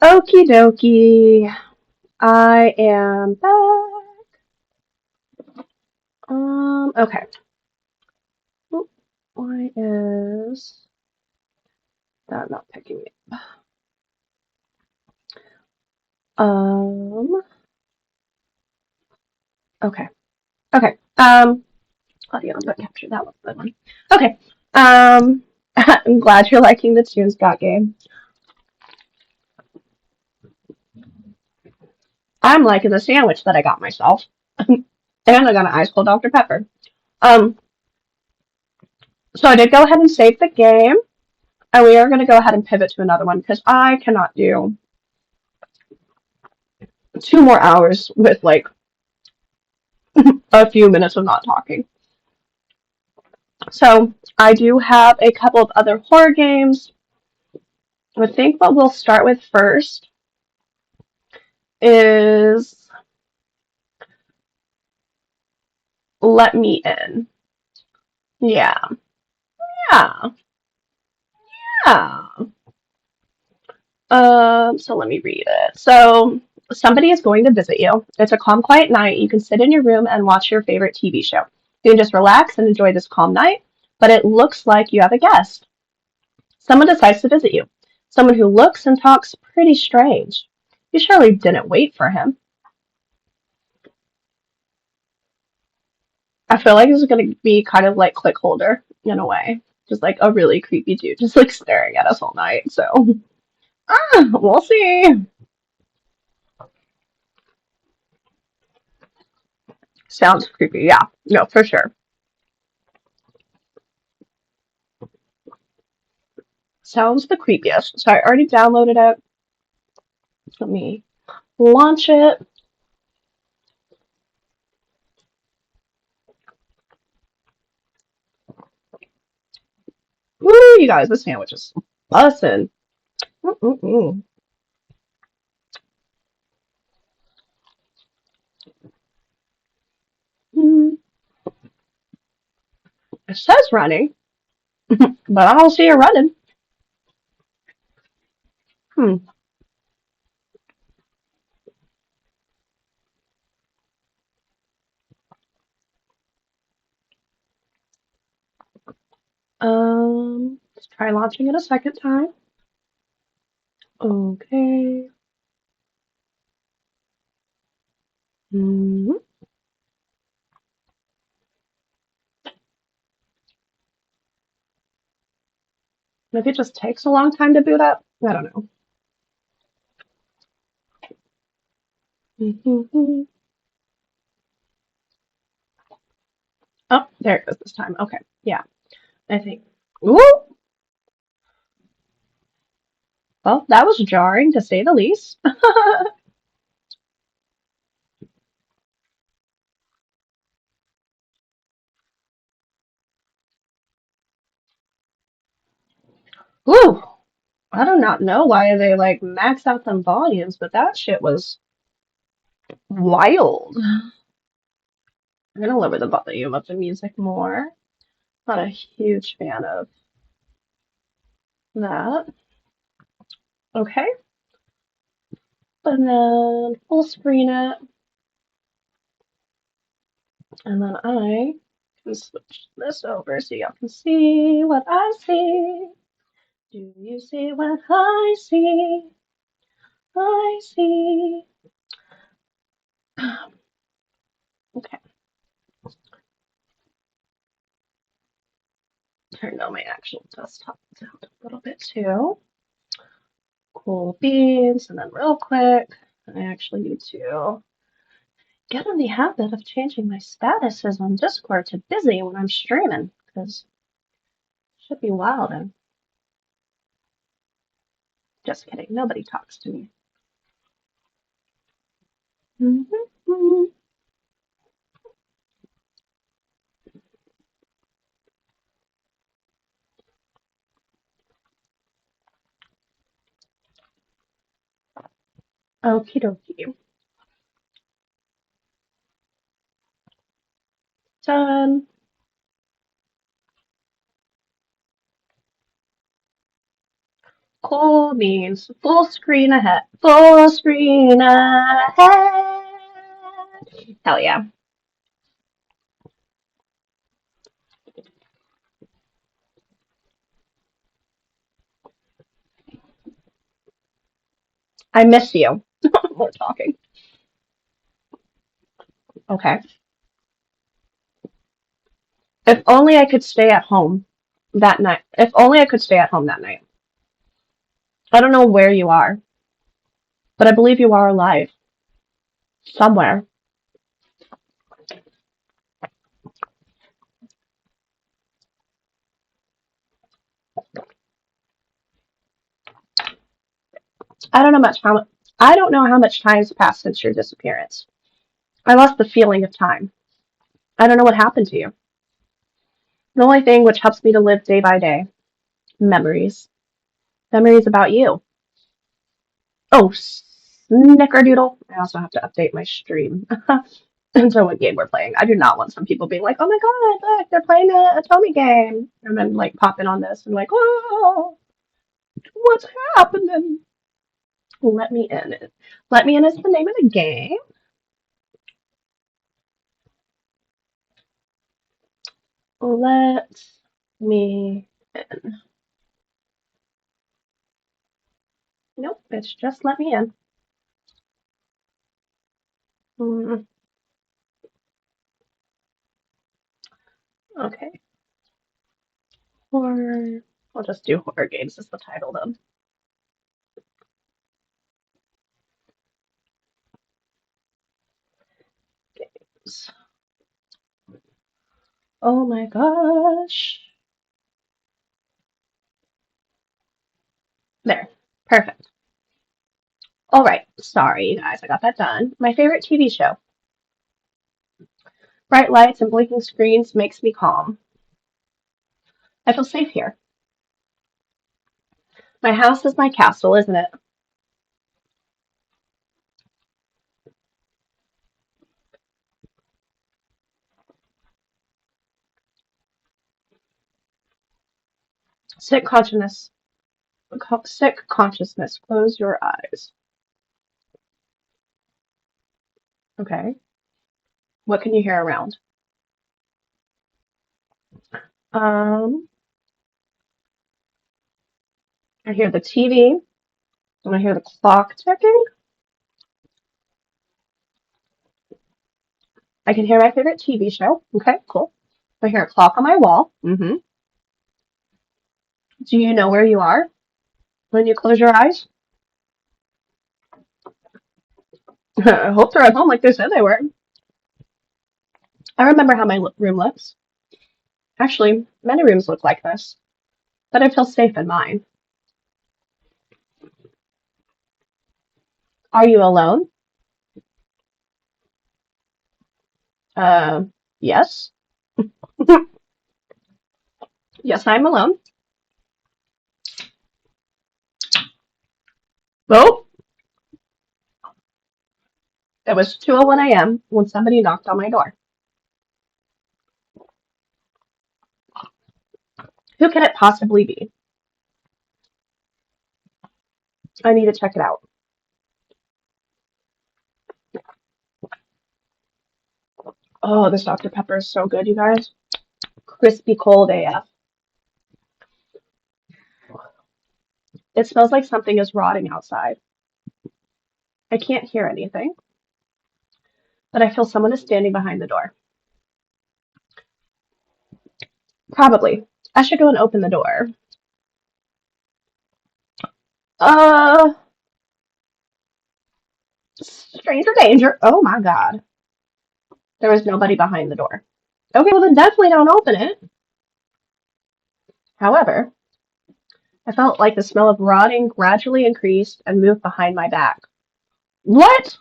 Okie dokie. I am back. Okay. Oop, why is that not picking me up? Okay. Okay. Audio input capture. That was the one. Okay. I'm glad you're liking the Tunes Got game. I'm liking the sandwich that I got myself. And I got an ice cold Dr. Pepper. Um, so I did go ahead and save the game. And we are going to go ahead and pivot to another one because I cannot do 2 more hours with like a few minutes of not talking. So I do have a couple of other horror games. I think what we'll start with first is Let Me In. Yeah, yeah, yeah. So let me read it. So somebody is going to visit you. It's a calm, quiet night. You can sit in your room and watch your favorite TV show. You can just relax and enjoy this calm night, but it looks like you have a guest. Someone decides to visit you. Someone who looks and talks pretty strange. You surely didn't wait for him. I feel like this is going to be kind of like Click Holder in a way. Just like a really creepy dude just like staring at us all night. So, we'll see. Sounds creepy. Yeah, no, for sure. Sounds the creepiest. So I already downloaded it. Let me launch it. Woo, you guys, this sandwich is bussin'. Mm-mm-mm. Mm. It says running, but I don't see it running. Hmm. Let's try launching it a second time. Okay. Hmm. Maybe it just takes a long time to boot up. I don't know. Mm-hmm. Oh, there it goes this time. Okay. Yeah, I think. Ooh. Well, that was jarring to say the least. Ooh. I do not know why they like max out them volumes, but that shit was wild. I'm gonna lower the volume of the music more. Not a huge fan of that. Okay. And then full screen it. And then I can switch this over so y'all can see what I see. Do you see what I see? I see. Okay. Turned on my actual desktop sound a little bit too. Cool beans. And then real quick, I actually need to get in the habit of changing my statuses on Discord to busy when I'm streaming, because it should be wild and just kidding. Nobody talks to me. Mm-hmm. Okie dokie. Done. Cool means full screen ahead. Full screen ahead. Hell yeah. I miss you. We're talking. Okay. If only I could stay at home that night. If only I could stay at home that night. I don't know where you are, but I believe you are alive. Somewhere. I don't know much how I don't know how much time has passed since your disappearance. I lost the feeling of time. I don't know what happened to you. The only thing which helps me to live day by day. Memories. Memories about you. Oh, snickerdoodle. I also have to update my stream. And so what game we're playing. I do not want some people being like, oh my god, look, they're playing a otome game. And then like popping on this and like, oh, what's happening? Let me in. Let me in is the name of the game. Let me in. Nope, it's just let me in. Mm, okay. Horror. I'll just do horror games as the title then. Games. Oh my gosh. There. Perfect. All right. Sorry, guys. I got that done. My favorite TV show. Bright lights and blinking screens makes me calm. I feel safe here. My house is my castle, isn't it? Sick consciousness. Sick consciousness. Close your eyes. Okay. What can you hear around? Um, I hear the TV, and I hear the clock ticking. I can hear my favorite TV show. Okay, cool. I hear a clock on my wall. Do you know where you are when you close your eyes? I hope they're at home like they said they were. I remember how my room looks. Actually, many rooms look like this, but I feel safe in mine. Are you alone? Uh, yes. Yes, I'm alone. Oh, it was 2:01 a.m. when somebody knocked on my door. Who can it possibly be? I need to check it out. Oh, this Dr. Pepper is so good, you guys. Crispy cold AF. It smells like something is rotting outside. I can't hear anything, but I feel someone is standing behind the door. Probably. I should go and open the door. Uh, stranger danger. Oh my god. There was nobody behind the door. Okay, well then definitely don't open it. However, I felt like the smell of rotting gradually increased and moved behind my back. What?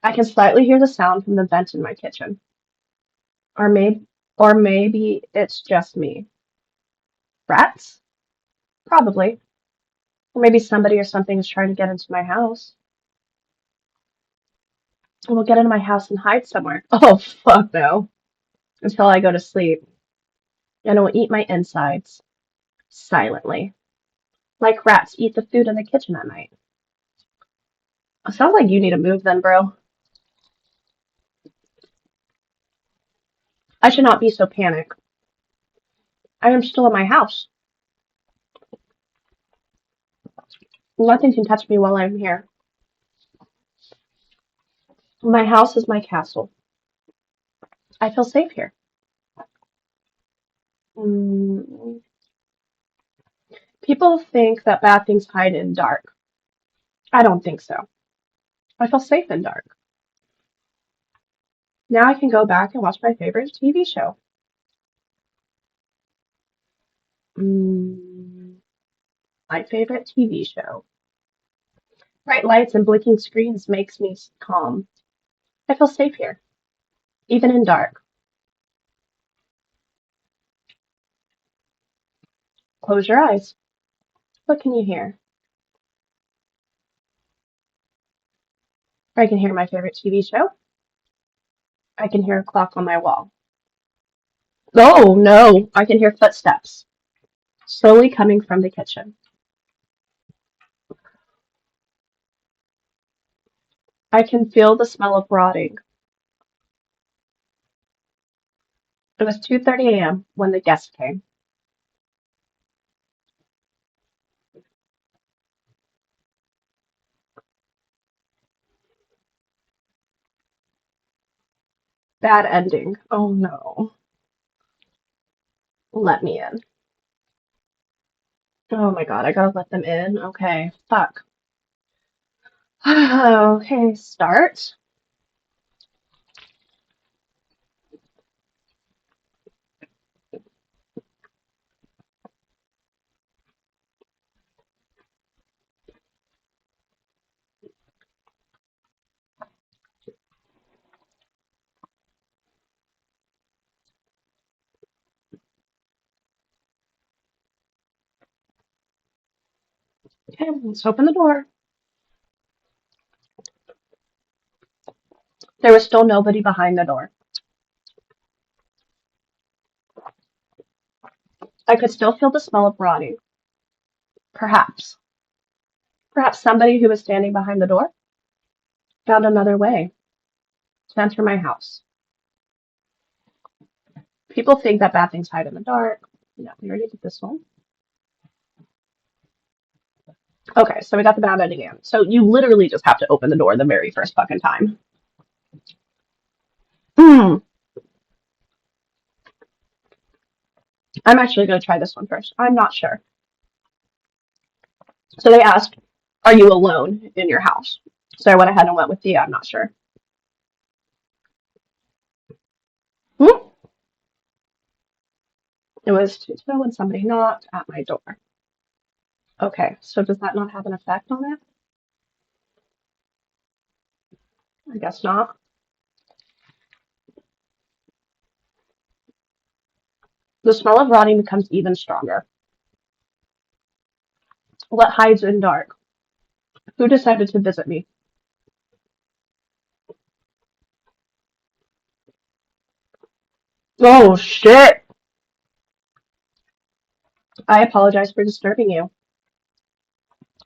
I can slightly hear the sound from the vent in my kitchen. Or maybe it's just me. Rats? Probably. Or maybe somebody or something is trying to get into my house. We'll get into my house and hide somewhere. Oh, fuck no. Until I go to sleep. And it will eat my insides. silently, like rats eat the food in the kitchen at night. Sounds like you need to move then, bro. I should not be so panicked. I am still in my house. Nothing can touch me while I'm here. My house is my castle. I feel safe here. Mm. People think that bad things hide in dark. I don't think so. I feel safe in dark. Now I can go back and watch my favorite TV show. Mm, my favorite TV show. Bright lights and blinking screens makes me calm. I feel safe here, even in dark. Close your eyes. What can you hear? I can hear my favorite TV show. I can hear a clock on my wall. Oh no, I can hear footsteps slowly coming from the kitchen. I can feel the smell of rotting. It was 2:30 a.m. when the guest came. Bad ending. Oh no. Let me in. Oh my god, I gotta let them in. Okay, fuck. Okay, start. Okay, let's open the door. There was still nobody behind the door. I could still feel the smell of rotting. Perhaps. Perhaps somebody who was standing behind the door found another way to enter my house. People think that bad things hide in the dark. No, we already did this one. Okay, so we got the bad ending again. So you literally just have to open the door the very first fucking time. Hmm. I'm actually going to try this one first. I'm not sure. So they asked, are you alone in your house? So I went ahead and went with the I'm not sure. Hmm. It was 2:02 when somebody knocked at my door. Okay, so does that not have an effect on it? I guess not. The smell of rotting becomes even stronger. What hides in dark? Who decided to visit me? Oh shit! I apologize for disturbing you.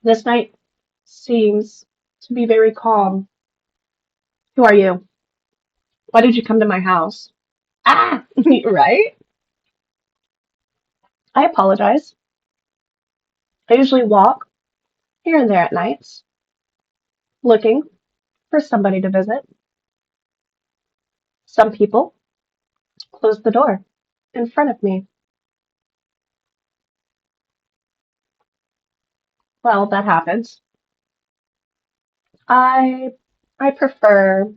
This night seems to be very calm. Who are you? Why did you come to my house? Ah! Right? I apologize. I usually walk here and there at nights, looking for somebody to visit. Some people close the door in front of me. Well, that happens. I I prefer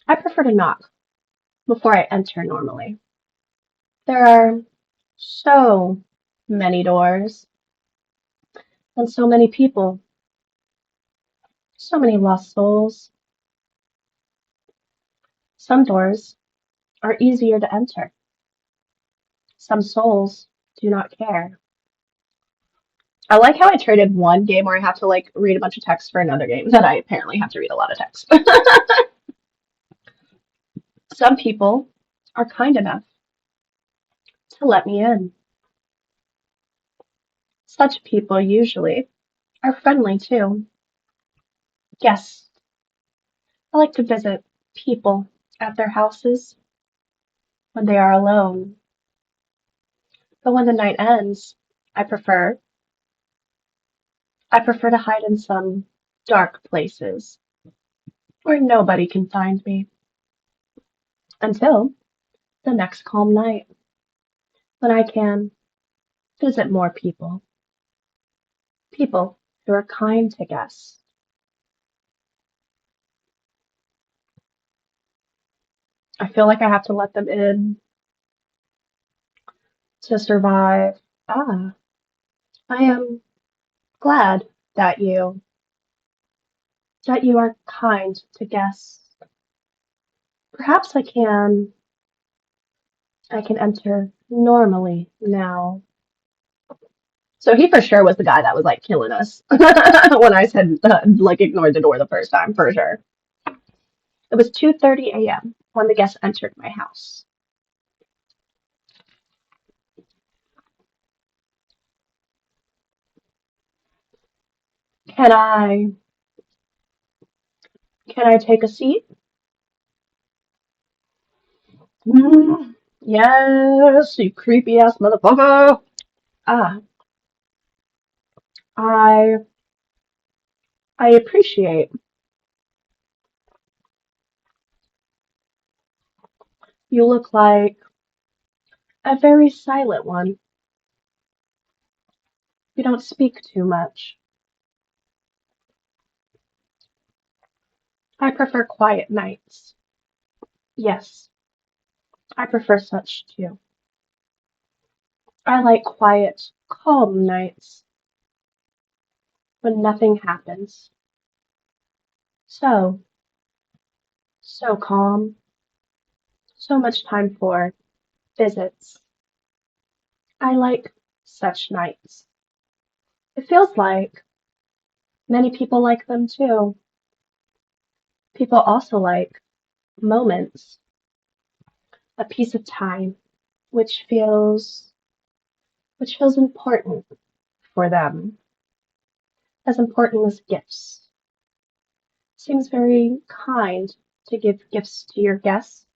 I prefer to knock before I enter normally. There are so many doors and so many people, so many lost souls. Some doors are easier to enter. Some souls do not care. I like how I traded one game where I have to like read a bunch of text for another game that I apparently have to read a lot of text. Some people are kind enough to let me in. Such people usually are friendly too. Yes, I like to visit people at their houses when they are alone. But when the night ends, I prefer I prefer to hide in some dark places where nobody can find me until the next calm night when I can visit more people. People who are kind to guests. I feel like I have to let them in to survive. Ah, I am glad that you are kind to guests. Perhaps I can enter normally now. So he for sure was the guy that was like killing us when I said like ignored the door the first time for sure. It was 2:30 a.m. when the guests entered my house. Can I can I take a seat? Mm, yes, you creepy ass motherfucker. Ah, I I appreciate you look like a very silent one. You don't speak too much. I prefer quiet nights. Yes, I prefer such too. I like quiet, calm nights when nothing happens. So, so calm, so much time for visits. I like such nights. It feels like many people like them too. People also like moments, a piece of time, which feels which feels important for them, as important as gifts. Seems very kind to give gifts to your guests.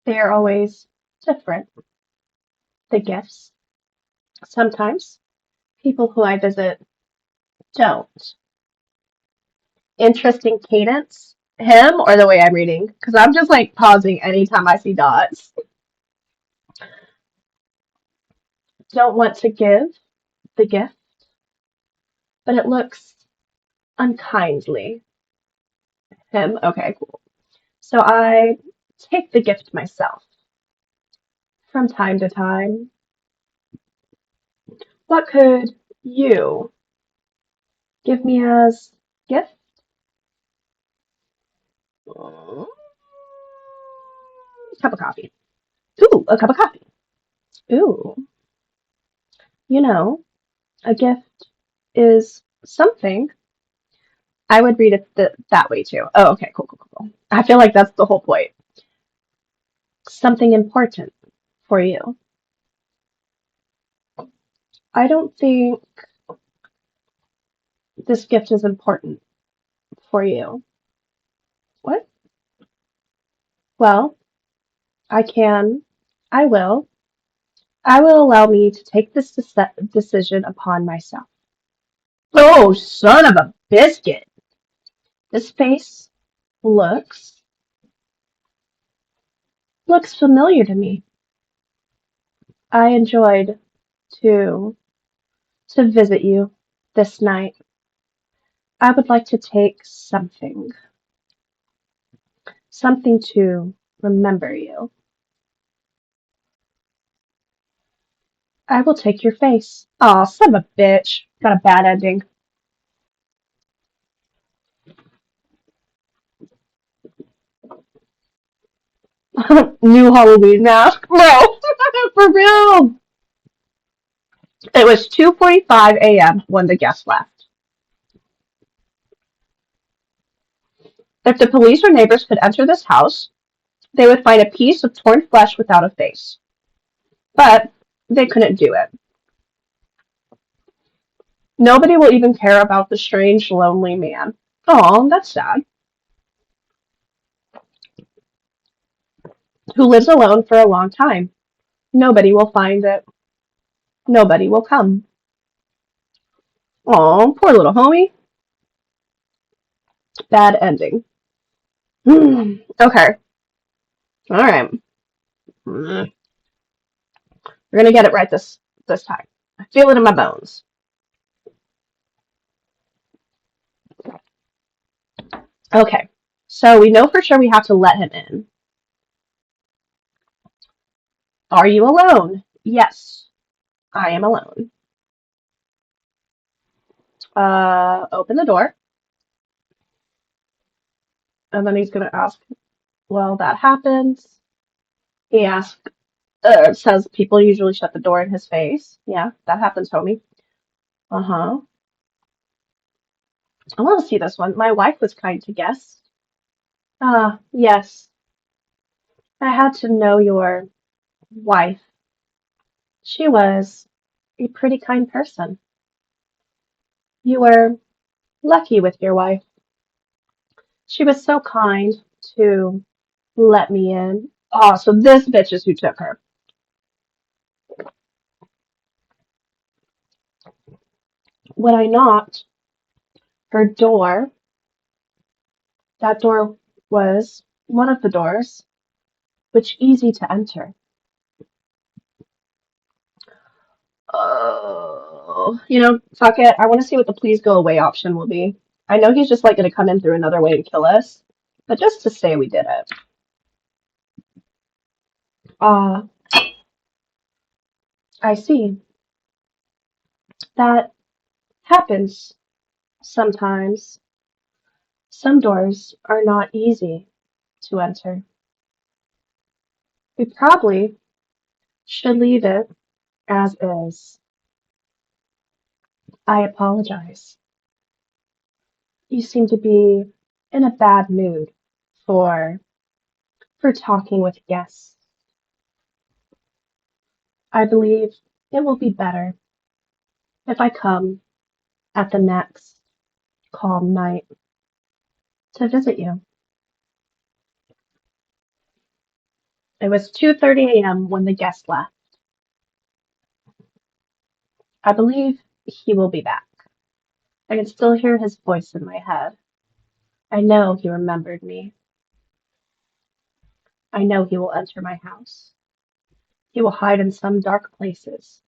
They are always different, the gifts. Sometimes people who I visit don't. Interesting cadence. Him or the way I'm reading? Because I'm just like pausing anytime I see dots. Don't want to give the gift, but it looks unkindly. Him. Okay, cool. So I take the gift myself from time to time. What could you give me as gift? Mm, cup of coffee. Ooh, a cup of coffee. Ooh, you know, a gift is something. I would read it that way too. Oh, okay, cool, cool, cool, cool. I feel like that's the whole point. Something important for you. I don't think this gift is important for you. What? Well, I can, I will. I will allow me to take this decision upon myself. Oh, son of a biscuit. This face looks looks familiar to me. I enjoyed to to visit you this night. I would like to take something to remember you. I will take your face. Aw, son of a bitch. Got a bad ending. New Halloween mask? No, for real. It was 2:45 a.m. when the guests left. If the police or neighbors could enter this house, they would find a piece of torn flesh without a face. But they couldn't do it. Nobody will even care about the strange, lonely man. Oh, that's sad. Who lives alone for a long time. Nobody will find it. Nobody will come. Oh, poor little homie. Bad ending. Okay. All right. We're gonna get it right this time. I feel it in my bones. Okay. So we know for sure we have to let him in. Are you alone? Yes, I am alone. Open the door. And then he's gonna ask, well, that happens. He asks, says people usually shut the door in his face. Yeah, that happens, homie. Uh-huh. I want to see this one. My wife was kind to guests. Ah, yes. I had to know your wife. She was a pretty kind person. You were lucky with your wife. She was so kind to let me in. Oh, so this bitch is who took her. When I knocked her door, that door was one of the doors, which easy to enter. Oh, fuck it. I want to see what the please go away option will be. I know he's just like gonna come in through another way and kill us, but just to say we did it. Ah, I see. That happens sometimes. Some doors are not easy to enter. We probably should leave it as is. I apologize. You seem to be in a bad mood for for talking with guests. I believe it will be better if I come at the next calm night to visit you. It was 2:30 a.m. when the guest left. I believe he will be back. I can still hear his voice in my head. I know he remembered me. I know he will enter my house. He will hide in some dark places.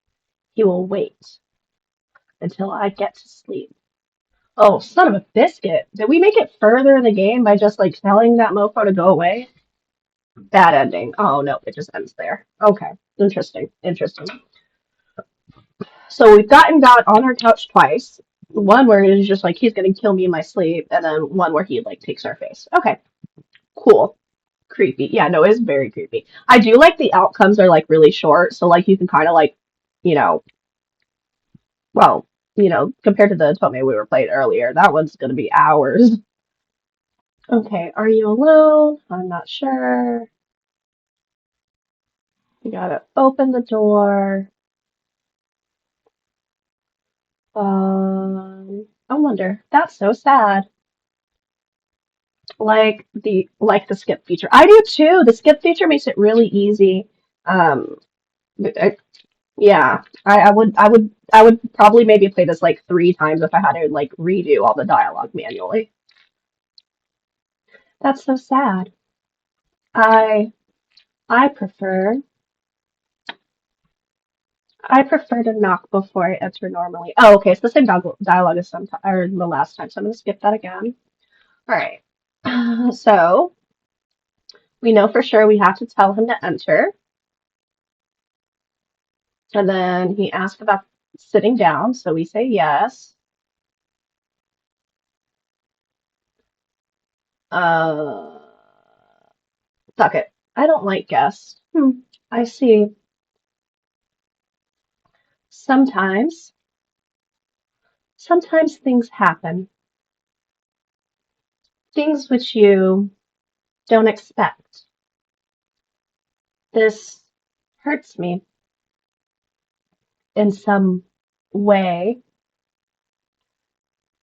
He will wait until I get to sleep. Oh, son of a biscuit. Did we make it further in the game by just like telling that mofo to go away? Bad ending. Oh no, it just ends there. Okay. Interesting. Interesting. So we've gotten God on our couch twice. One where it's just like he's gonna kill me in my sleep, and then one where he like takes our face. Okay, cool. Creepy. Yeah, no, it is very creepy. I do like the outcomes are like really short, so like you can kind of like, you know, well, compared to the otome we were playing earlier, that one's gonna be hours. Okay, are you alone? I'm not sure. You gotta open the door. I wonder. That's so sad. Like the skip feature. I do too. The skip feature makes it really easy. Um, I, yeah, I would probably maybe play this like 3 times if I had to like redo all the dialogue manually. That's so sad. I I prefer I prefer to knock before I enter normally. Oh, okay, it's the same dialogue as or the last time, so I'm gonna skip that again. All right. So we know for sure we have to tell him to enter. And then he asked about sitting down, so we say yes. Uh, Fuck it. I don't like guests. I see. Sometimes, sometimes things happen. Things which you don't expect. This hurts me in some way.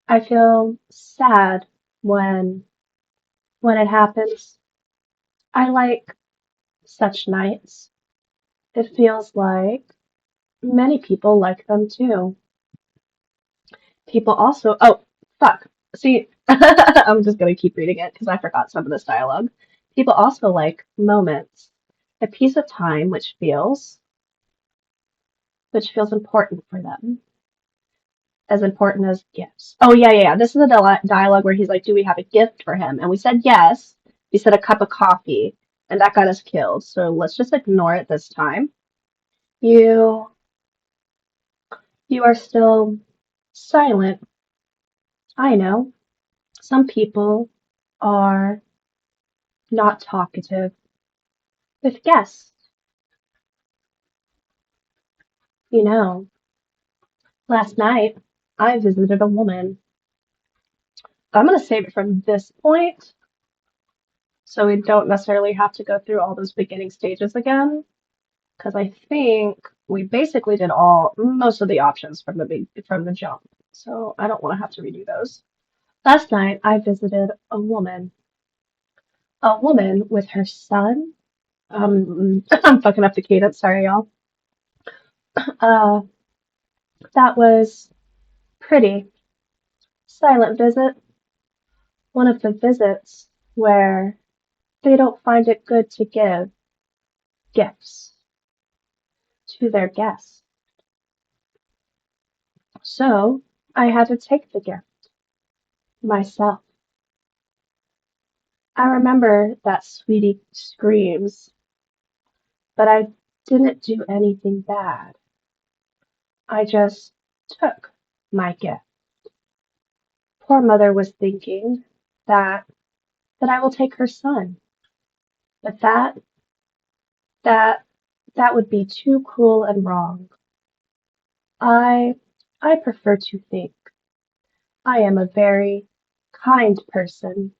I feel sad when when it happens. I like such nights. It feels like many people like them too. People also, oh, fuck. See, I'm just gonna keep reading it because I forgot some of this dialogue. People also like moments, a piece of time which feels important for them, as important as gifts. Oh yeah, yeah, yeah. This is a dialogue where he's like, "Do we have a gift for him?" And we said yes. We said a cup of coffee, and that got us killed. So let's just ignore it this time. You you are still silent. I know. Some people are not talkative with guests. You know, last night I visited a woman. I'm going to save it from this point so we don't necessarily have to go through all those beginning stages again, because I think we basically did all most of the options from the jump. So I don't want to have to redo those. Last night I visited a woman with her son. I'm fucking up the cadence. Sorry, y'all. Uh, that was pretty. Silent visit. One of the visits where they don't find it good to give gifts to their guests. So I had to take the gift myself. I remember that sweetie screams, but I didn't do anything bad. I just took my gift. Poor mother was thinking that that I will take her son, but that that would be too cruel and wrong. I I prefer to think I am a very kind person.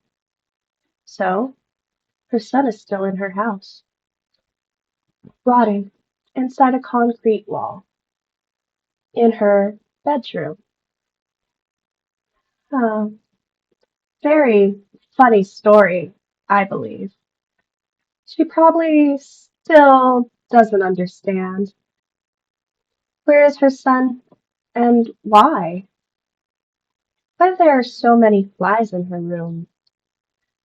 So her son is still in her house, rotting inside a concrete wall in her bedroom. Um, Very funny story, I believe. She probably still doesn't understand. Where is her son and why? Why there are so many flies in her room?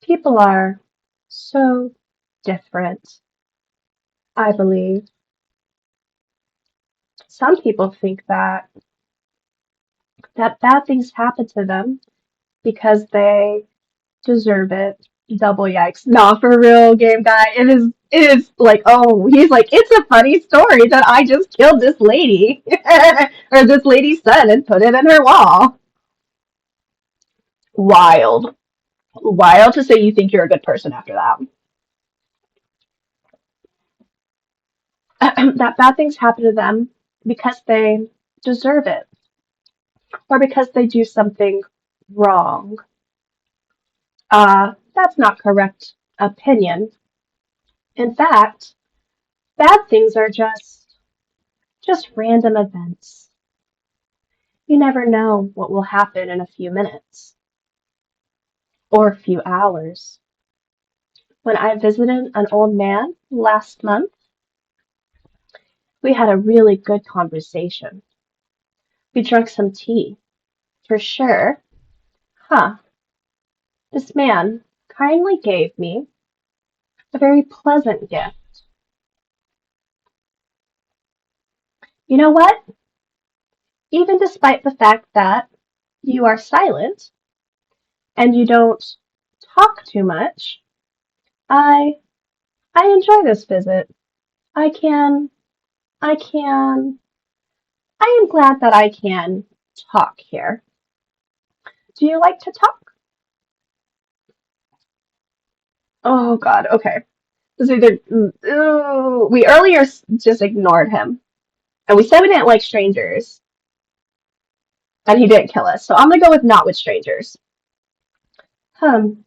People are so different, I believe. Some people think that bad things happen to them because they deserve it. Double yikes. Nah, for real, game guy. It is like, oh, he's like, it's a funny story that I just killed this lady. Or this lady's son and put it in her wall. Wild. Wild to say you think you're a good person after that. That bad things happen to them because they deserve it or because they do something wrong. That's not correct opinion. In fact, bad things are just random events. You never know what will happen in a few minutes or a few hours. When I visited an old man last month, we had a really good conversation. We drank some tea, for sure. Huh, this man kindly gave me a very pleasant gift. You know what? Even despite the fact that you are silent and you don't talk too much, I I enjoy this visit. I can I can I am glad that I can talk here. Do you like to talk? Oh God, okay. This is either we earlier just ignored him, and we said we didn't like strangers, and he didn't kill us. So I'm gonna go with not with strangers. Hmm,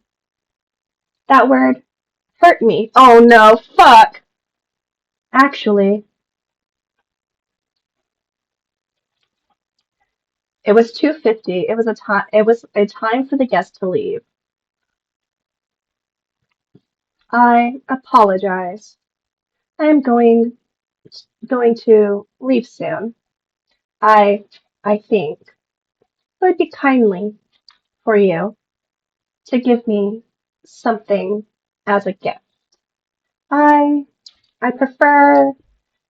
that word hurt me. Oh no, fuck. Actually, It was 2:50. It was a time for the guest to leave. I apologize. I am going to leave soon. I I think it would be kindly for you to give me something as a gift. I I prefer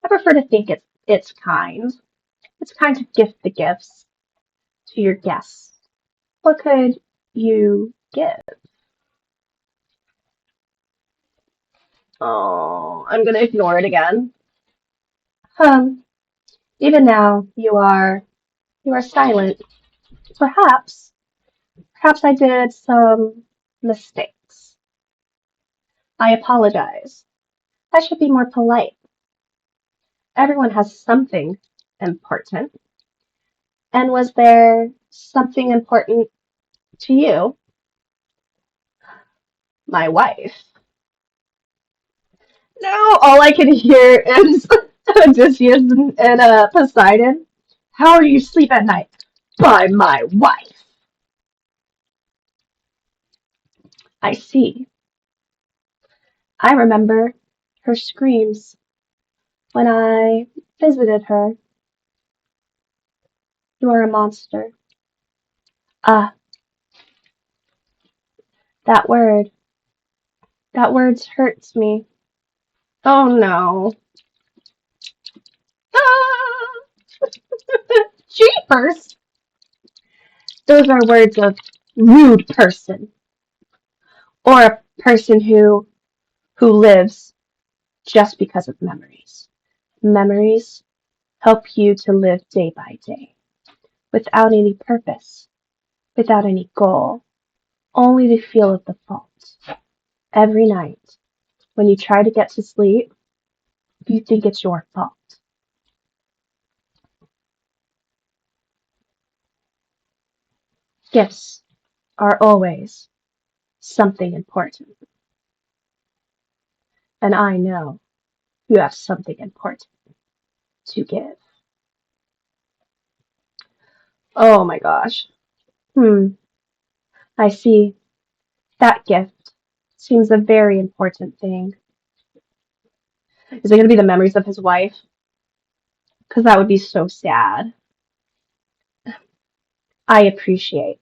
to think it's kind. It's kind to gift the gifts to your guests. What could you give? Oh, I'm gonna ignore it again. Um, Even now you are silent. Perhaps perhaps I did some mistakes. I apologize. I should be more polite. Everyone has something important. And was there something important to you? My wife. No, all I can hear is Odysseus and Poseidon. How do you sleep at night? By my wife. I see. I remember her screams when I visited her. You are a monster. Ah, that word. That word hurts me. Oh no. Ah! Jeepers! Those are words of rude person or a person who lives just because of memories. Memories help you to live day by day without any purpose, without any goal, only the feel of the fault. Every night, when you try to get to sleep, you think it's your fault. Gifts are always something important, and I know you have something important to give. Oh my gosh. Hmm, I see. That gift seems a very important thing. Is it going to be the memories of his wife? Because that would be so sad. I appreciate.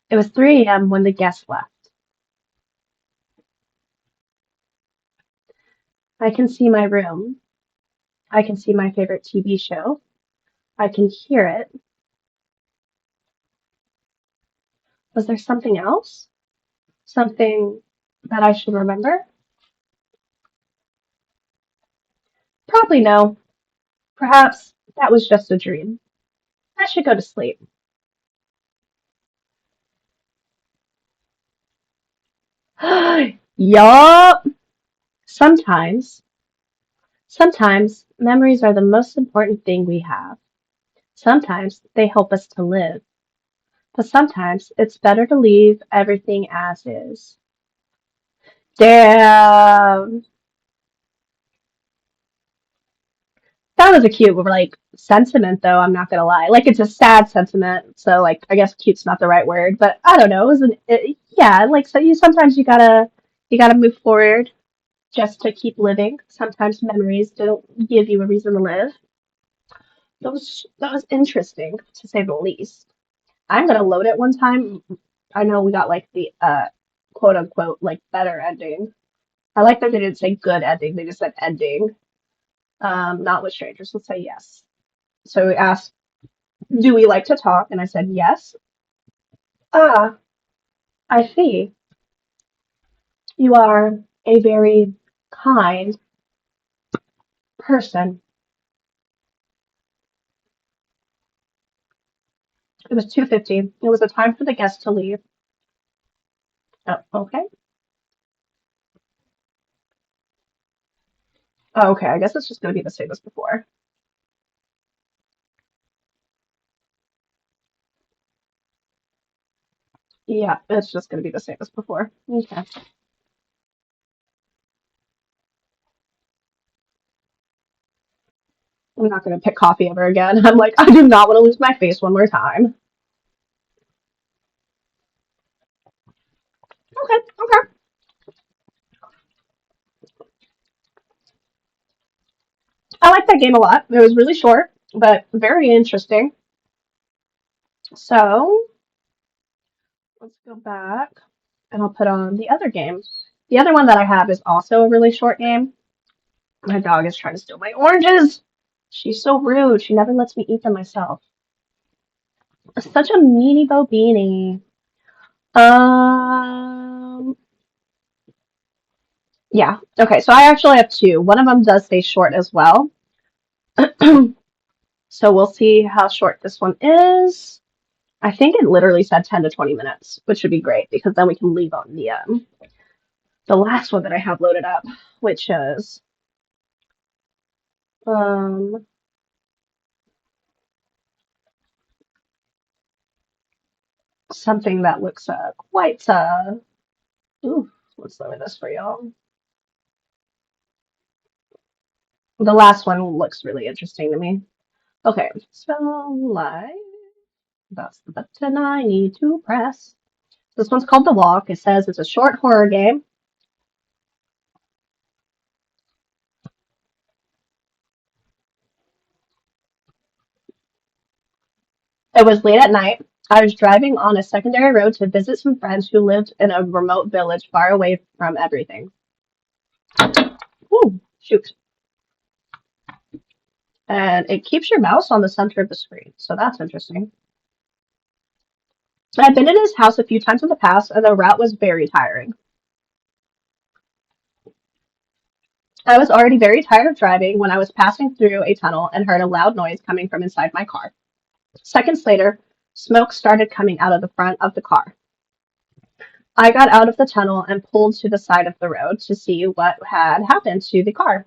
It was 3 a.m. when the guests left. I can see my room. I can see my favorite TV show. I can hear it. Was there something else? Something that I should remember? Probably no. Perhaps that was just a dream. I should go to sleep. Yup. Sometimes, sometimes memories are the most important thing we have. Sometimes they help us to live, but sometimes it's better to leave everything as is. Damn. That was a cute, like, sentiment, though. I'm not gonna lie. Like, it's a sad sentiment, so like, I guess cute's not the right word, but I don't know. It was yeah, like, so you gotta move forward just to keep living. Sometimes memories don't give you a reason to live. That was interesting to say the least. I'm gonna load it one time. I know we got like the quote unquote like better ending. I like that they didn't say good ending, they just said ending. Not with strangers, let's say yes. So we asked, do we like to talk? And I said yes. Ah, I see. You are a very kind person. It was 2:50. It was a time for the guests to leave. Oh, okay. Oh, okay, I guess it's just gonna be the same as before. Yeah, it's just gonna be the same as before. Okay. I'm not going to pick coffee ever again. I'm like, I do not want to lose my face one more time. Okay, okay. I like that game a lot. It was really short, but very interesting. So let's go back and I'll put on the other game. The other one that I have is also a really short game. My dog is trying to steal my oranges. She's so rude. She never lets me eat them myself. Such a meanie bo beanie. Um, yeah. Okay, so I actually have two. One of them does say short as well. So we'll see how short this one is. I think it literally said 10 to 20 minutes, which would be great because then we can leave on the last one that I have loaded up, which is um something that looks quite ooh, let's lower this for y'all. The last one looks really interesting to me. Okay, so live. That's the button I need to press. This one's called The Walk. It says it's a short horror game. It was late at night. I was driving on a secondary road to visit some friends who lived in a remote village far away from everything. Ooh, shoot. And it keeps your mouse on the center of the screen, so that's interesting. I've been in his house a few times in the past, and the route was very tiring. I was already very tired of driving when I was passing through a tunnel and heard a loud noise coming from inside my car. Seconds later, smoke started coming out of the front of the car. I got out of the tunnel and pulled to the side of the road to see what had happened to the car.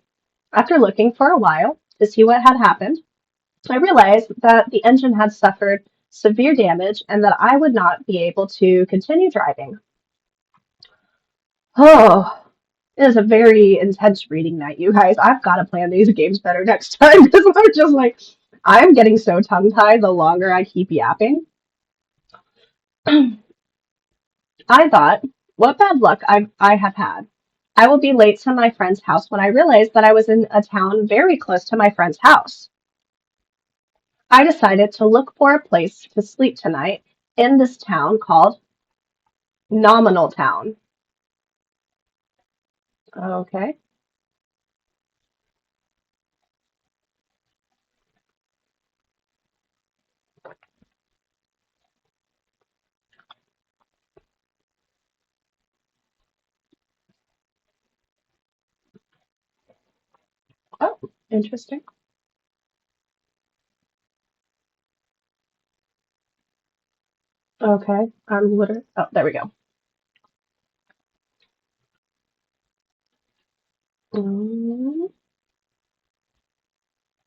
After looking for a while to see what had happened, I realized that the engine had suffered severe damage and that I would not be able to continue driving. Oh, it is a very intense reading night, you guys. I've got to plan these games better next time because I'm just like, I'm getting so tongue tied the longer I keep yapping. I thought, what bad luck I have had. I will be late to my friend's house when I realized that I was in a town very close to my friend's house. I decided to look for a place to sleep tonight in this town called Nominal Town. Okay. Oh, interesting. Okay. I'm literally. Oh, there we go. Mm,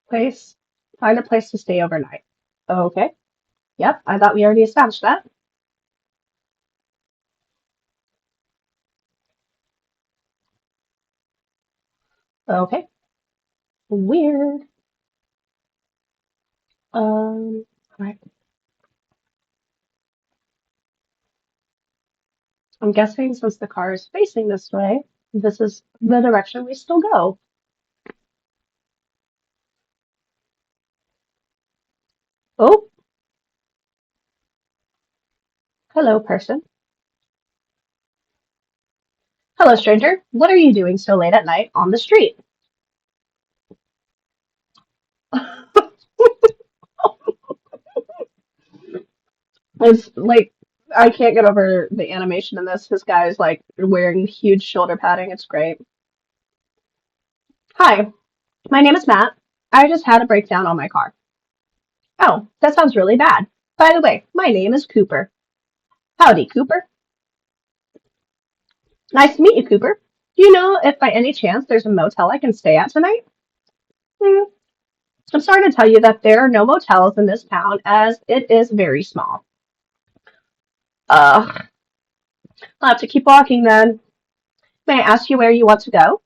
place. Find a place to stay overnight. Okay. Yep. I thought we already established that. Okay. Weird. Right. I'm guessing since the car is facing this way, this is the direction we still go. Oh, hello, person. Hello, stranger. What are you doing so late at night on the street? It's like I can't get over the animation in this. This guy is like wearing huge shoulder padding. It's great. Hi, my name is Matt. I just had a breakdown on my car. Oh, that sounds really bad. By the way, my name is Cooper. Howdy, Cooper. Nice to meet you, Cooper. Do you know if by any chance there's a motel I can stay at tonight? Hmm, I'm sorry to tell you that there are no motels in this town as it is very small. Ugh, I'll have to keep walking then. May I ask you where you want to go?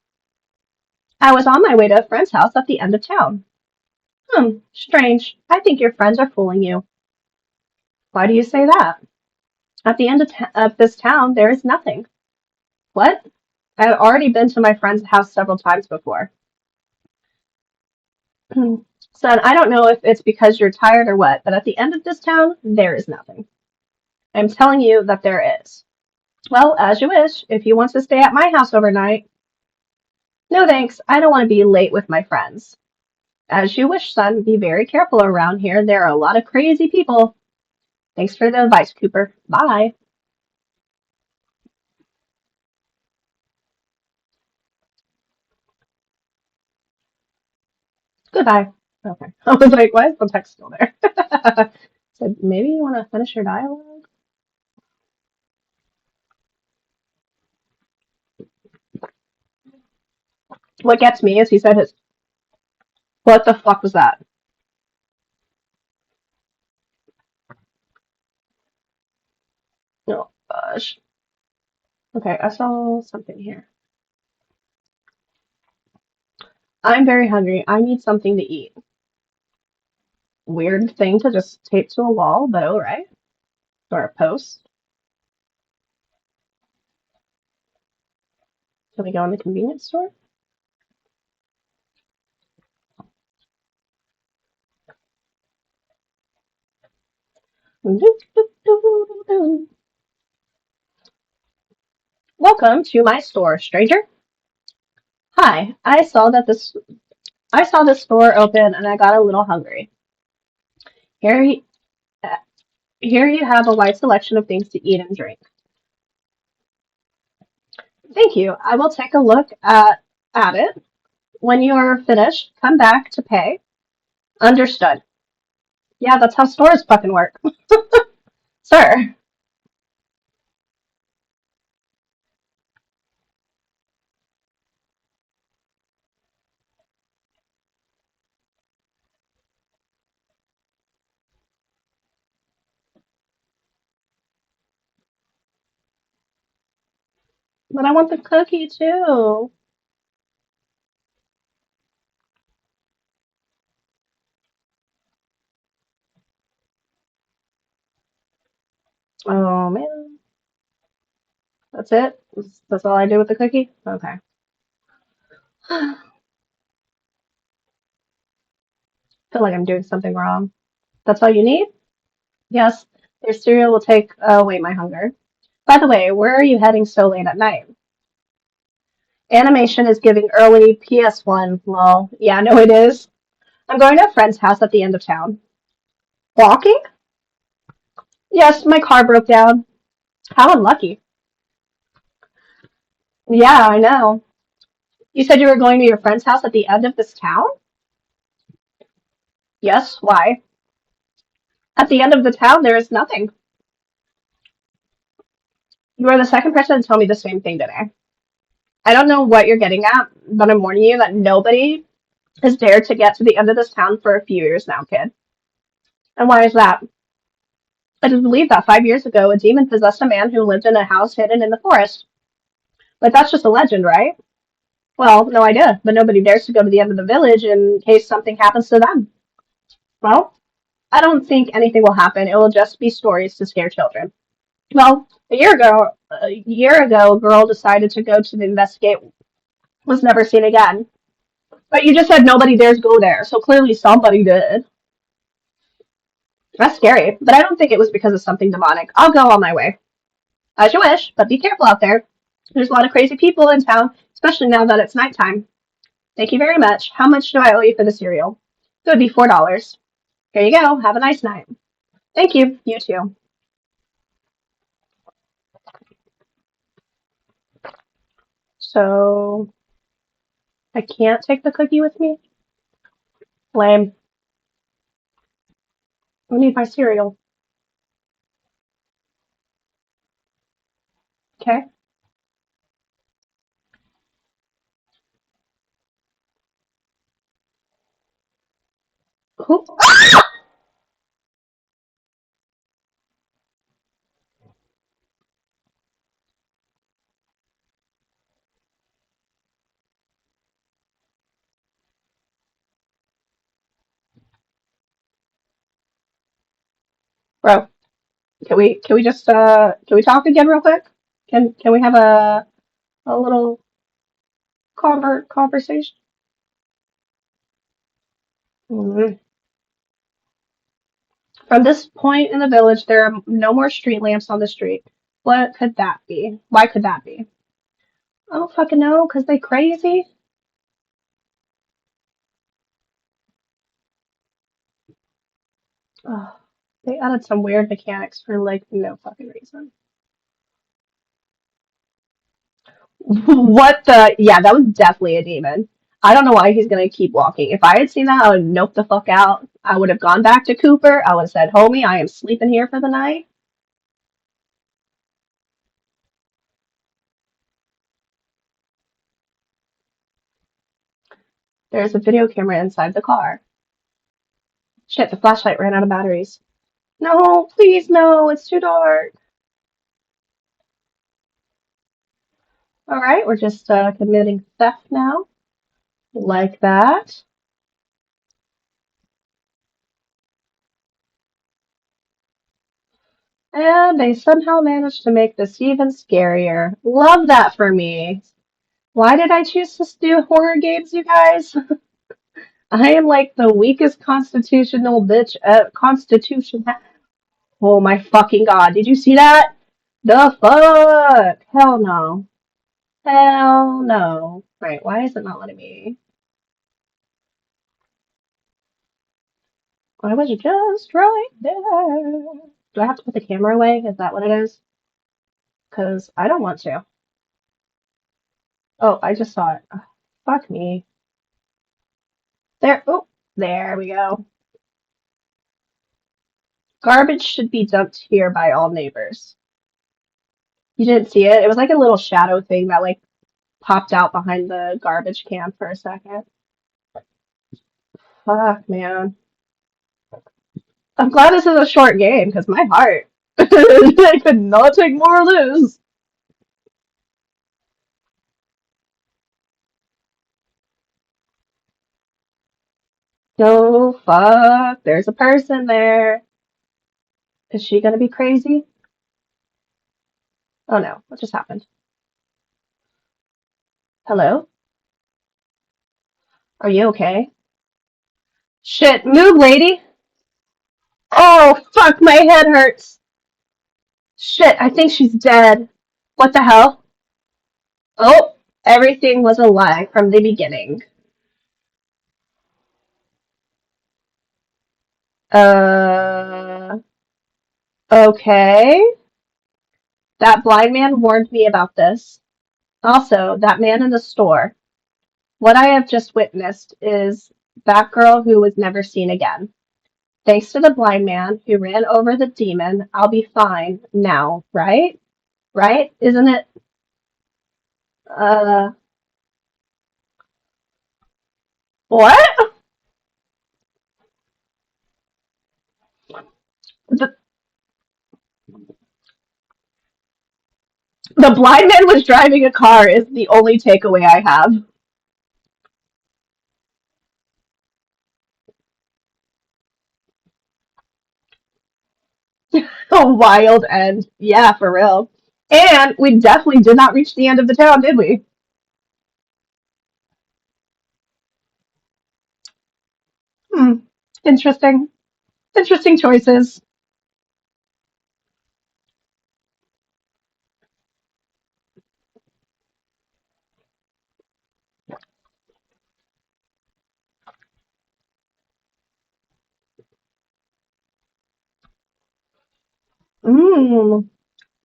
I was on my way to a friend's house at the end of town. Strange. I think your friends are fooling you. Why do you say that? At the end of this town, there is nothing. What? I've already been to my friend's house several times before. Son, I don't know if it's because you're tired or what, but at the end of this town, there is nothing. I'm telling you that there is. Well, as you wish. If you want to stay at my house overnight. No thanks. I don't want to be late with my friends. As you wish, son. Be very careful around here. There are a lot of crazy people. Thanks for the advice, Cooper. Bye. Goodbye. Okay. I was like, why is the text still there? Said, maybe you want to finish your dialogue? What gets me is he said his, what the fuck was that? Oh, gosh. Okay, I saw something here. I'm very hungry. I need something to eat. Weird thing to just tape to a wall, but alright. Or a post. Can we go in the convenience store? Welcome to my store, stranger. Hi, I saw this store open and I got a little hungry. Here, uh, here you have a wide selection of things to eat and drink. Thank you. I will take a look at it. When you are finished, come back to pay. Understood. Yeah, that's how stores fucking work. Sir, but I want the cookie too. Oh man, that's it? That's all I do with the cookie? Okay. I feel like I'm doing something wrong. That's all you need? Yes, your cereal will take away my hunger. By the way, where are you heading so late at night? Animation is giving early PS1. Lol. Yeah, no, it is. I'm going to a friend's house at the end of town. Walking? Yes, my car broke down. How unlucky. Yeah, I know. You said you were going to your friend's house at the end of this town? Yes, why? At the end of the town, there is nothing. You are the second person to tell me the same thing today. I don't know what you're getting at, but I'm warning you that nobody has dared to get to the end of this town for a few years now, kid. And why is that? It is believed that 5 years ago, a demon possessed a man who lived in a house hidden in the forest. But that's just a legend, right? Well, no idea, but nobody dares to go to the end of the village in case something happens to them. Well, I don't think anything will happen. It will just be stories to scare children. Well, a year ago, a girl decided to go to investigate, was never seen again. But you just said nobody dares go there, so clearly somebody did. That's scary, but I don't think it was because of something demonic. I'll go on my way. As you wish, but be careful out there. There's a lot of crazy people in town, especially now that it's nighttime. Thank you very much. How much do I owe you for the cereal? It would be $4. Here you go. Have a nice night. Thank you. You too. So I can't take the cookie with me? Lame. I need my cereal. Okay. Who? Can we just can we talk again real quick? Can we have a little conversation? Mhm. From this point in the village, there are no more street lamps on the street. What could that be? Why could that be? I don't fucking know, cause they crazy. Ugh, they added some weird mechanics for like no fucking reason. What the? Yeah, that was definitely a demon. I don't know why he's gonna keep walking. If I had seen that, I would nope the fuck out. I would have gone back to Cooper. I would have said, "Homie, I am sleeping here for the night." There's a video camera inside the car. Shit, the flashlight ran out of batteries. No, please, no, it's too dark. All right, we're just committing theft now, like that. And they somehow managed to make this even scarier. Love that for me. Why did I choose to do horror games, you guys? I am like the weakest constitutional bitch. Constitution. Oh my fucking god! Did you see that? The fuck? Hell no. Hell no. Right? Why is it not letting me? I was just right there. Do I have to put the camera away? Is that what it is? Because I don't want to. Oh, I just saw it. Ugh, fuck me. There. Oh, there we go. Garbage should be dumped here by all neighbors. You didn't see it? It was like a little shadow thing that like popped out behind the garbage can for a second. Fuck, man. I'm glad this is a short game because my heart. I could not take more of this. No, fuck. There's a person there. Is she gonna be crazy? Oh no, what just happened? Hello? Are you okay? Shit, move, lady! Oh, fuck, my head hurts. Shit, I think she's dead. What the hell? Oh, everything was a lie from the beginning. Uh, okay. That blind man warned me about this. Also, that man in the store. What I have just witnessed is that girl who was never seen again. Thanks to the blind man who ran over the demon, I'll be fine now, right? Right? Isn't it? Uh, what? The, the blind man was driving a car is the only takeaway I have. A wild end. Yeah, for real. And we definitely did not reach the end of the town, did we? Hmm. Interesting. Interesting choices. Mm.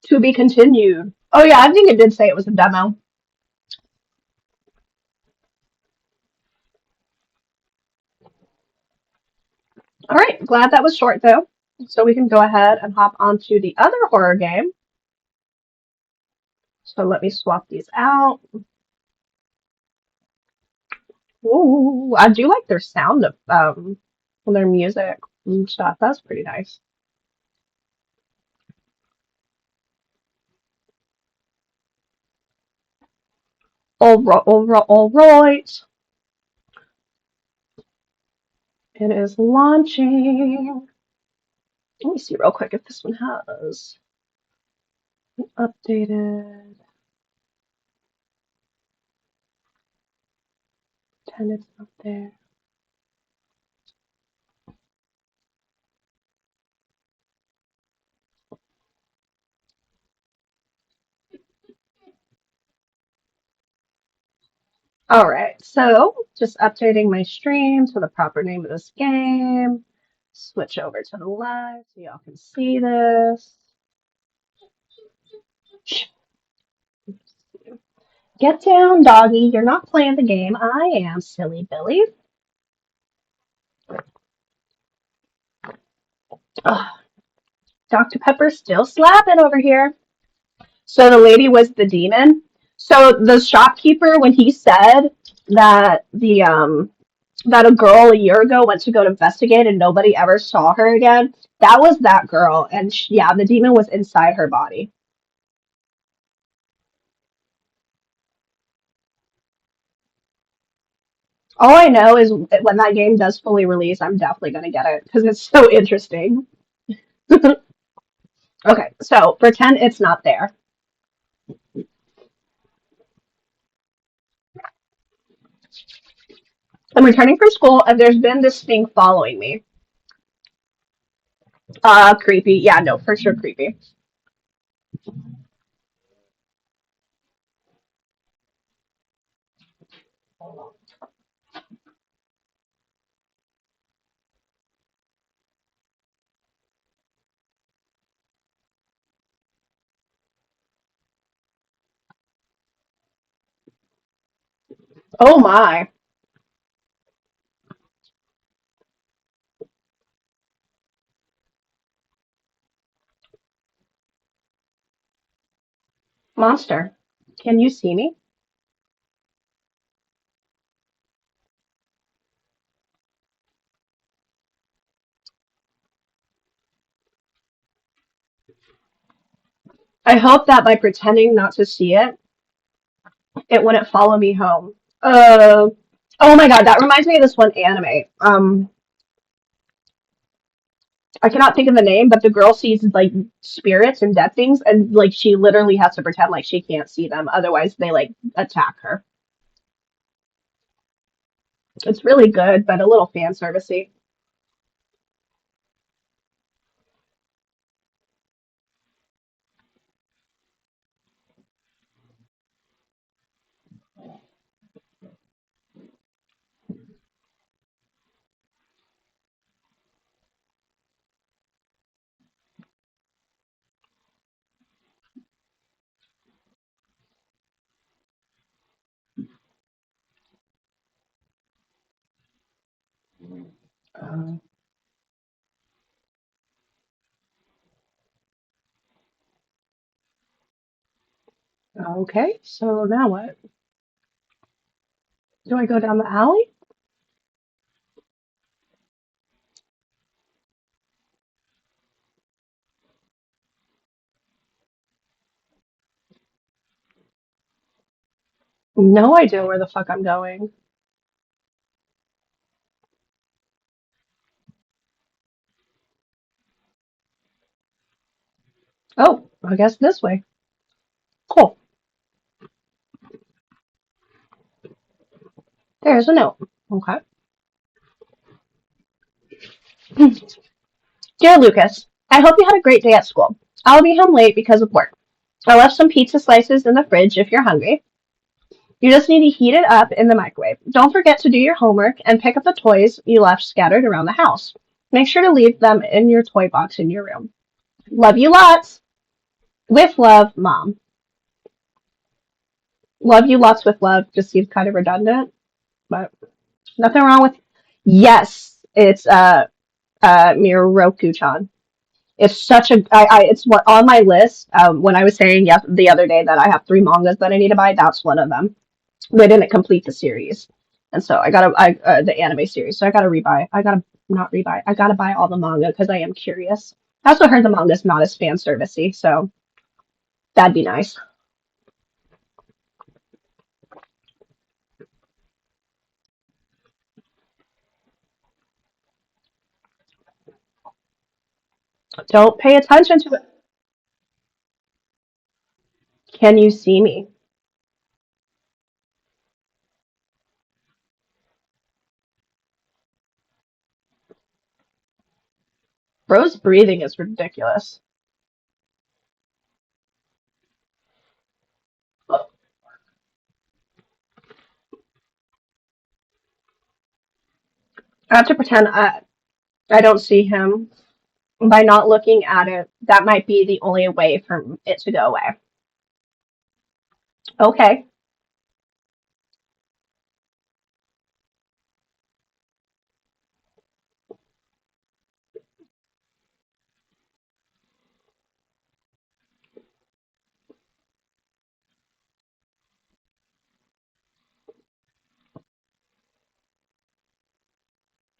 To be continued. Oh yeah, I think it did say it was a demo. All right, glad that was short though. So we can go ahead and hop onto the other horror game. So let me swap these out. Ooh, I do like their sound of their music and stuff. That's pretty nice. All right. It is launching. Let me see real quick if this one has updated. 10, it's not there. All right, so just updating my stream to the proper name of this game. Switch over to the live so y'all can see this. Get down, doggy. You're not playing the game. I am, silly Billy. Ugh, Dr. Pepper's still slapping over here. So the lady was the demon. So the shopkeeper, when he said that that a girl a year ago went to go to investigate and nobody ever saw her again, that was that girl. And yeah, the demon was inside her body. All I know is when that game does fully release, I'm definitely going to get it because it's so interesting. Okay, so pretend it's not there. I'm returning from school and there's been this thing following me. Creepy. Yeah, no, for sure creepy. Oh my. Monster, can you see me? I hope that by pretending not to see it, it wouldn't follow me home. Oh my god, that reminds me of this one anime. I cannot think of the name, but the girl sees like spirits and dead things, and like she literally has to pretend like she can't see them, otherwise they like attack her. It's really good, but a little fan servicey. Uh, okay, so now what? Do I go down the alley? No idea where the fuck I'm going. Oh, I guess this way. Cool. There's a note. Okay. Dear Lucas, I hope you had a great day at school. I'll be home late because of work. I left some pizza slices in the fridge if you're hungry. You just need to heat it up in the microwave. Don't forget to do your homework and pick up the toys you left scattered around the house. Make sure to leave them in your toy box in your room. Love you lots. With love, Mom. Love you lots with love just seems kind of redundant, but nothing wrong with. Yes, it's Miroku-chan. It's such a it's what on my list. When I was saying yes the other day that I have 3 mangas that I need to buy, that's one of them. They didn't complete the series, and so I gotta the anime series. So I gotta rebuy. I gotta not rebuy. I gotta buy all the manga because I am curious. I also heard the manga's not as fan servicey, so that'd be nice. Don't pay attention to it. Can you see me? Bro's breathing is ridiculous. I have to pretend I don't see him. By not looking at it, that might be the only way for it to go away. Okay.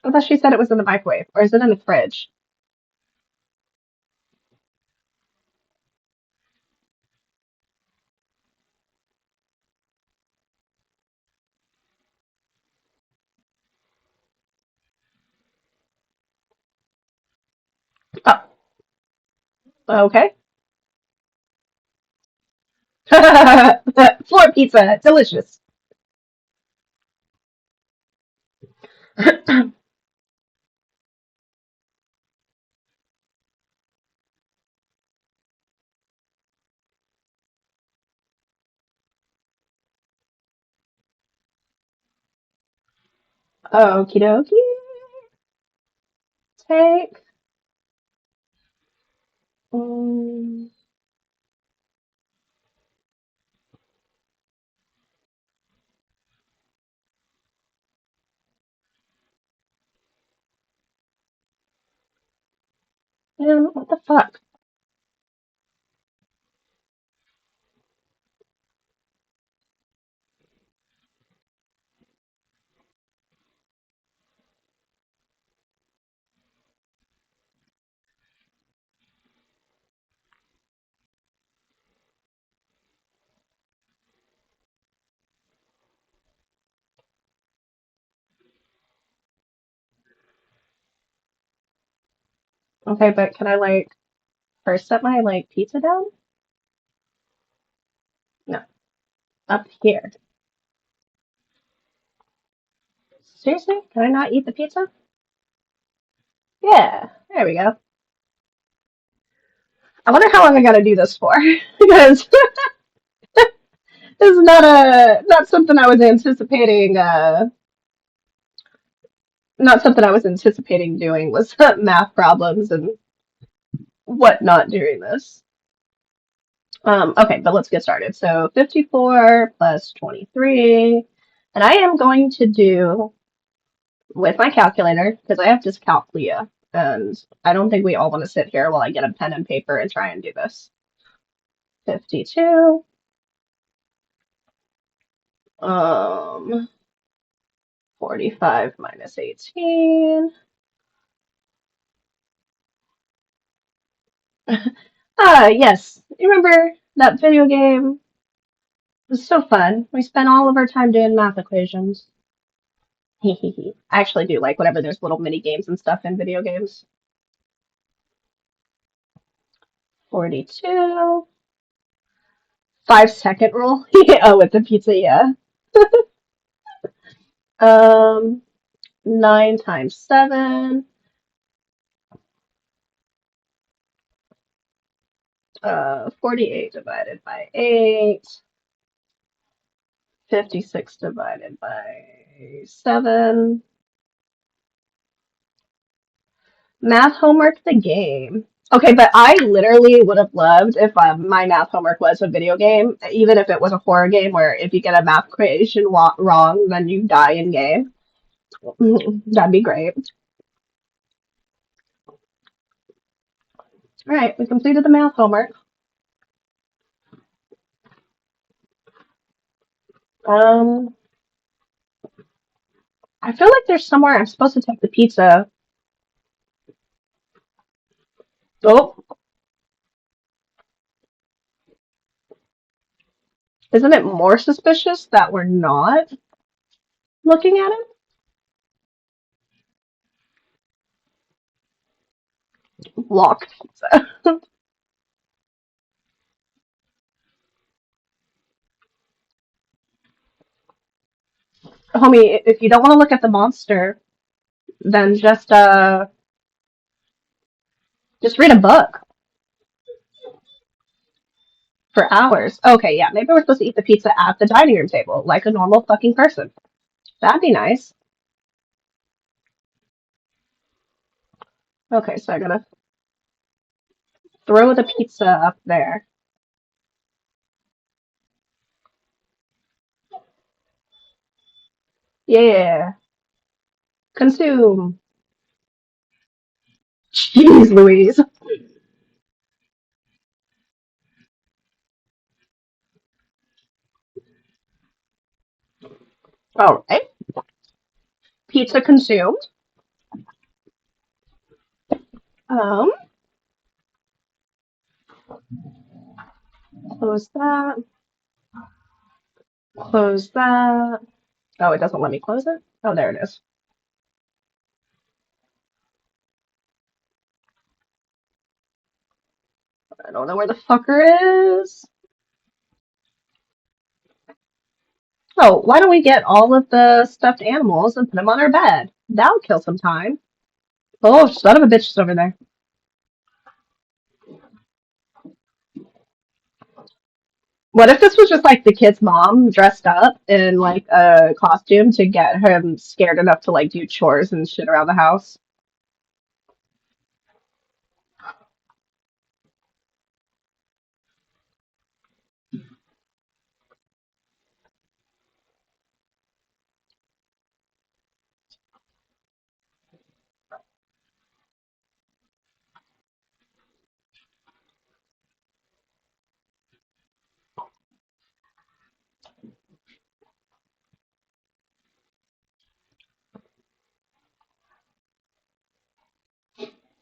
I thought she said it was in the microwave, or is it in the fridge? Oh, okay. Floor pizza, delicious. Okie dokie. Take. Um, man, what the fuck? Okay, but can I like first set my like pizza down? No, up here. Seriously? Can I not eat the pizza? Yeah, there we go. I wonder how long I gotta do this for, because this is not something I was anticipating. Not something I was anticipating doing was math problems and whatnot during this. Okay, but let's get started. So 54 plus 23, and I am going to do with my calculator because I have dyscalculia, and I don't think we all want to sit here while I get a pen and paper and try and do this. 52, um, 45 minus 18. Yes, you remember that video game? It was so fun. We spent all of our time doing math equations. I actually do like whenever there's little mini games and stuff in video games. 42. 5 second rule. Oh, with the pizza, yeah. Um, 9 times 7. 48 divided by 8. 56 divided by 7. Math homework, the game. Okay, but I literally would have loved if my math homework was a video game, even if it was a horror game where if you get a math equation wrong, then you die in game. That'd be great. All right, we completed the math homework. Um, I feel like there's somewhere I'm supposed to take the pizza. Oh, isn't it more suspicious that we're not looking at it? Block pizza. Homie, if you don't want to look at the monster, then just read a book for hours. Okay, yeah, maybe we're supposed to eat the pizza at the dining room table, like a normal fucking person. That'd be nice. Okay, so I gotta throw the pizza up there. Yeah. Consume. Jeez Louise. All right. Pizza consumed. Um, close that. Close that. Oh, it doesn't let me close it? Oh, there it is. I don't know where the fucker is. Oh, why don't we get all of the stuffed animals and put them on our bed? That'll kill some time. Oh, son of a bitch is over there. What if this was just like the kid's mom dressed up in like a costume to get him scared enough to like do chores and shit around the house?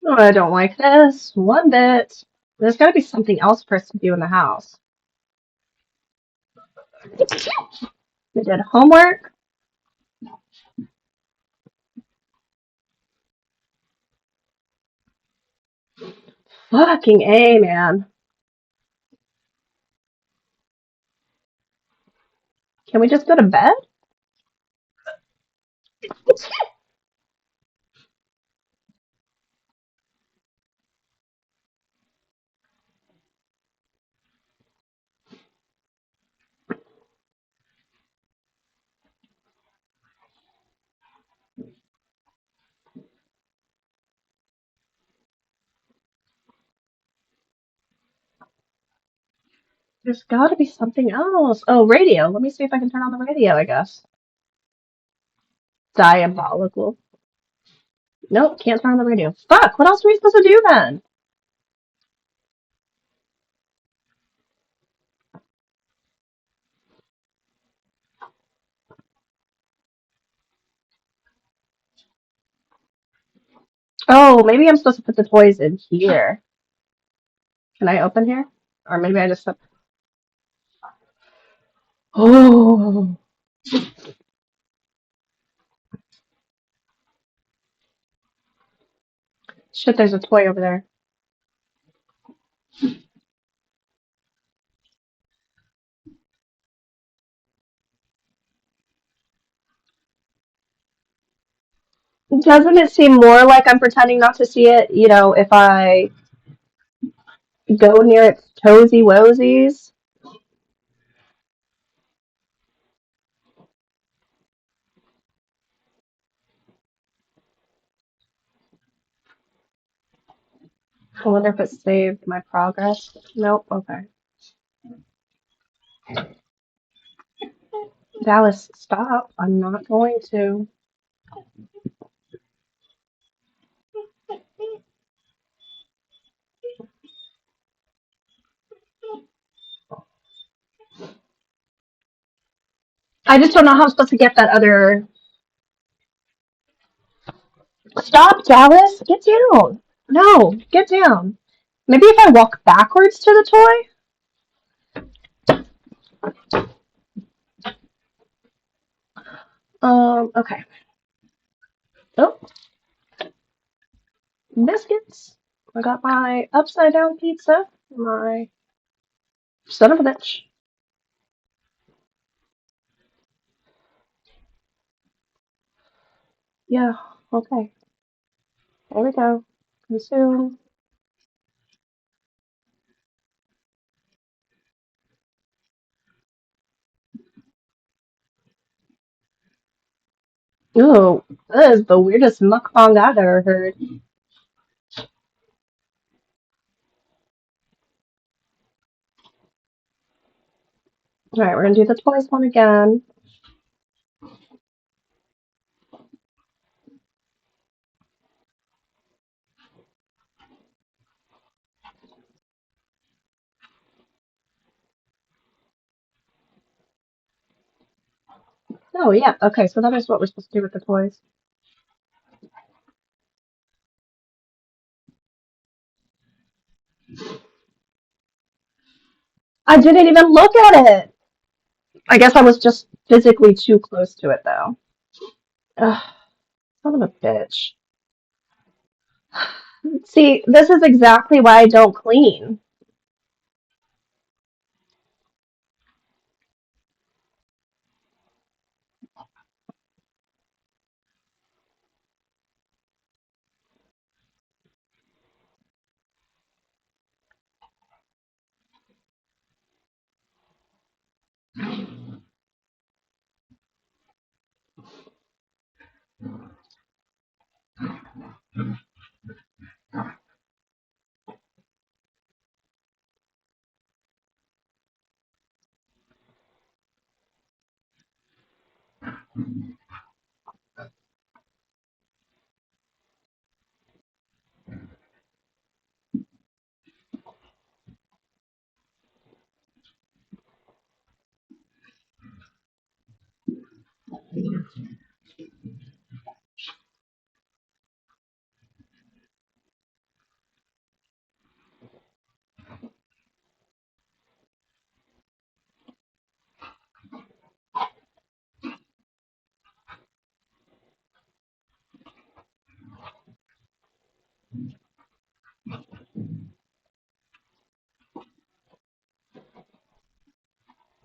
Oh, I don't like this one bit. There's got to be something else for us to do in the house. We did homework. Fucking A, man. Can we just go to bed? There's got to be something else. Oh, radio. Let me see if I can turn on the radio, I guess. Diabolical. Nope, can't turn on the radio. Fuck, what else are we supposed to do then? Oh, maybe I'm supposed to put the toys in here. Can I open here? Or maybe I just... Oh, shit, there's a toy over there. Doesn't it seem more like I'm pretending not to see it, if I go near its toesy woesies? I wonder if it saved my progress. Nope, okay. Dallas, stop. I'm not going to. I just don't know how I'm supposed to get that other. Stop, Dallas! Get down! No, get down. Maybe if I walk backwards to the toy? Okay. Oh, biscuits. I got my upside down pizza. My son of a bitch. Yeah, okay. There we go. Consume. Ooh, that is the weirdest mukbang I've ever heard. Alright, we're gonna do the toys one again. Oh, yeah, okay, so that is what we're supposed to do with the toys. I didn't even look at it! I guess I was just physically too close to it, though. Ugh, son of a bitch. See, this is exactly why I don't clean.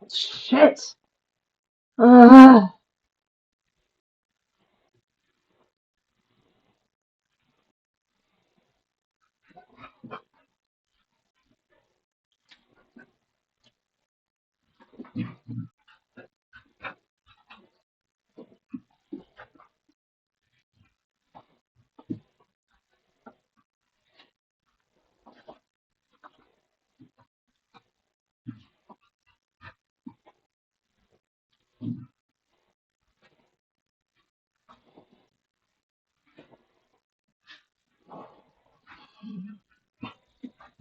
Shit. Ugh.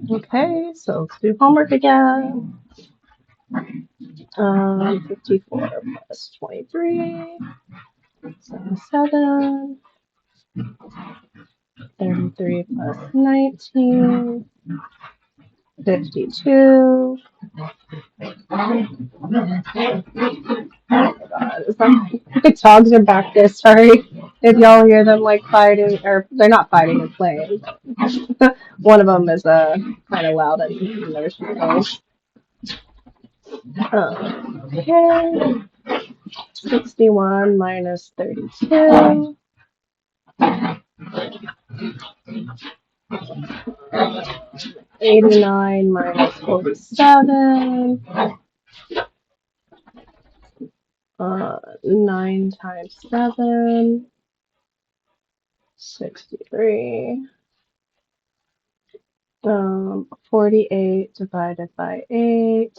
Okay, so let's do homework again. 54 plus 23, 77, 33 plus 19, 52. Oh God, my dogs are back there. Sorry if y'all hear them like fighting, or they're not fighting, they're playing. One of them is kind of loud and another goes. Okay, 61 minus 32. 89 minus 47. 9 times 7. 63. 48 divided by 8.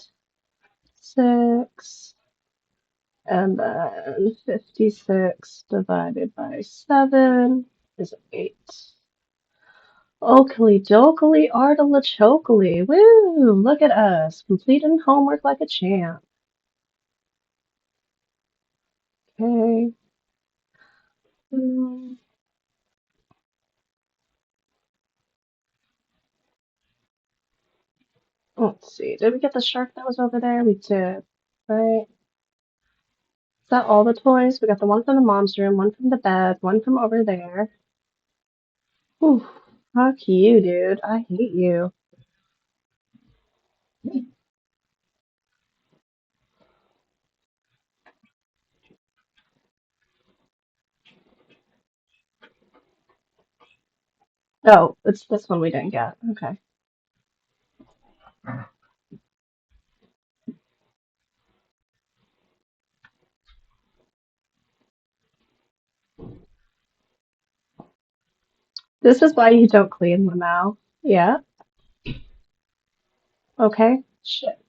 6. And then 56 divided by 7 is 8. Oakley dokley artichokely. Woo! Look at us, completing homework like a champ. Okay. Let's see. Did we get the shark that was over there? We did. Right? Is that all the toys? We got the one from the mom's room, one from the bed, one from over there. Whew. Fuck you, dude. I hate you. Oh, it's this one we didn't get. Okay. This is why you don't clean them out. Yeah. Okay. Shit.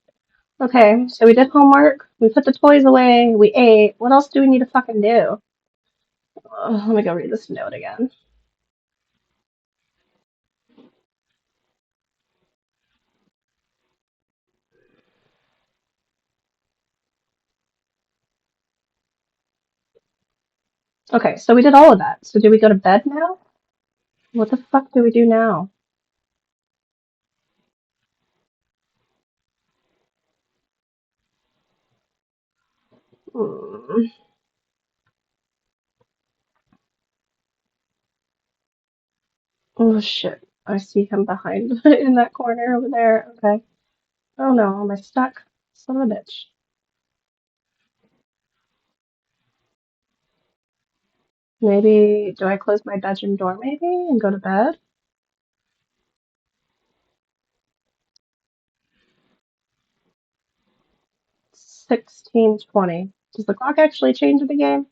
Okay, so we did homework. We put the toys away. We ate. What else do we need to fucking do? Let me go read this note again. Okay, so we did all of that. So do we go to bed now? What the fuck do we do now? Hmm. Oh shit. I see him behind in that corner over there. Okay. Oh no, am I stuck? Son of a bitch. Maybe do I close my bedroom door maybe and go to bed? 16:20. Does the clock actually change in the game?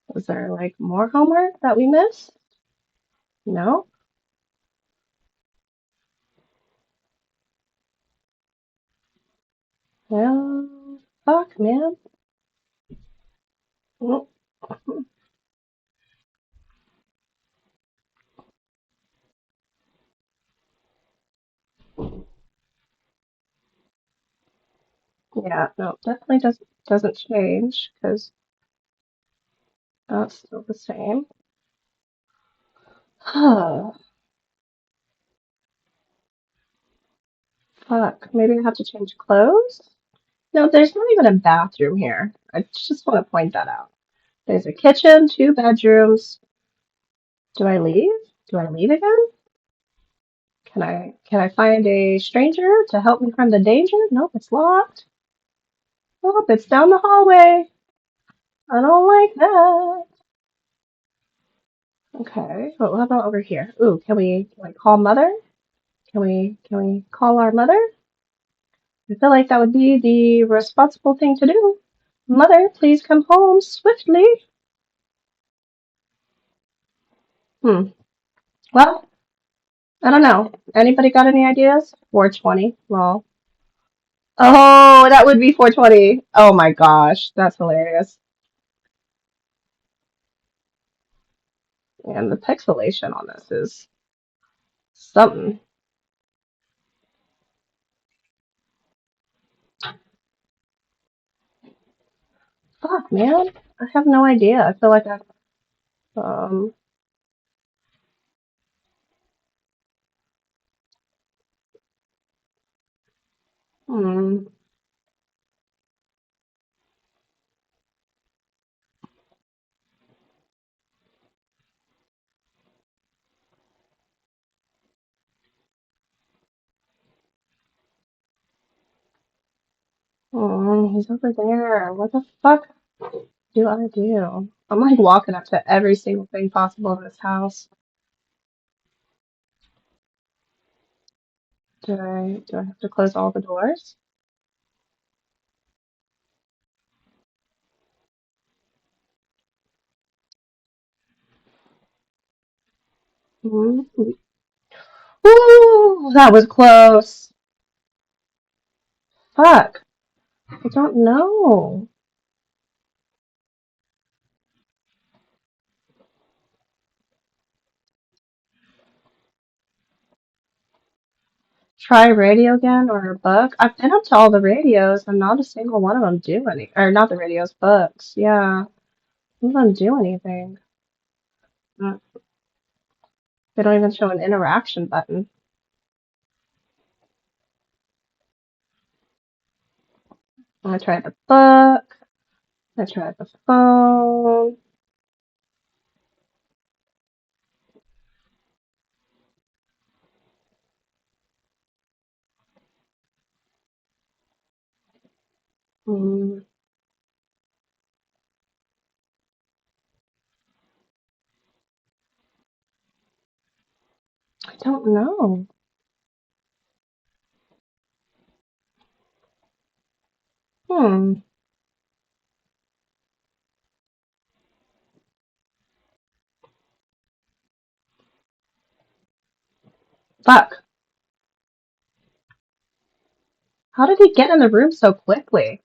Was there like more homework that we missed? No? Well, fuck, man. Mm, yeah, no, definitely doesn't change because that's still the same. Fuck, maybe I have to change clothes? No, there's not even a bathroom here. I just want to point that out. There's a kitchen, two bedrooms. Do I leave? Do I leave again? Can I find a stranger to help me from the danger? Nope, it's locked. Nope, it's down the hallway. I don't like that. Okay, well, what about over here? Ooh, can we like call mother? Can we call our mother? I feel like that would be the responsible thing to do. Mother, please come home swiftly. Hmm. Well, I don't know. Anybody got any ideas? 420. Lol. Oh, that would be 420. Oh my gosh, that's hilarious. And the pixelation on this is something. Fuck, man. I have no idea. I feel like I um hmm. Oh, he's over there. What the fuck do I do? I'm like walking up to every single thing possible in this house. Do I have to close all the doors? Hmm. Ooh, that was close. Fuck. I don't know. Try radio again or a book. I've been up to all the radios and not a single one of them do any, or not the radios, books. Yeah, none of them do anything. Mm, they don't even show an interaction button. I'm gonna try the book. I tried the phone. Mm, I don't know. Hmm. Fuck. How did he get in the room so quickly?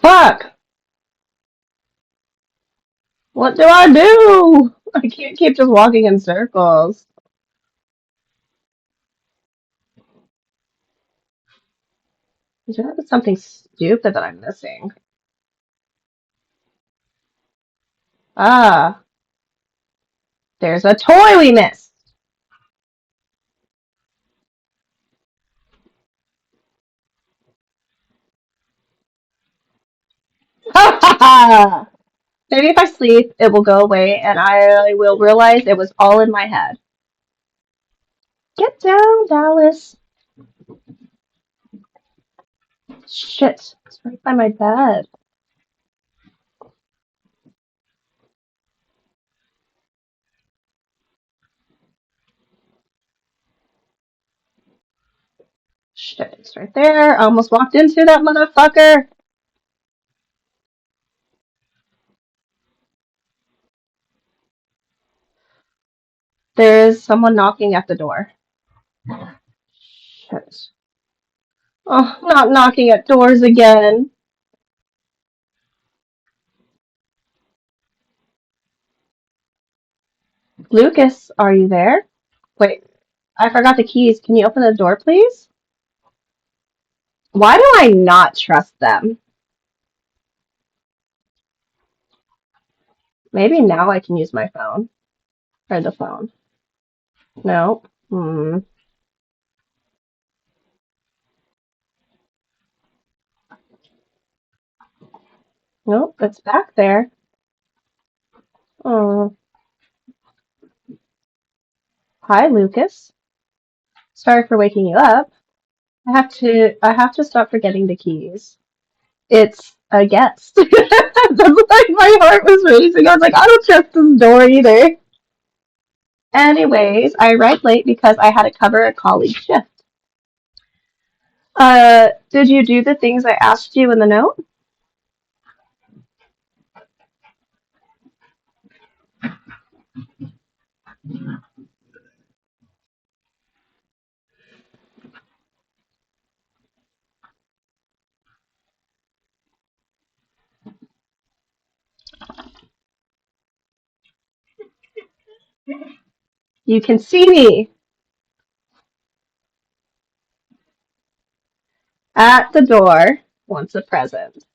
Fuck! What do I do? I can't keep just walking in circles. Is there something stupid that I'm missing? Ah, there's a toy we missed. Ha ha ha! Maybe if I sleep, it will go away and I will realize it was all in my head. Get down, Dallas. Shit, it's right by my bed. Shit, it's right there. I almost walked into that motherfucker. There is someone knocking at the door. Shit. Oh, not knocking at doors again. Lucas, are you there? Wait, I forgot the keys. Can you open the door, please? Why do I not trust them? Maybe now I can use my phone. Or the phone. No. Hmm. Nope, it's back there. Oh. Hi, Lucas. Sorry for waking you up. I have to stop forgetting the keys. It's a guest. That's like my heart was racing. I was like, I don't trust this door either. Anyways, I arrived late because I had to cover a colleague shift. Did you do the things I asked you in the note? You can see me at the door once a present.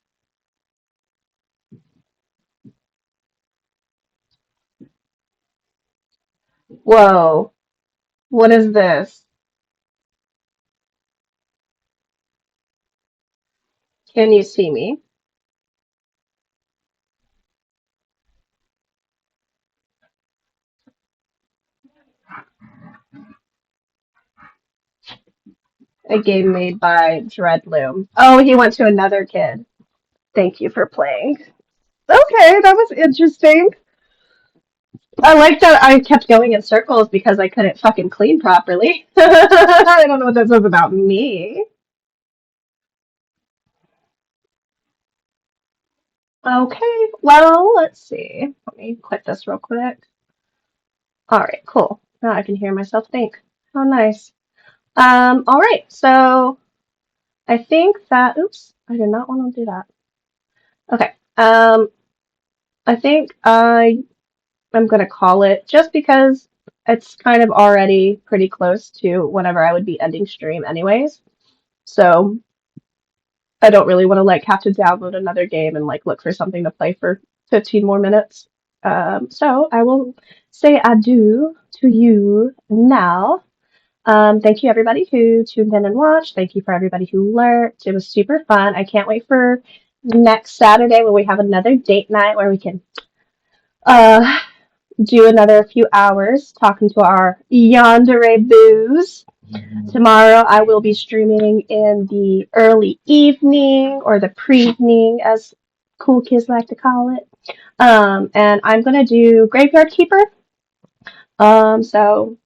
Whoa, what is this? Can you see me? A game made by Dreadloom. Oh, he went to another kid. Thank you for playing. Okay, that was interesting. I like that I kept going in circles because I couldn't fucking clean properly. I don't know what that says about me. Okay, well, let's see. Let me quit this real quick. All right, cool. Now I can hear myself think. How nice. All right, so I think that, oops, I did not want to do that. Okay, I think I am going to call it just because it's kind of already pretty close to whenever I would be ending stream anyways. So I don't really want to like have to download another game and like look for something to play for 15 more minutes. So I will say adieu to you now. Thank you everybody who tuned in and watched. Thank you for everybody who lurked. It was super fun. I can't wait for next Saturday when we have another date night where we can uh, do another few hours talking to our yandere boos. Tomorrow I will be streaming in the early evening or the pre-evening as cool kids like to call it. And I'm gonna do Graveyard Keeper. So,